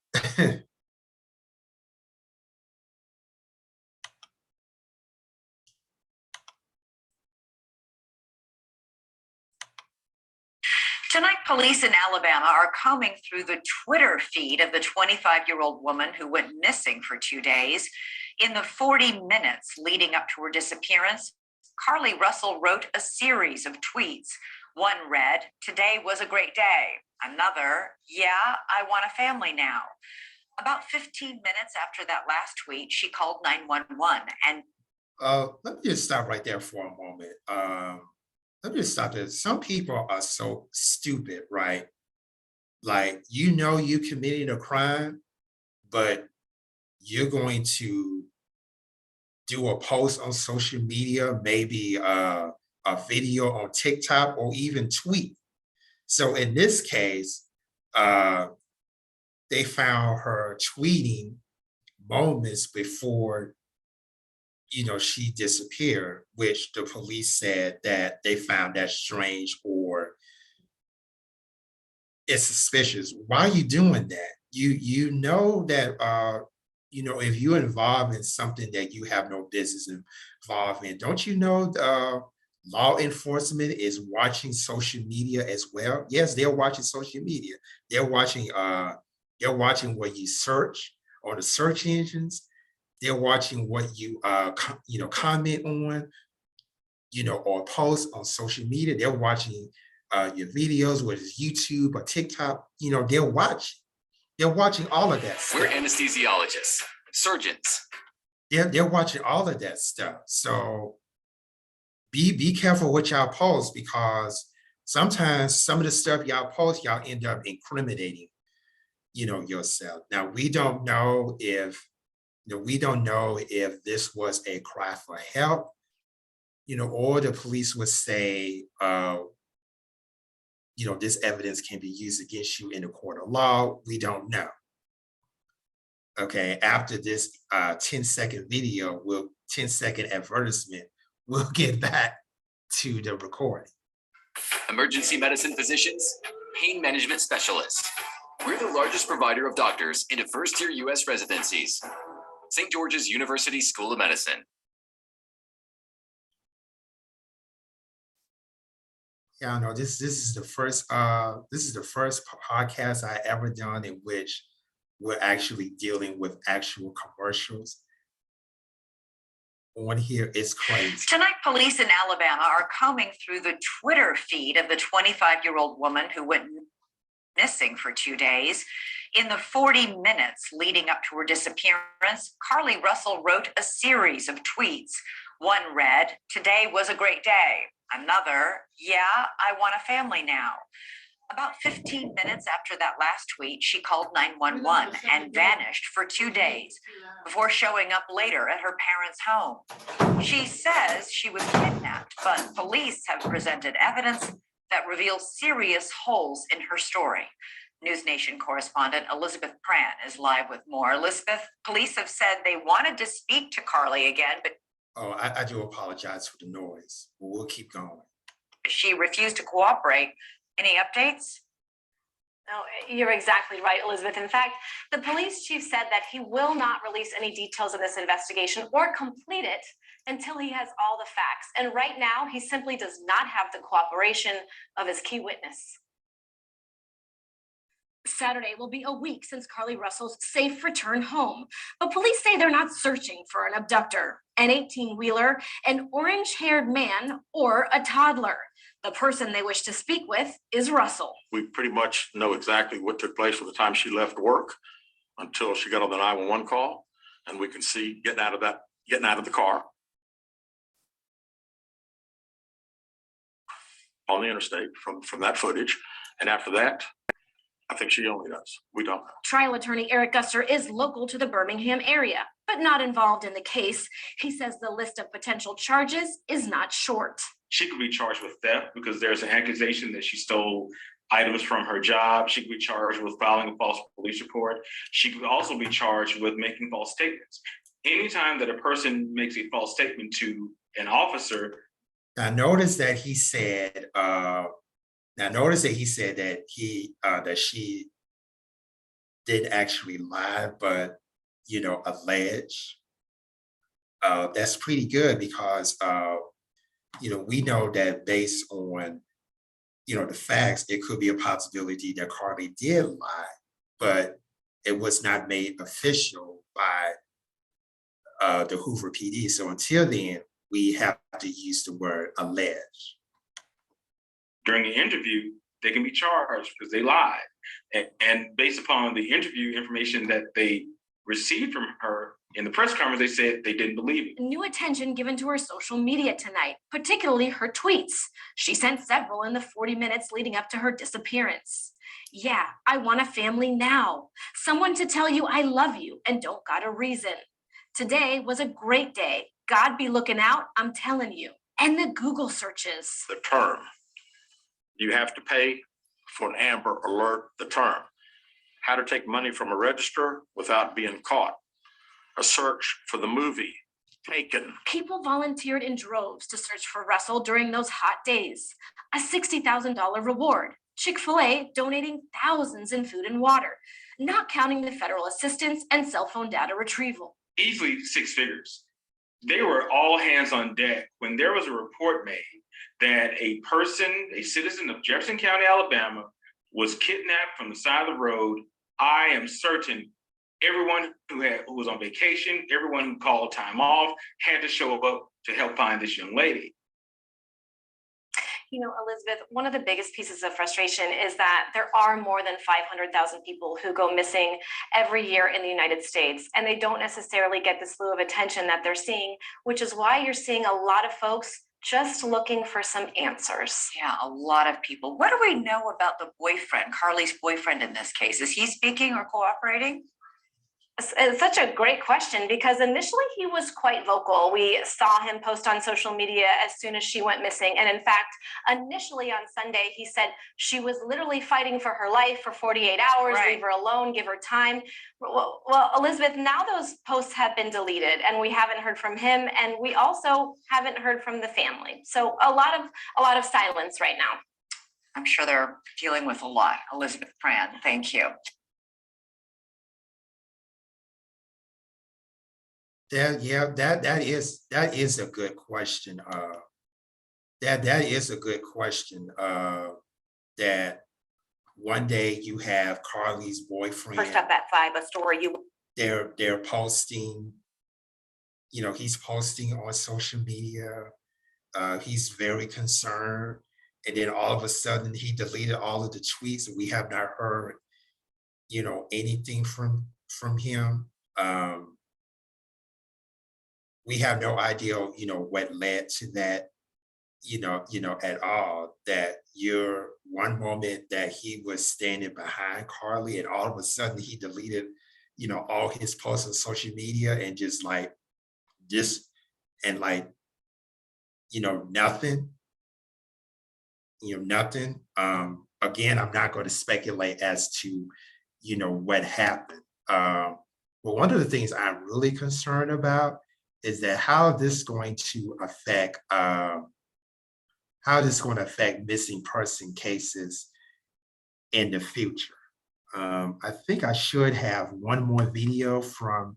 Speaker 20: Tonight, police in Alabama are combing through the Twitter feed of the 25-year-old woman who went missing for 2 days. In the 40 minutes leading up to her disappearance, Carlee Russell wrote a series of tweets. One read, "Today was a great day." Another, "Yeah, I want a family now." About 15 minutes after that last tweet, she called 911 and
Speaker 1: let me just stop right there for a moment. Let me just stop there. Some people are so stupid, right? Like, you committed a crime, but you're going to do a post on social media, maybe a video on TikTok, or even tweet. So in this case, they found her tweeting moments before she disappeared, which the police said that they found that strange or it's suspicious. Why are you doing that? You know that if you're involved in something that you have no business involved in, don't you know law enforcement is watching social media as well? Yes, they're watching social media. They're watching what you search on the search engines. They're watching what you comment on, or post on social media. They're watching your videos, whether it's YouTube or TikTok. They're watching. They're watching all of that stuff.
Speaker 21: We're anesthesiologists, surgeons.
Speaker 1: They're watching all of that stuff. So be careful what y'all post, because sometimes some of the stuff y'all post, y'all end up incriminating, yourself. Now we don't know if this was a cry for help, or the police would say, this evidence can be used against you in the court of law. We don't know. Okay, after this 10-second video, 10-second advertisement, we'll get back to the recording.
Speaker 21: Emergency medicine physicians, pain management specialists. We're the largest provider of doctors into first-tier U.S. residencies. St. George's University School of Medicine.
Speaker 1: Yeah, I know this is the first podcast I ever done in which we're actually dealing with actual commercials. On here, it's crazy.
Speaker 20: Tonight, police in Alabama are combing through the Twitter feed of the 25-year-old woman who went missing for 2 days. In the 40 minutes leading up to her disappearance, Carlee Russell wrote a series of tweets. One read, "Today was a great day." Another, "Yeah, I want a family now." About 15 minutes after that last tweet, she called 911 and vanished for 2 days before showing up later at her parents' home. She says she was kidnapped, but police have presented evidence that reveals serious holes in her story. News Nation correspondent Elizabeth Pran is live with more. Elizabeth, police have said they wanted to speak to Carlee again, but
Speaker 1: I do apologize for the noise. We'll keep going.
Speaker 20: she refused to cooperate. Any updates?
Speaker 4: No, you're exactly right, Elizabeth. In fact, the police chief said that he will not release any details of this investigation or complete it until he has all the facts. And right now, he simply does not have the cooperation of his key witness. Saturday will be a week since Carlee Russell's safe return home, but police say they're not searching for an abductor, an 18-wheeler, an orange-haired man, or a toddler. The person they wish to speak with is Russell.
Speaker 5: We pretty much know exactly what took place from the time she left work until she got on the 911 call, and we can see getting out of the car on the interstate from that footage. And after that, I think she only does. We don't know.
Speaker 4: Trial attorney Eric Gusser is local to the Birmingham area, but not involved in the case. He says the list of potential charges is not short.
Speaker 12: She could be charged with theft because there's an accusation that she stole items from her job. She could be charged with filing a false police report. She could also be charged with making false statements. Anytime that a person makes a false statement to an officer.
Speaker 1: Now notice that he said, that she didn't actually lie, but allege. That's pretty good because we know that based on the facts, it could be a possibility that Carlee did lie, but it was not made official by the Hoover PD. So until then, we have to use the word allege.
Speaker 12: During the interview, they can be charged because they lied. And based upon the interview information that they received from her in the press conference, they said they didn't believe it.
Speaker 4: New attention given to her social media tonight, particularly her tweets. She sent several in the 40 minutes leading up to her disappearance. Yeah, I want a family now. Someone to tell you I love you and don't got a reason. Today was a great day. God be looking out, I'm telling you. And the Google searches.
Speaker 5: The term. You have to pay for an Amber Alert, the term. How to take money from a register without being caught. A search for the movie, Taken.
Speaker 4: People volunteered in droves to search for Russell during those hot days. A $60,000 reward. Chick-fil-A donating thousands in food and water, not counting the federal assistance and cell phone data retrieval.
Speaker 12: Easily 6 figures. They were all hands on deck when there was a report made that a citizen of Jefferson County, Alabama, was kidnapped from the side of the road. I am certain everyone who was on vacation, everyone who called time off, had to show up to help find this young lady.
Speaker 4: Elizabeth, one of the biggest pieces of frustration is that there are more than 500,000 people who go missing every year in the United States, and they don't necessarily get the slew of attention that they're seeing, which is why you're seeing a lot of folks just looking for some answers.
Speaker 20: Yeah, a lot of people. What do we know about the boyfriend, Carlee's boyfriend in this case? Is he speaking or cooperating?
Speaker 4: It's such a great question because initially he was quite vocal. We saw him post on social media as soon as she went missing. And in fact, initially on Sunday, he said she was literally fighting for her life for 48 hours,
Speaker 20: Right.
Speaker 4: leave her alone, give her time. Well, Elizabeth, now those posts have been deleted and we haven't heard from him. And we also haven't heard from the family. So a lot of silence right now.
Speaker 20: I'm sure they're dealing with a lot. Elizabeth Pran, thank you.
Speaker 1: That is a good question. That is a good question. That one day you have Carlee's boyfriend.
Speaker 4: First up at 5, a story
Speaker 1: They're posting. He's posting on social media. He's very concerned, and then all of a sudden he deleted all of the tweets, and we have not heard, anything from him. We have no idea, what led to that, at all. That you're one moment that he was standing behind Carlee, and all of a sudden he deleted, all his posts on social media and just like this and nothing. Nothing. Again, I'm not going to speculate as to, what happened. But one of the things I'm really concerned about is that how this is going to affect missing person cases in the future. I think I should have one more video from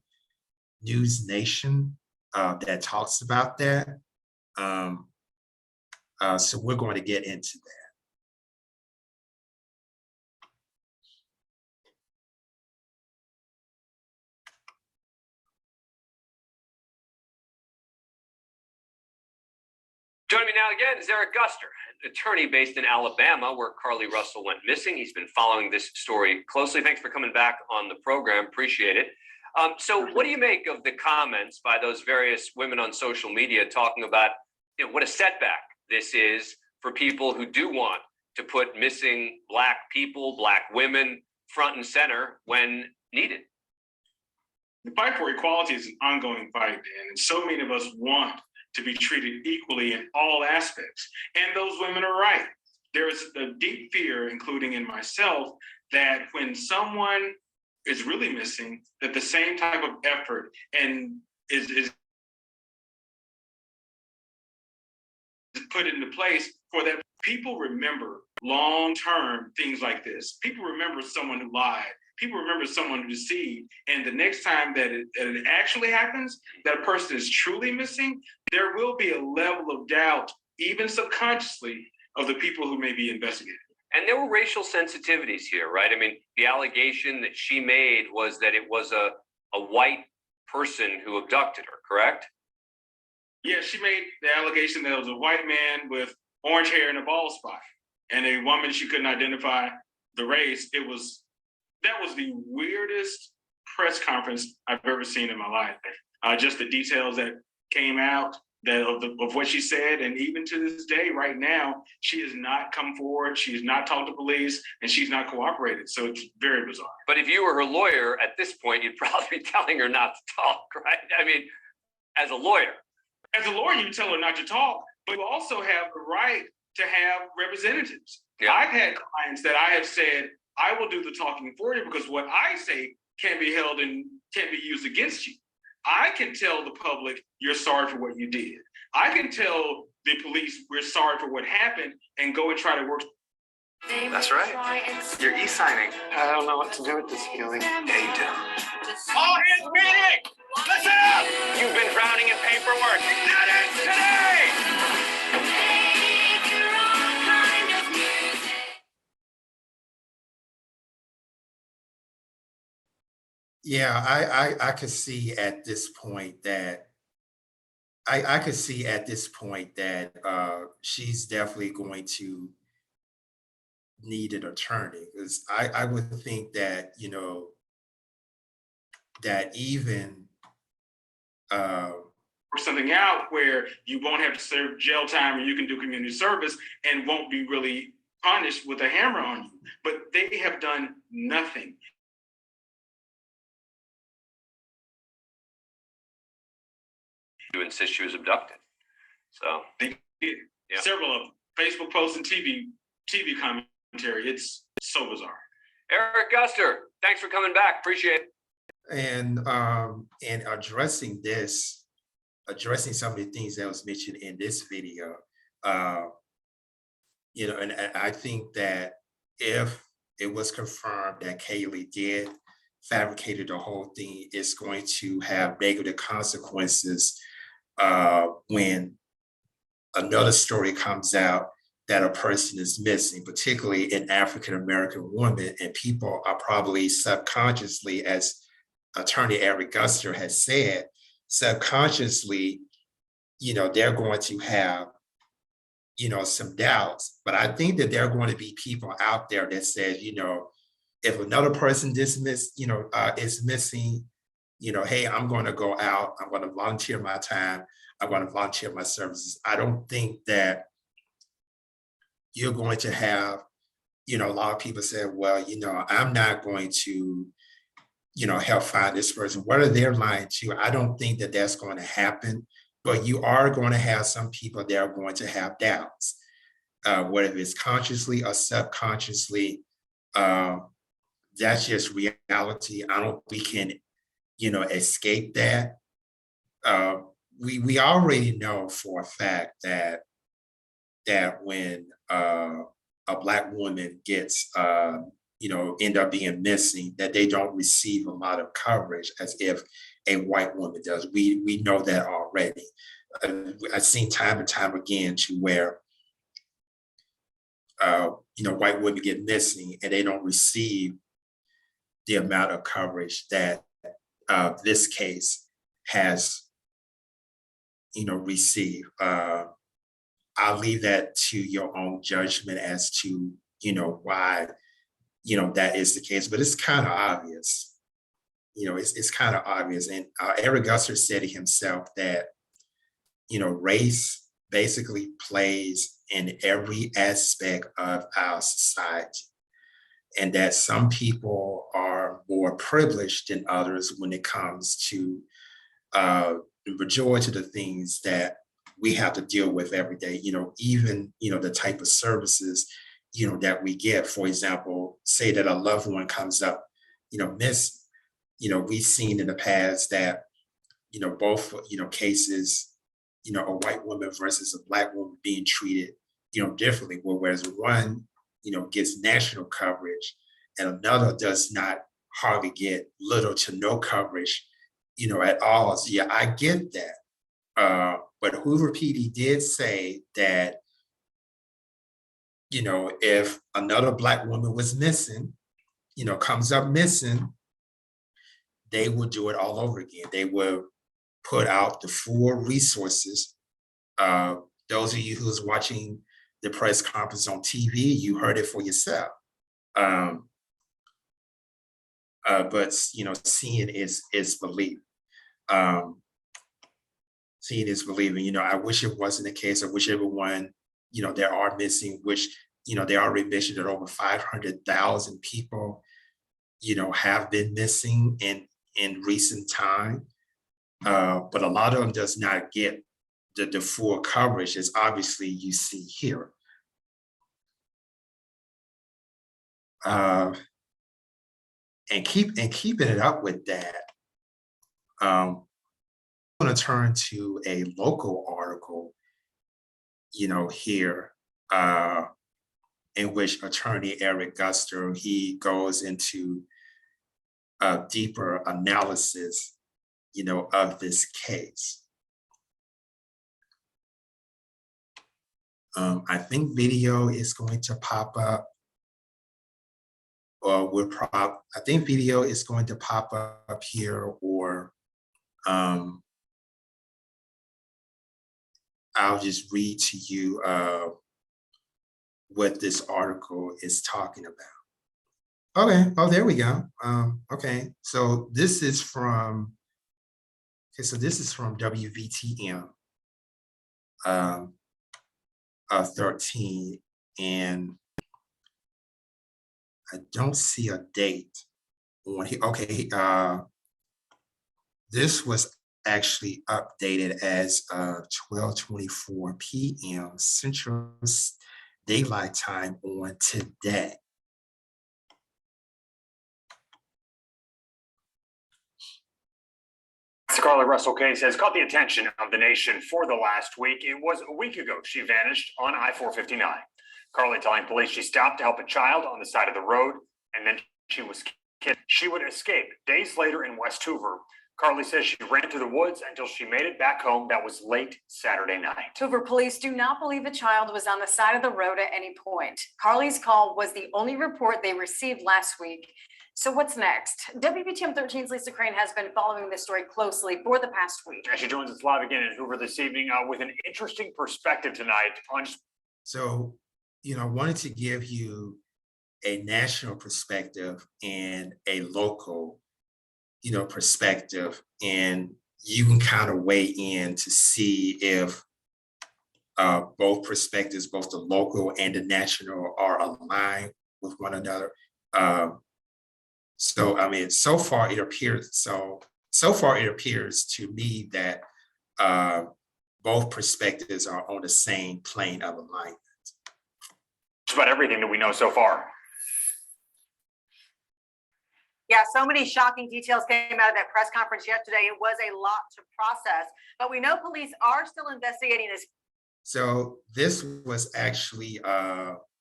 Speaker 1: News Nation that talks about that. So we're going to get into that.
Speaker 6: Joining me now again is Eric Guster, an attorney based in Alabama, where Carlee Russell went missing. He's been following this story closely. Thanks for coming back on the program. Appreciate it. So what do you make of the comments by those various women on social media talking about, you know, what a setback this is for people who do want to put missing Black people, Black women front and center when needed?
Speaker 12: The fight for equality is an ongoing fight, Dan, and so many of us want to be treated equally in all aspects. And those women are right. There is a deep fear, including in myself, that when someone is really missing, that the same type of effort and is put into place for that. People remember long-term things like this. People remember someone who lied. People remember someone who deceived. And the next time that it actually happens, that a person is truly missing, there will be a level of doubt, even subconsciously, of the people who may be investigated.
Speaker 6: And there were racial sensitivities here, right? I mean, the allegation that she made was that it was a white person who abducted her, correct?
Speaker 12: Yeah, she made the allegation that it was a white man with orange hair and a bald spot, and a woman she couldn't identify the race. That was the weirdest press conference I've ever seen in my life. Just the details that came out of what she said, and even to this day, right now, she has not come forward. She has not talked to police, and she's not cooperated. So it's very bizarre.
Speaker 6: But if you were her lawyer at this point, you'd probably be telling her not to talk, right? I mean, as a lawyer.
Speaker 12: As a lawyer, you tell her not to talk, but you also have the right to have representatives. Yeah. I've had clients that I have said, I will do the talking for you because what I say can't be held and can't be used against you. I can tell the public you're sorry for what you did. I can tell the police we're sorry for what happened and go and try to work.
Speaker 22: That's right. You're e-signing. I don't know what to do with this feeling. Yeah, you do.
Speaker 6: All hands meeting! Listen up! You've been drowning in paperwork. That ends today!
Speaker 1: Yeah, I could see at this point that I could see at this point that she's definitely going to need an attorney, because I would think that, you know, that even
Speaker 12: Work something out where you won't have to serve jail time and you can do community service and won't be really punished with a hammer on you. But they have done nothing.
Speaker 6: To insist she was abducted. So
Speaker 12: they did. Yeah. Several of them. Facebook posts and TV commentary. It's so bizarre.
Speaker 6: Eric Guster, thanks for coming back. Appreciate it.
Speaker 1: And addressing some of the things that was mentioned in this video, you know, and I think that if it was confirmed that Carlee did fabricated the whole thing, it's going to have negative consequences when another story comes out that a person is missing, particularly an African-American woman, and people are probably subconsciously, as Attorney Eric Guster has said, subconsciously, you know, they're going to have, you know, some doubts. But I think that there are going to be people out there that says, you know, if another person is missing, you know, hey, I'm going to go out, I'm going to volunteer my time, I'm going to volunteer my services. I don't think that you're going to have, you know, a lot of people say, well, you know, I'm not going to, you know, help find this person. Whether they're lying to you, I don't think that that's going to happen, but you are going to have some people that are going to have doubts, whether it's consciously or subconsciously. That's just reality. I don't, we can, you know, escape that. We already know for a fact that when a Black woman gets, end up being missing, that they don't receive a lot of coverage as if a white woman does. We know that already. I've seen time and time again to where, white women get missing and they don't receive the amount of coverage that this case has, received. I'll leave that to your own judgment as to, why, that is the case, but it's kind of obvious. It's kind of obvious. And Eric Gusser said it himself that, race basically plays in every aspect of our society. And that some people are more privileged than others when it comes to the majority of the things that we have to deal with every day, even, the type of services, that we get. For example, say that a loved one comes up, missing. We've seen in the past that, both, cases, a white woman versus a Black woman being treated, differently. Whereas one, gets national coverage and another does not hardly get little to no coverage, at all. So yeah, I get that. But Hoover PD did say that, if another Black woman was missing, comes up missing, they would do it all over again. They would put out the full resources. Those of you who's watching the press conference on TV, you heard it for yourself. But seeing is believing. Seeing is believing. I wish it wasn't the case. I wish everyone, there are missing, which, they already mentioned that over 500,000 people, have been missing in recent time. But a lot of them does not get the full coverage, as obviously you see here. And keeping it up with that, I'm going to turn to a local article, here, in which attorney Eric Guster, he goes into a deeper analysis, of this case. I think video is going to pop up, or I think video is going to pop up here, or I'll just read to you what this article is talking about. Okay, oh, there we go. Okay, so this is from, WVTM 13, and I don't see a date on here. Okay, this was actually updated as 12:24 p.m. Central Daylight Time on today.
Speaker 7: The Carlee Russell case has caught the attention of the nation for the last week. It was a week ago she vanished on I-459. Carlee telling police she stopped to help a child on the side of the road, and then she was killed. She would escape days later in West Hoover. Carlee says she ran through the woods until she made it back home. That was late Saturday night.
Speaker 9: Hoover police do not believe a child was on the side of the road at any point. Carlee's call was the only report they received last week. So what's next? WBTM 13's Lisa Crane has been following this story closely for the past week.
Speaker 7: And she joins us live again in Hoover this evening with an interesting perspective tonight on.
Speaker 1: So, I wanted to give you a national perspective and a local, perspective, and you can kind of weigh in to see if both perspectives, both the local and the national, are aligned with one another. So, I mean, so far it appears to me that both perspectives are on the same plane of alignment.
Speaker 7: Just about everything that we know so far.
Speaker 9: Yeah, so many shocking details came out of that press conference yesterday. It was a lot to process, but we know police are still investigating this.
Speaker 1: So this was actually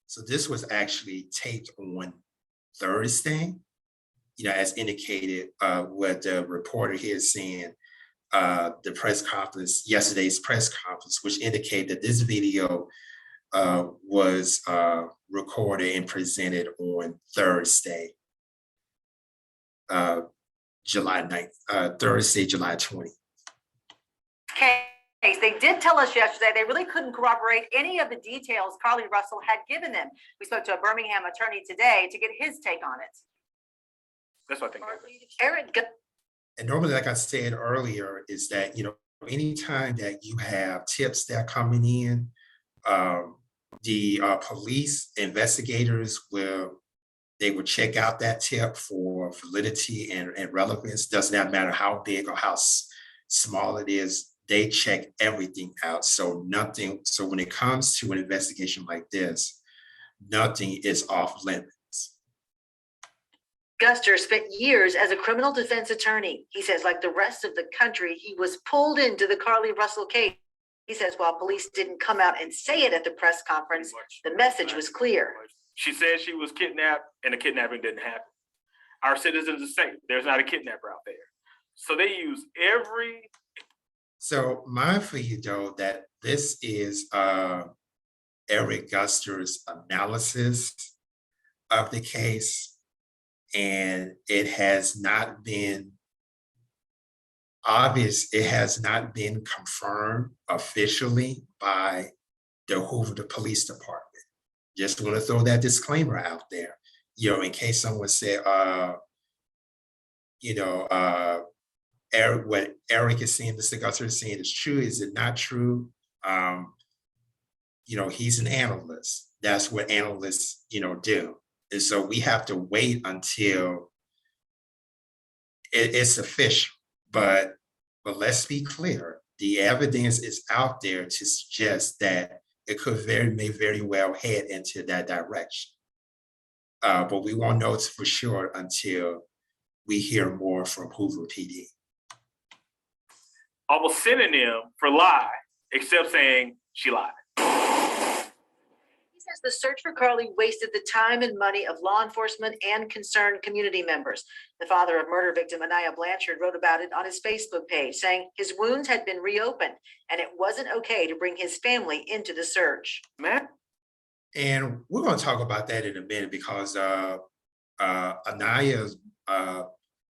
Speaker 1: So this was actually taped on Thursday, as indicated, what the reporter here is saying, the press conference, yesterday's press conference, which indicated that this video was recorded and presented on Thursday, July 9th, Thursday, July 20th.
Speaker 8: Case. They did tell us yesterday they really couldn't corroborate any of the details Carlee Russell had given them. We spoke to a Birmingham attorney today to get his take on it.
Speaker 12: That's what I think.
Speaker 8: Aaron,
Speaker 1: And normally, like I said earlier, is that, anytime that you have tips that are coming in, the police investigators will check out that tip for validity and relevance. Does not matter how big or how small it is, they check everything out. So when it comes to an investigation like this, nothing is off limits.
Speaker 8: Guster spent years as a criminal defense attorney. He says, like the rest of the country, he was pulled into the Carlee Russell case. He says while police didn't come out and say it at the press conference, the message was clear.
Speaker 12: She said she was kidnapped and the kidnapping didn't happen. Our citizens are safe. There's not a kidnapper out there. So they use every...
Speaker 1: So mine for you, though, that this is Eric Guster's analysis of the case, and it has not been obvious, it has not been confirmed officially by the Hoover Police Department. Just want to throw that disclaimer out there, in case someone said, Eric, what Eric is saying, Mr. Guster is saying is true. Is it not true? He's an analyst. That's what analysts, do. And so we have to wait until it's official. But let's be clear, the evidence is out there to suggest that it may very well head into that direction. But we won't know for sure until we hear more from Hoover PD.
Speaker 12: Almost synonym for lie, except saying she lied.
Speaker 8: He says the search for Carlee wasted the time and money of law enforcement and concerned community members. The father of murder victim Anaya Blanchard wrote about it on his Facebook page, saying his wounds had been reopened and it wasn't okay to bring his family into the search.
Speaker 12: Matt?
Speaker 1: And we're going to talk about that in a minute because Anaya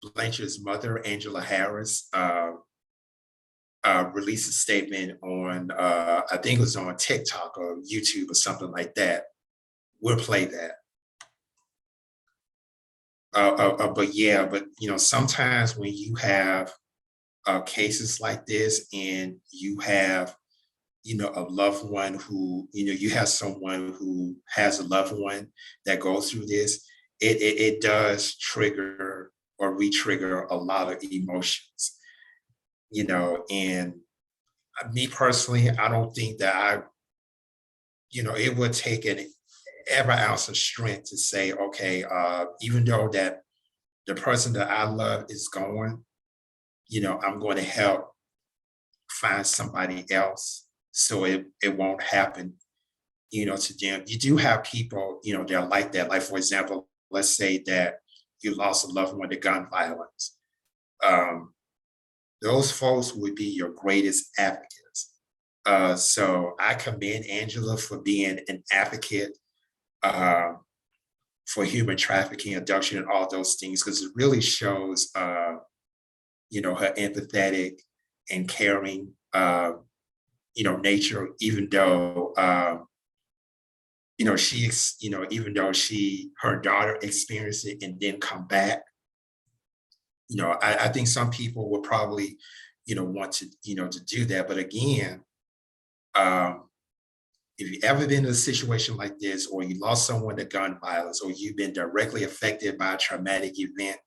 Speaker 1: Blanchard's mother, Angela Harris, released a statement on, I think it was on TikTok or YouTube or something like that. We'll play that. But sometimes when you have cases like this and you have, a loved one who, you have someone who has a loved one that goes through this, it does trigger or re-trigger a lot of emotions. And me personally, I don't think that it would take every ounce of strength to say, okay, even though that the person that I love is gone, I'm going to help find somebody else so it won't happen, to them. You do have people, they're like that. Like, for example, let's say that you lost a loved one to gun violence. Those folks would be your greatest advocates. So I commend Angela for being an advocate for human trafficking, abduction, and all those things, because it really shows, her empathetic and caring, nature, even though, even though her daughter experienced it and then come back. I think some people would probably, want to, to do that. But again, if you've ever been in a situation like this, or you lost someone to gun violence, or you've been directly affected by a traumatic event,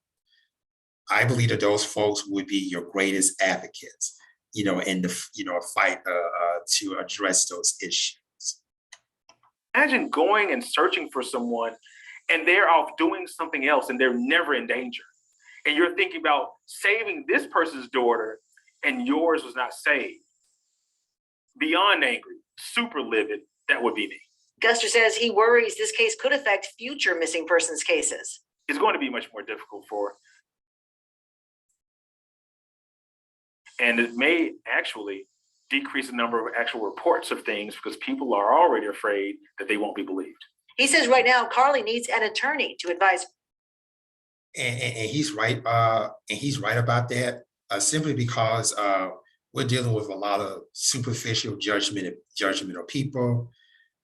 Speaker 1: I believe that those folks would be your greatest advocates, in the, fight to address those issues.
Speaker 12: Imagine going and searching for someone and they're off doing something else and they're never in danger. And you're thinking about saving this person's daughter and yours was not saved. Beyond angry, super livid, that would be me.
Speaker 8: Guster says he worries this case could affect future missing persons cases.
Speaker 12: It's going to be much more difficult for, and it may actually decrease the number of actual reports of things because people are already afraid that they won't be believed.
Speaker 8: He says right now Carlee needs an attorney to advise.
Speaker 1: And he's right. And he's right about that. Simply because we're dealing with a lot of superficial judgmental people.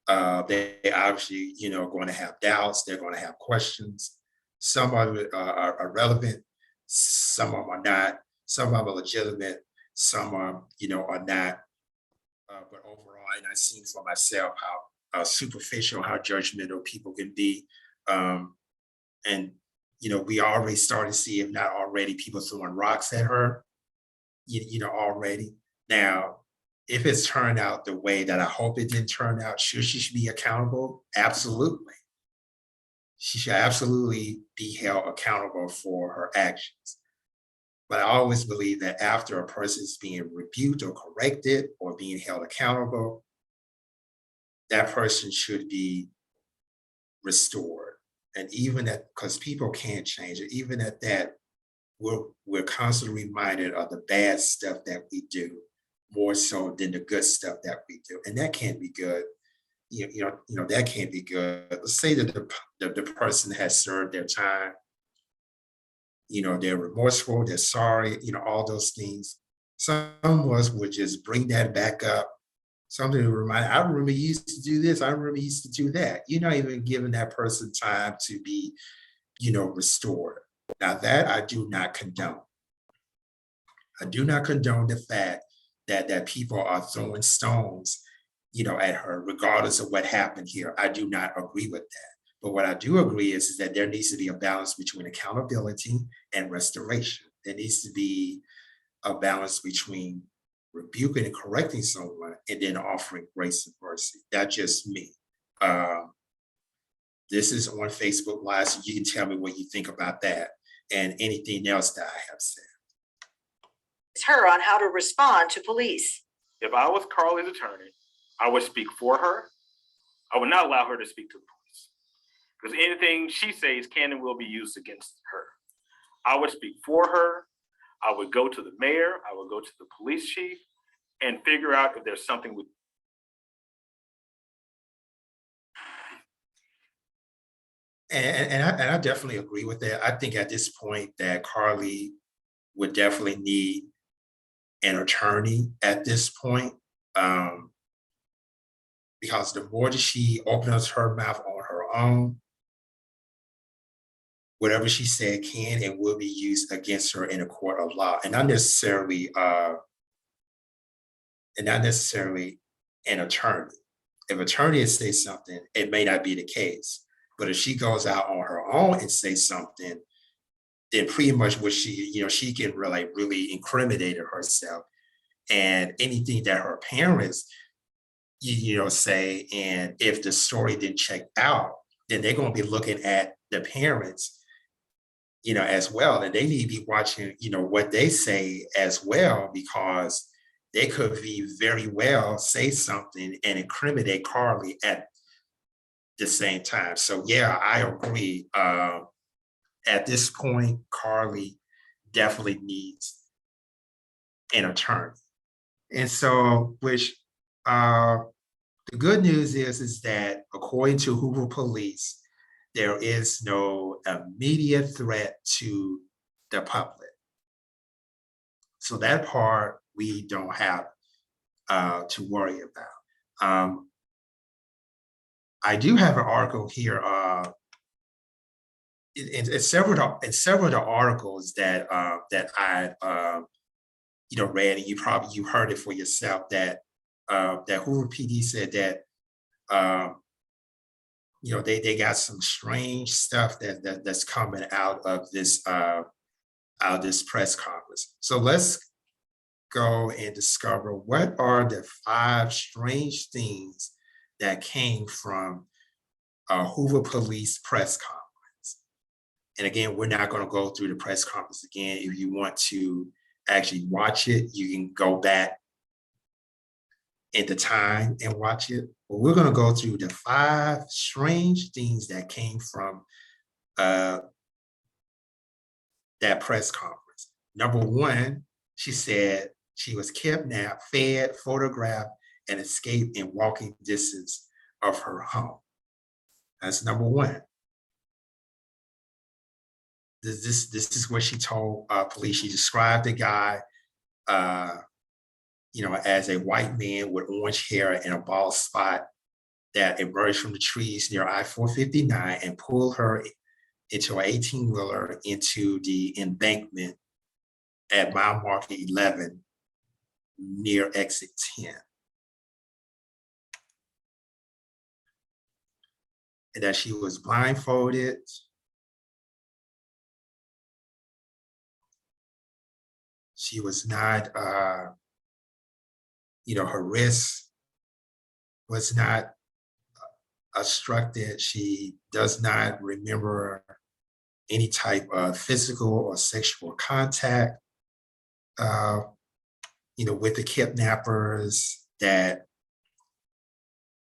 Speaker 1: They obviously, going to have doubts. They're going to have questions. Some of it are relevant. Some of them are not. Some of them are legitimate. Some are not. But overall, and I've seen for myself how superficial, how judgmental people can be. And we already started to see, if not already, people throwing rocks at her. Already. Now, if it's turned out the way that I hope it didn't turn out, she should be accountable? Absolutely. She should absolutely be held accountable for her actions. But I always believe that after a person is being rebuked or corrected or being held accountable, that person should be restored. And even that, because people can't change it, even at that, we're constantly reminded of the bad stuff that we do, more so than the good stuff that we do. And that can't be good. That can't be good. Let's say that the person has served their time. They're remorseful, they're sorry, all those things. Some of us would just bring that back up. Something to remind, I remember you used to do this, I remember you used to do that. You're not even giving that person time to be, restored. Now that I do not condone. I do not condone the fact that people are throwing stones, at her, regardless of what happened here. I do not agree with that. But what I do agree is that there needs to be a balance between accountability and restoration. There needs to be a balance between rebuking and correcting someone and then offering grace and mercy. That's just me. This is on Facebook Live, so you can tell me what you think about that and anything else that I have said.
Speaker 8: It's her on how to respond to police.
Speaker 12: If I was Carlee's attorney, I would speak for her. I would not allow her to speak to the police because anything she says can and will be used against her. I would speak for her. I would go to the mayor. I would go to the police chief and figure out if there's something we.
Speaker 1: And I definitely agree with that. I think at this point that Carlee would definitely need an attorney at this point, because the more that she opens her mouth on her own, whatever she said can and will be used against her in a court of law, and not necessarily an attorney. If attorney says something, it may not be the case. But if she goes out on her own and says something, then pretty much what she can really incriminate herself. And anything that her parents, say, and if the story didn't check out, then they're going to be looking at the parents, as well. And they need to be watching, what they say as well, because they could be very well say something and incriminate Carlee at the same time. So yeah, I agree. At this point, Carlee definitely needs an attorney. And so, which the good news is that according to Hoover Police, there is no immediate threat to the public. So that part we don't have to worry about. I do have an article here. In several of the articles that I read, and you heard it for yourself, that Hoover PD said that they got some strange stuff that's coming out of this press conference. So let's go and discover what are the 5 strange things that came from Hoover Police press conference. And again, we're not going to go through the press conference again. If you want to actually watch it, you can go back in the time and watch it. But we're going to go through the 5 strange things that came from that press conference. Number 1, she said she was kidnapped, fed, photographed, and escaped in walking distance of her home. That's number 1. This is what she told police. She described the guy, as a white man with orange hair and a bald spot that emerged from the trees near I-459 and pulled her into an 18-wheeler into the embankment at mile marker 11 near exit 10. And that she was blindfolded. She was not, her wrist was not obstructed. She does not remember any type of physical or sexual contact, with the kidnappers, that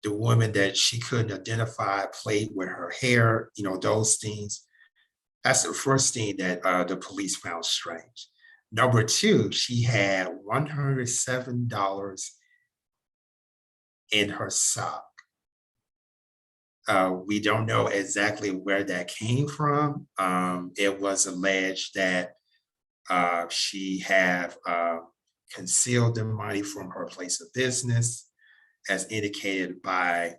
Speaker 1: the woman that she couldn't identify played with her hair, those things. That's the first thing that the police found strange. Number 2, she had $107 in her sock. We don't know exactly where that came from. It was alleged that she had concealed the money from her place of business, as indicated by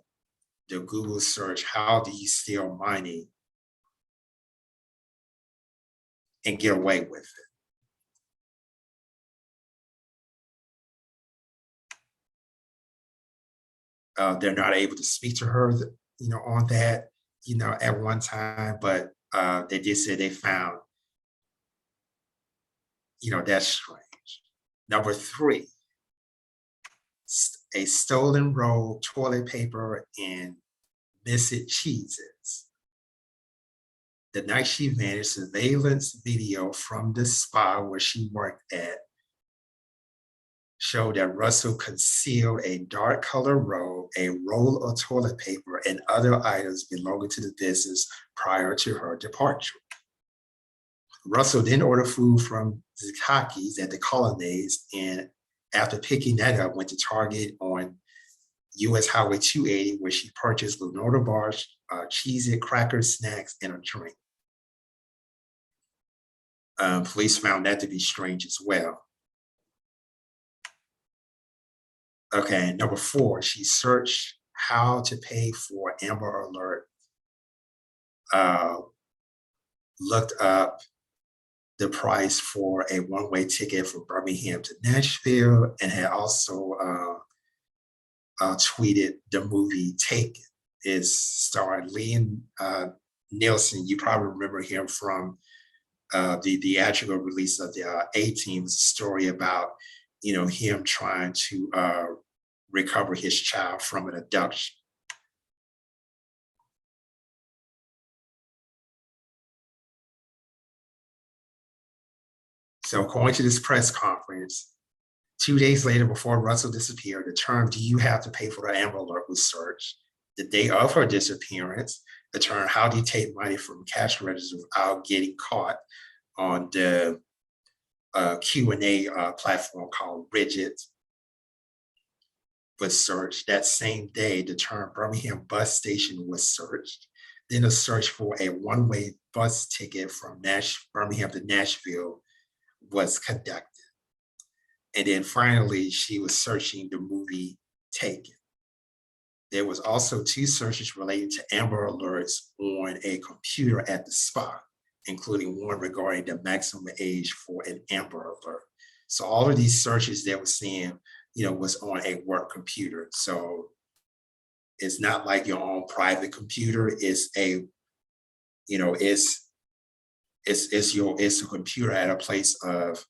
Speaker 1: the Google search, "How do you steal money and get away with it?" They're not able to speak to her, on that, at one time, but they did say they found, that's strange. Number 3, a stolen roll, toilet paper, and missing cheeses. The night she vanished, surveillance video from the spa where she worked at showed that Russell concealed a dark color roll, a roll of toilet paper, and other items belonging to the business prior to her departure. Russell then ordered food from Zakaki's at the Colonnades, and after picking that up, went to Target on US Highway 280, where she purchased granola bars, Cheez-It, crackers, snacks, and a drink. Police found that to be strange as well. Okay, number 4, she searched how to pay for Amber Alert, looked up the price for a one-way ticket from Birmingham to Nashville, and had also tweeted the movie Taken. It's starring Liam Nielsen. You probably remember him from the theatrical release of the A-Team story about him trying to recover his child from an abduction. So according to this press conference, 2 days later, before Russell disappeared, the term "do you have to pay for the Amber Alert" was searched. The day of her disappearance, the term "how do you take money from cash registers without getting caught" on the Q&A platform called Bridget was searched. That same day, the term Birmingham bus station was searched. Then a search for a one-way bus ticket from Birmingham to Nashville was conducted. And then finally, she was searching the movie Taken. There was also 2 searches related to Amber Alerts on a computer at the spa, including one regarding the maximum age for an Amber Alert. So all of these searches that we're seeing, was on a work computer. So it's not like your own private computer. It's a, it's a computer at a place of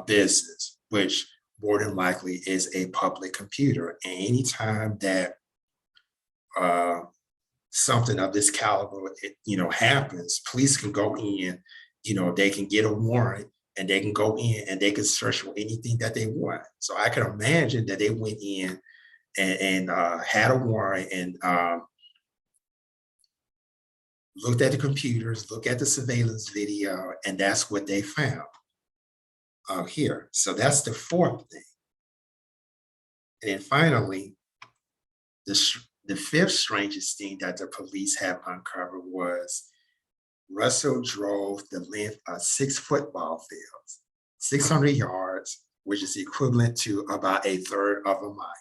Speaker 1: business, which more than likely is a public computer. And anytime that something of this caliber, happens, police can go in, they can get a warrant, and they can go in and they can search for anything that they want. So I can imagine that they went in and had a warrant and looked at the computers, looked at the surveillance video, and that's what they found here. So that's the fourth thing. And then finally, the fifth strangest thing that the police have uncovered was Russell drove the length of 6 football fields, 600 yards, which is equivalent to about a third of a mile.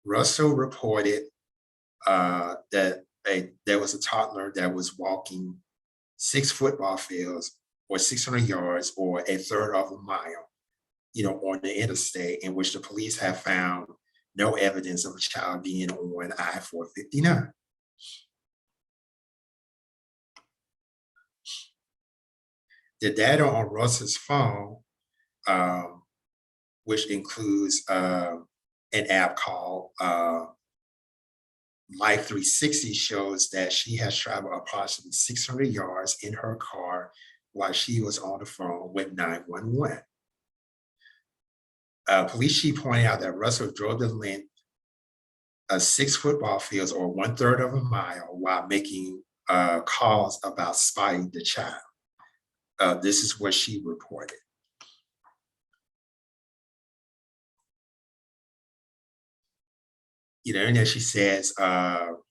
Speaker 1: Russell reported that there was a toddler that was walking 6 football fields or 600 yards or a third of a mile, on the interstate, in which the police have found no evidence of a child being on I-459. The data on Russell's phone, which includes an app called Life 360, shows that she has traveled approximately 600 yards in her car while she was on the phone with 911. Police chief pointed out that Russell drove the length of 6 football fields or 1/3 of a mile while making calls about spotting the child. This is what she reported. And then she says,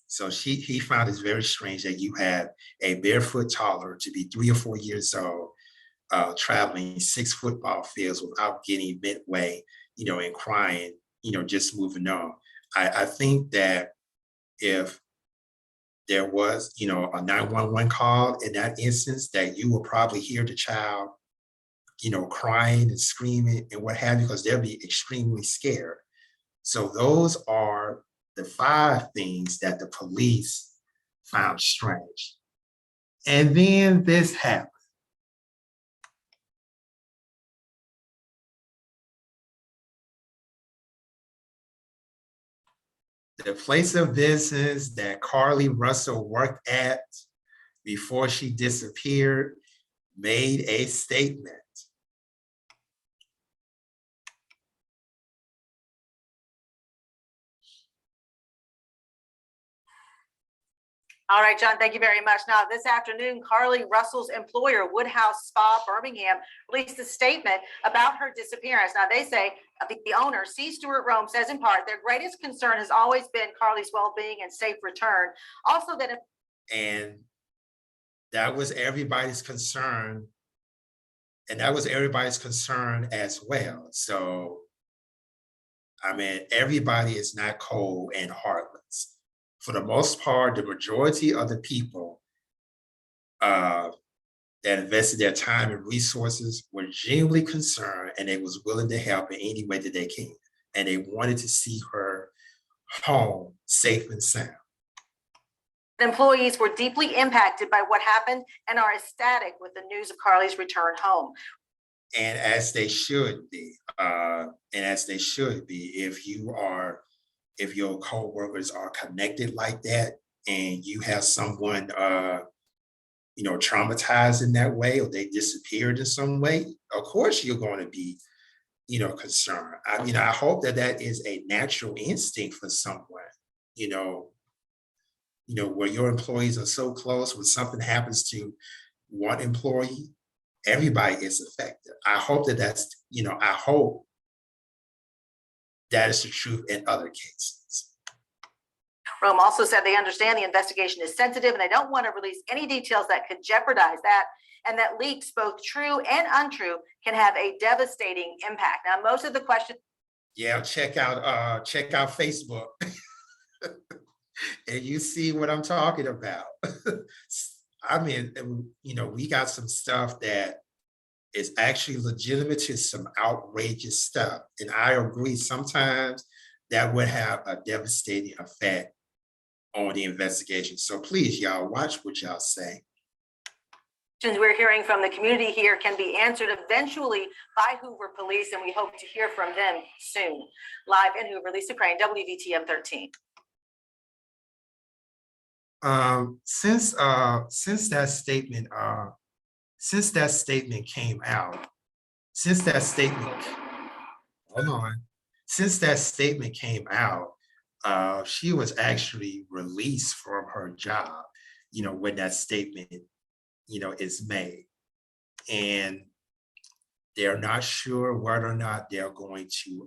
Speaker 1: so he found it very strange that you have a barefoot toddler to be 3 or 4 years old, traveling 6 football fields without getting midway, and crying, just moving on. I think that if there was, a 911 call in that instance, that you will probably hear the child, crying and screaming and what have you, because they'll be extremely scared. So those are the 5 things that the police found strange. And then this happened. The place of business that Carlee Russell worked at before she disappeared made a statement.
Speaker 8: All right, John, thank you very much. Now, this afternoon, Carlee Russell's employer, Woodhouse Spa Birmingham, released a statement about her disappearance. Now, they say the owner, C. Stewart Rome, says in part, their greatest concern has always been Carlee's well-being and safe return. Also that
Speaker 1: and that was everybody's concern. And that was everybody's concern as well. So, I mean, everybody is not cold and heartless. For the most part, the majority of the people that invested their time and resources were genuinely concerned, and they was willing to help in any way that they can. And they wanted to see her home safe and sound.
Speaker 8: employees were deeply impacted by what happened and are ecstatic with the news of Carlee's return home.
Speaker 1: And as they should be, if your coworkers are connected like that, and you have someone, traumatized in that way, or they disappeared in some way, of course you're going to be, concerned. I mean, I hope that is a natural instinct for someone, where your employees are so close. When something happens to one employee, everybody is affected. I hope I hope that is the truth in other cases.
Speaker 8: Rome also said they understand the investigation is sensitive and they don't want to release any details that could jeopardize that, and that leaks, both true and untrue, can have a devastating impact. Now, most of the questions.
Speaker 1: Yeah, check out Facebook and you see what I'm talking about. I mean, we got some stuff that is actually legitimate to some outrageous stuff. And I agree, sometimes that would have a devastating effect on the investigation. So please, y'all, watch what y'all say.
Speaker 8: We're hearing from the community here can be answered eventually by Hoover Police, and we hope to hear from them soon. Live in Hoover, Lisa Crane, WVTM 13.
Speaker 1: Since that statement came out, since that statement, hold on, since that statement came out, she was actually released from her job, when that statement, is made. And they're not sure whether or not they're going to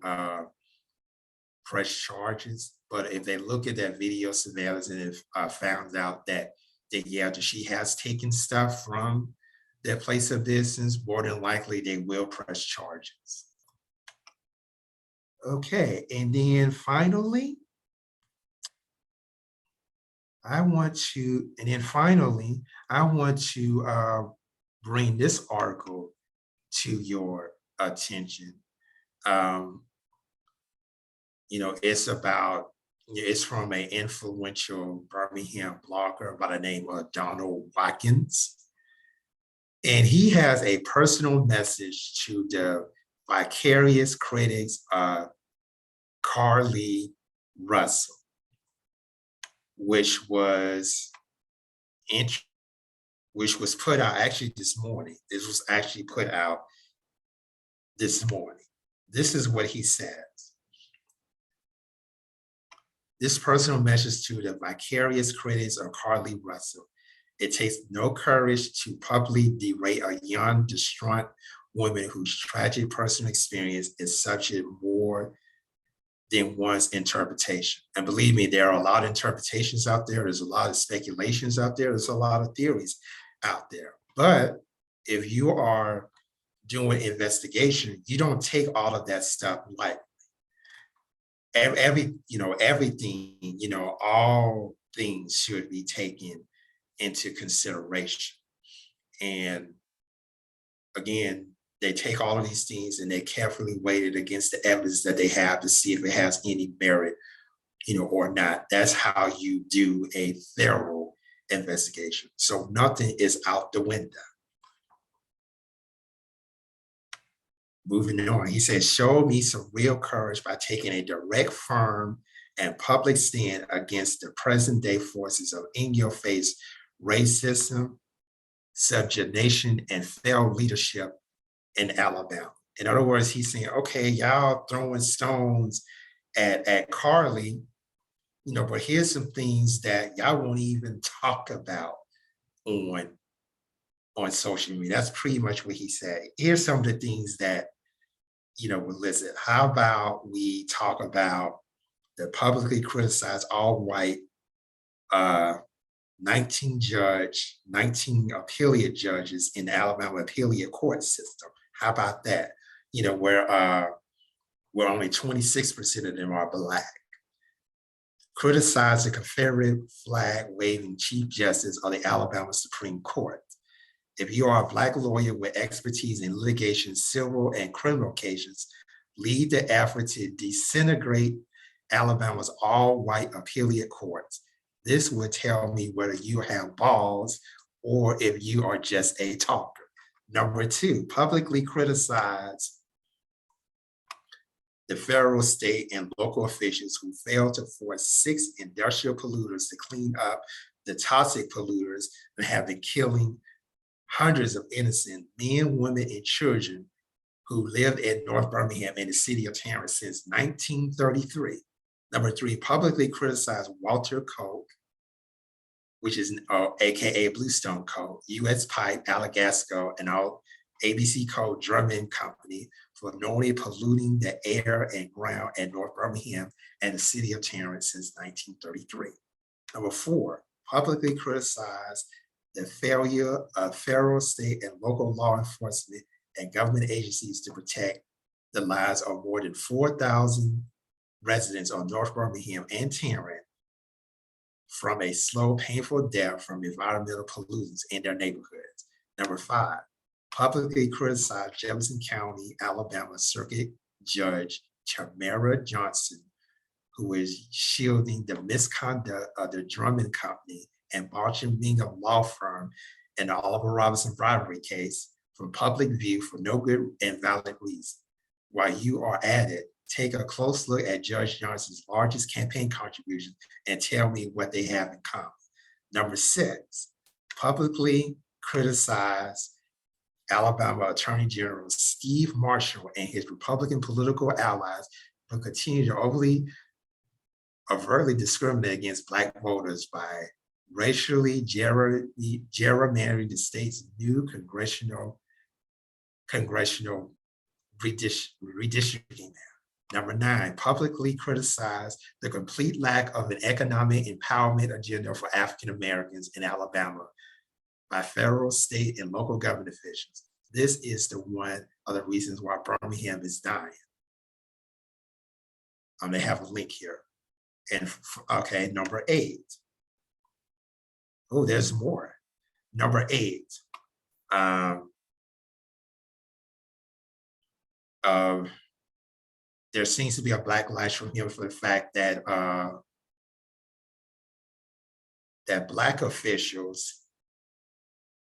Speaker 1: press charges. But if they look at that video surveillance and if found out that that she has taken stuff from their place of business, more than likely they will press charges. Okay, and then finally, I want to bring this article to your attention. It's from an influential Birmingham blogger by the name of Donald Watkins. And he has a personal message to the vicarious critics of Carlee Russell, which was put out actually this morning. This was actually put out this morning. This is what he says. This personal message to the vicarious critics of Carlee Russell. It takes no courage to publicly berate a young, distraught woman whose tragic personal experience is subject more than one's interpretation. And believe me, there are a lot of interpretations out there. There's a lot of speculations out there. There's a lot of theories out there. But if you are doing investigation, you don't take all of that stuff lightly. Everything, all things should be taken into consideration. And again, they take all of these things and they carefully weigh it against the evidence that they have to see if it has any merit, or not. That's how you do a thorough investigation. So nothing is out the window. Moving on, he says, show me some real courage by taking a direct, firm, and public stand against the present-day forces of in-your-face racism, subjugation, and failed leadership in Alabama. In other words, he's saying, okay, y'all throwing stones at Carlee, but here's some things that y'all won't even talk about on social media. That's pretty much what he said. Here's some of the things that, were listed. How about we talk about the publicly criticized all-white 19 appellate judges in the Alabama appellate court system. How about that? Where only 26% of them are Black. Criticize the Confederate flag waving Chief Justice of the Alabama Supreme Court. If you are a Black lawyer with expertise in litigation, civil and criminal cases, lead the effort to disintegrate Alabama's all-white appellate courts. This would tell me whether you have balls or if you are just a talker. Number 2, publicly criticize the federal, state, and local officials who failed to force 6 industrial polluters to clean up the toxic polluters and have been killing hundreds of innocent men, women, and children who lived in North Birmingham and the city of Terrence since 1933. Number 3, publicly criticize Walter Koch, which is AKA Bluestone Coal, US Pipe, Alagasco, and all ABC Coal German company for knowingly polluting the air and ground at North Birmingham and the city of Terrence since 1933. Number 4, publicly criticize the failure of federal, state, and local law enforcement and government agencies to protect the lives of more than 4,000 residents of North Birmingham and Terrence from a slow, painful death from environmental pollutants in their neighborhoods. Number 5, publicly criticize Jefferson County, Alabama Circuit Judge Tamara Johnson, who is shielding the misconduct of the Drummond Company and Balchin Bingham law firm in the Oliver Robinson bribery case from public view for no good and valid reason. While you are at it, take a close look at Judge Johnson's largest campaign contribution and tell me what they have in common. Number 6, publicly criticize Alabama Attorney General Steve Marshall and his Republican political allies for continuing to overtly discriminate against Black voters by racially gerrymandering the state's new congressional redistricting map. Number 9, publicly criticize the complete lack of an economic empowerment agenda for African Americans in Alabama by federal, state, and local government officials. This is one of the reasons why Birmingham is dying. They have a link here. And okay, number 8. Oh, there's more. Number 8. There seems to be a backlash from him for the fact that that Black officials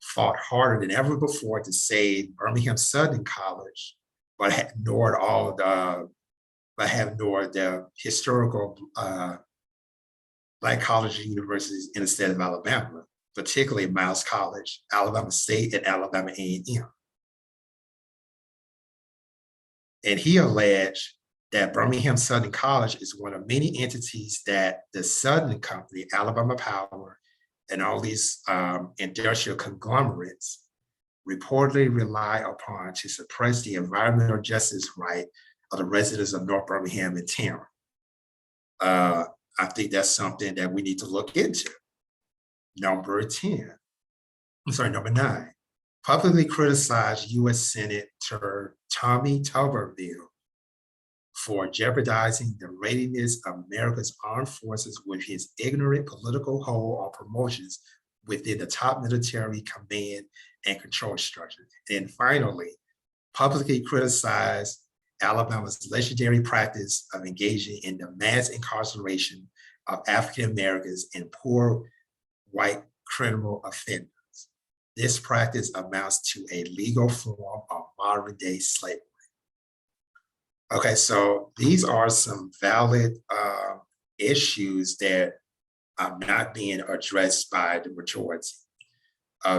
Speaker 1: fought harder than ever before to save Birmingham Southern College, but have ignored the historical Black colleges and universities in the state of Alabama, particularly Miles College, Alabama State, and Alabama A&M. And he alleged that Birmingham Southern College is one of many entities that the Southern Company, Alabama Power, and all these industrial conglomerates reportedly rely upon to suppress the environmental justice right of the residents of North Birmingham and Tarrant. I think that's something that we need to look into. Number 9, publicly criticize U.S. Senator Tommy Tuberville for jeopardizing the readiness of America's armed forces with his ignorant political hold on promotions within the top military command and control structure. And finally, publicly criticize Alabama's legendary practice of engaging in the mass incarceration of African Americans and poor white criminal offenders. This practice amounts to a legal form of modern day slavery. Okay, so these are some valid issues that are not being addressed by the majority.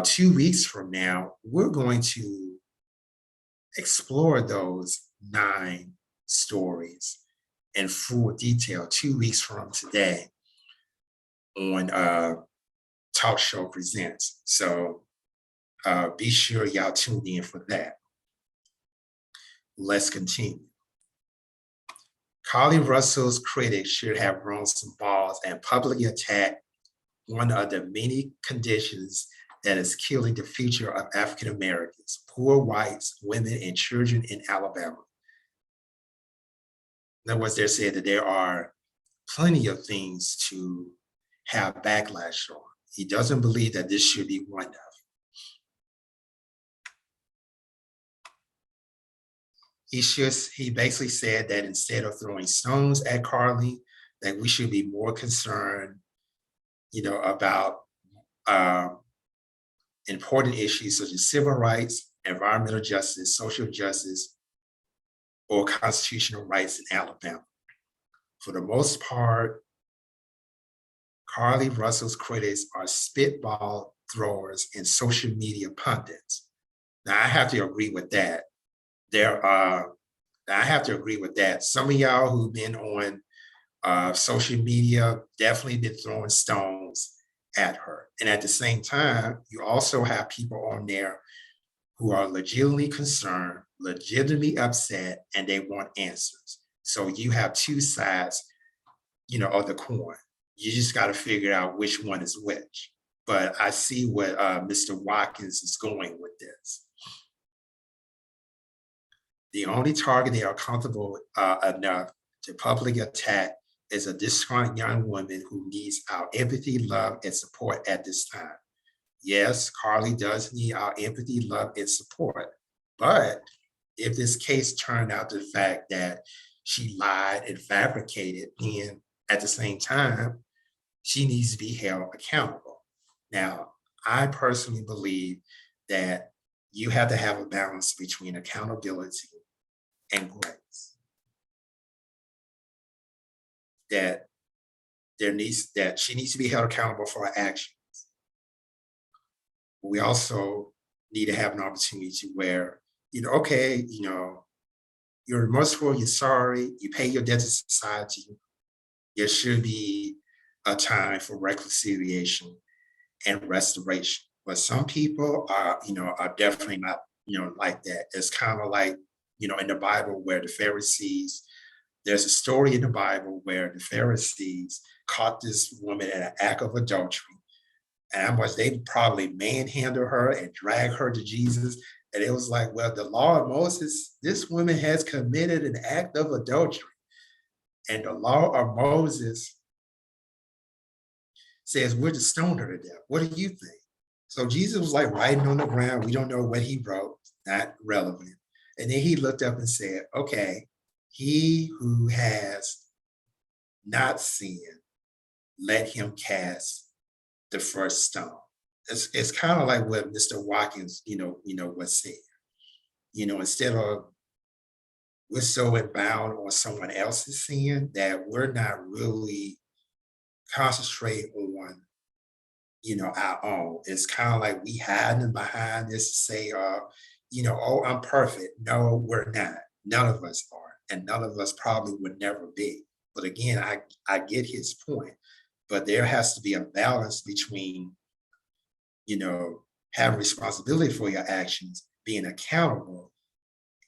Speaker 1: 2 weeks from now, we're going to explore those 9 stories in full detail 2 weeks from today on Talk Show Presents. So be sure y'all tune in for that. Let's continue. Carlee Russell's critics should have grown some balls and publicly attacked one of the many conditions that is killing the future of African Americans, poor whites, women, and children in Alabama. In other words, they're saying that there are plenty of things to have backlash on. He doesn't believe that this should be one of. He basically said that instead of throwing stones at Carlee, that we should be more concerned, about important issues such as civil rights, environmental justice, social justice, or constitutional rights in Alabama. For the most part, Carlee Russell's critics are spitball throwers and social media pundits. Now, I have to agree with that. I have to agree with that. Some of y'all who've been on social media definitely been throwing stones at her. And at the same time, you also have people on there who are legitimately concerned, legitimately upset, and they want answers. So you have 2 sides, of the coin. You just got to figure out which one is which. But I see what Mr. Watkins is going with this. The only target they are comfortable enough to publicly attack is a disgruntled young woman who needs our empathy, love, and support at this time. Yes, Carlee does need our empathy, love, and support. But if this case turned out to the fact that she lied and fabricated, then at the same time, she needs to be held accountable. Now, I personally believe that you have to have a balance between accountability and grace. That she needs to be held accountable for her actions, we also need to have an opportunity to where, okay, you're remorseful, you're sorry, you pay your debt to society. There should be a time for reconciliation and restoration. But some people are definitely not, like that. It's kind of like, in the Bible where the Pharisees, there's a story in the Bible where the Pharisees caught this woman in an act of adultery. And they probably manhandle her and drag her to Jesus. And it was like, well, the law of Moses, this woman has committed an act of adultery. And the law of Moses says we're to stone her to death. What do you think? So Jesus was like writing on the ground. We don't know what he wrote, not relevant. And then he looked up and said, okay, he who has not sinned, let him cast the first stone. It's kind of like what Mr. Watkins, was saying. Instead of we're so bound on someone else's sin that we're not really concentrating on, our own. It's kind of like we hiding behind this to say, oh, I'm perfect. No, we're not. None of us are. And none of us probably would never be. But again, I get his point. But there has to be a balance between, having responsibility for your actions, being accountable,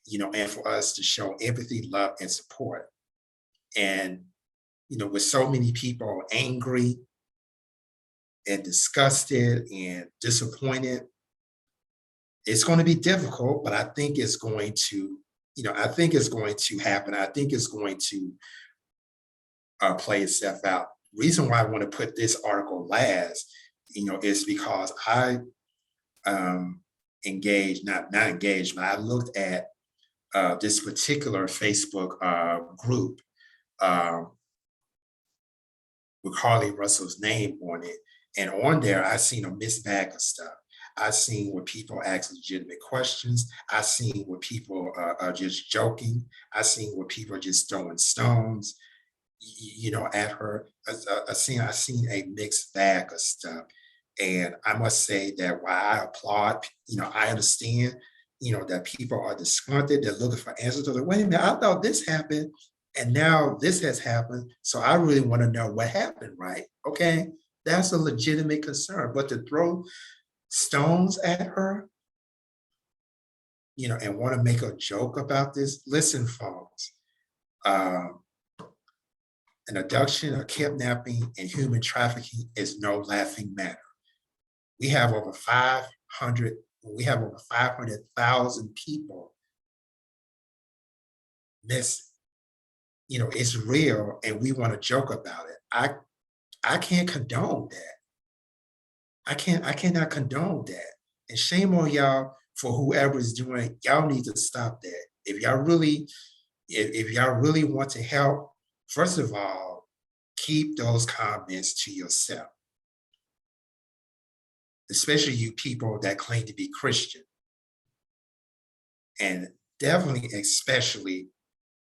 Speaker 1: and for us to show empathy, love, and support. And, with so many people angry and disgusted and disappointed, it's going to be difficult, but I think it's going to, happen. I think it's going to play itself out. Reason why I want to put this article last, is because I engaged, not engaged, but I looked at this particular Facebook group with Carlee Russell's name on it. And on there, I seen a mixed bag of stuff. I seen where people ask legitimate questions. I seen where people are just joking. I seen where people are just throwing stones, at her. I seen a mixed bag of stuff. And I must say that while I applaud, I understand, that people are disgruntled, they're looking for answers. They're like, wait a minute, I thought this happened, and now this has happened. So I really want to know what happened, right? Okay, that's a legitimate concern. But to throw stones at her, and want to make a joke about this, listen, folks, an abduction, a kidnapping, and human trafficking is no laughing matter. We have over 500,000 people missing. It's real, and we want to joke about it. I can't condone that. I cannot condone that. And shame on y'all for whoever is doing it. Y'all need to stop that. If y'all really want to help, first of all, keep those comments to yourself. Especially you people that claim to be Christian. And definitely, especially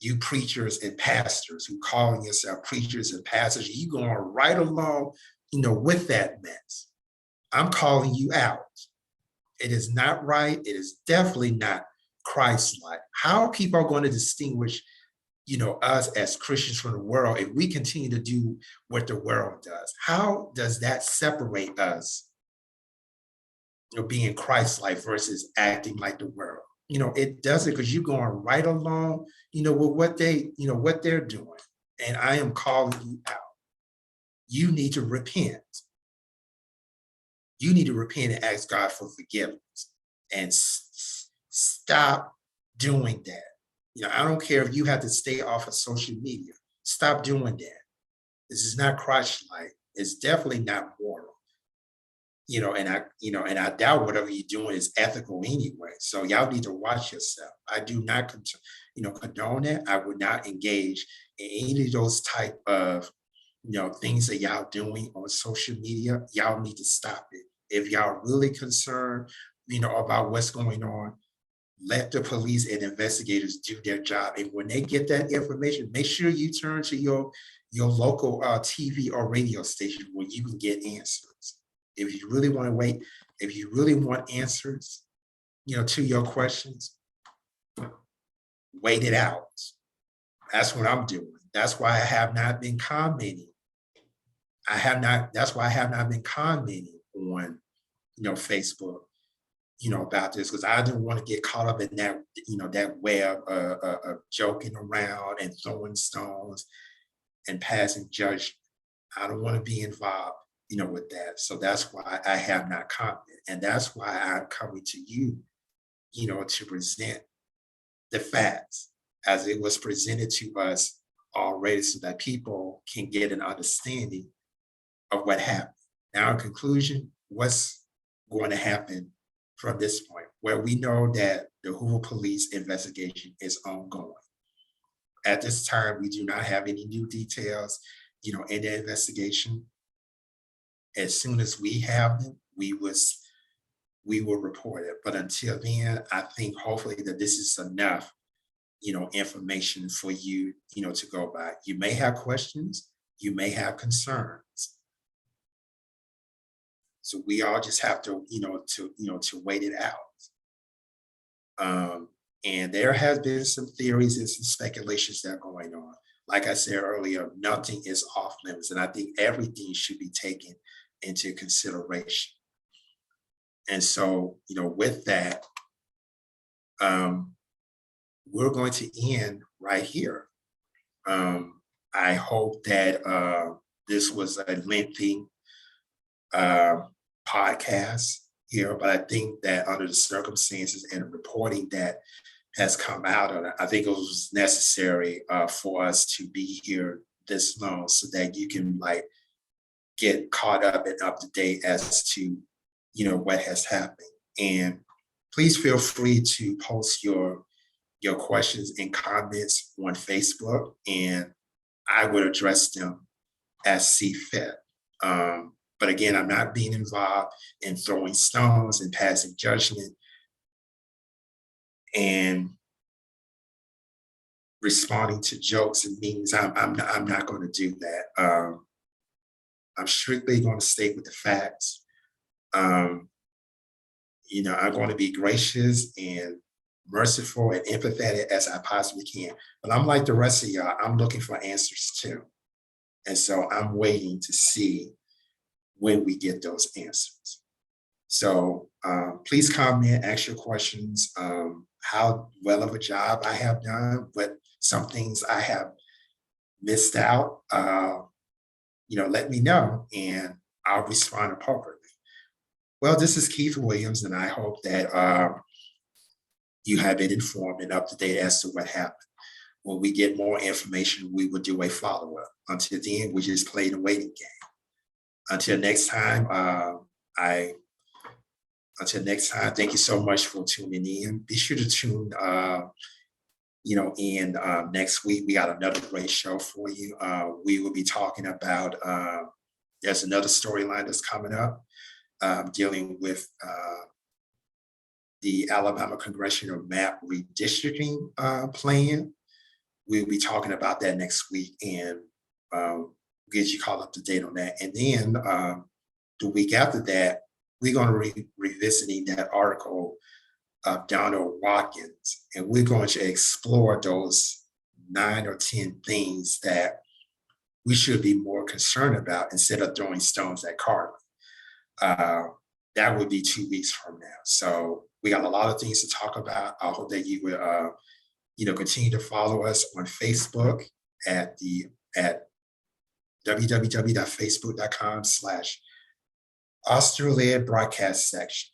Speaker 1: you preachers and pastors who call yourself preachers and pastors, you going right along, with that mess. I'm calling you out. It is not right. It is definitely not Christ-like. How people are going to distinguish, us as Christians from the world if we continue to do what the world does? How does that separate us? Being Christ-like versus acting like the world. It doesn't, because you're going right along, with what they're doing. And I am calling you out. You need to repent. You need to repent and ask God for forgiveness and stop doing that. I don't care if you have to stay off of social media. Stop doing that. This is not Christ-like. It's definitely not moral. And I doubt whatever you're doing is ethical anyway. So y'all need to watch yourself. I do not, condone that. I would not engage in any of those type of, things that y'all doing on social media. Y'all need to stop it. If y'all really concerned, about what's going on, let the police and investigators do their job. And when they get that information, make sure you turn to your local TV or radio station where you can get answers. If you really want to wait, if you really want answers, to your questions, wait it out. That's what I'm doing. That's why I have not been commenting. That's why I have not been commenting on, Facebook, about this, because I didn't want to get caught up in that, that web of joking around and throwing stones and passing judgment. I don't want to be involved, with that. So that's why I have not commented. And that's why I'm coming to you, to present the facts as it was presented to us already so that people can get an understanding of what happened. Now, in conclusion, what's going to happen from this point? Well, we know that the Hoover police investigation is ongoing. At this time, we do not have any new details, in the investigation. As soon as we have them, we will report it. But until then, I think hopefully that this is enough, information for you, to go by. You may have questions, you may have concerns. So we all just have to, to wait it out. And there has been some theories and some speculations that are going on. Like I said earlier, nothing is off limits, and I think everything should be taken into consideration. And so, with that, we're going to end right here. I hope that this was a lengthy podcast here, but I think that under the circumstances and the reporting that has come out of it, I think it was necessary for us to be here this long so that you can get caught up and up to date as to what has happened. And please feel free to post your questions and comments on Facebook, and I would address them as see fit. But again, I'm not being involved in throwing stones and passing judgment and responding to jokes and memes. I'm not going to do that. I'm strictly going to stay with the facts. I'm going to be gracious and merciful and empathetic as I possibly can. But I'm like the rest of y'all, I'm looking for answers too. And so I'm waiting to see when we get those answers. So please comment, ask your questions, how well of a job I have done, what some things I have missed out, let me know and I'll respond appropriately. Well, this is Keith Williams, and I hope that you have been informed and up to date as to what happened. When we get more information, we will do a follow-up. Until then, we just play the waiting game. Until next time, thank you so much for tuning in. Be sure to tune in next week. We got another great show for you. We will be talking about, there's another storyline that's coming up dealing with the Alabama Congressional Map Redistricting Plan. We'll be talking about that next week and get you caught up to date on that. And then the week after that, we're going to be revisiting that article of Donald Watkins, and we're going to explore those 9 or 10 things that we should be more concerned about instead of throwing stones at Carlee. That would be 2 weeks from now. So we got a lot of things to talk about. I hope that you will, continue to follow us on Facebook at www.facebook.com/Australian broadcast section,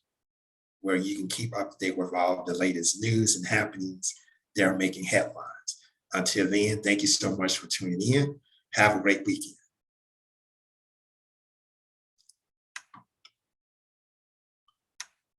Speaker 1: where you can keep up to date with all of the latest news and happenings that are making headlines. Until then, thank you so much for tuning in. Have a great weekend.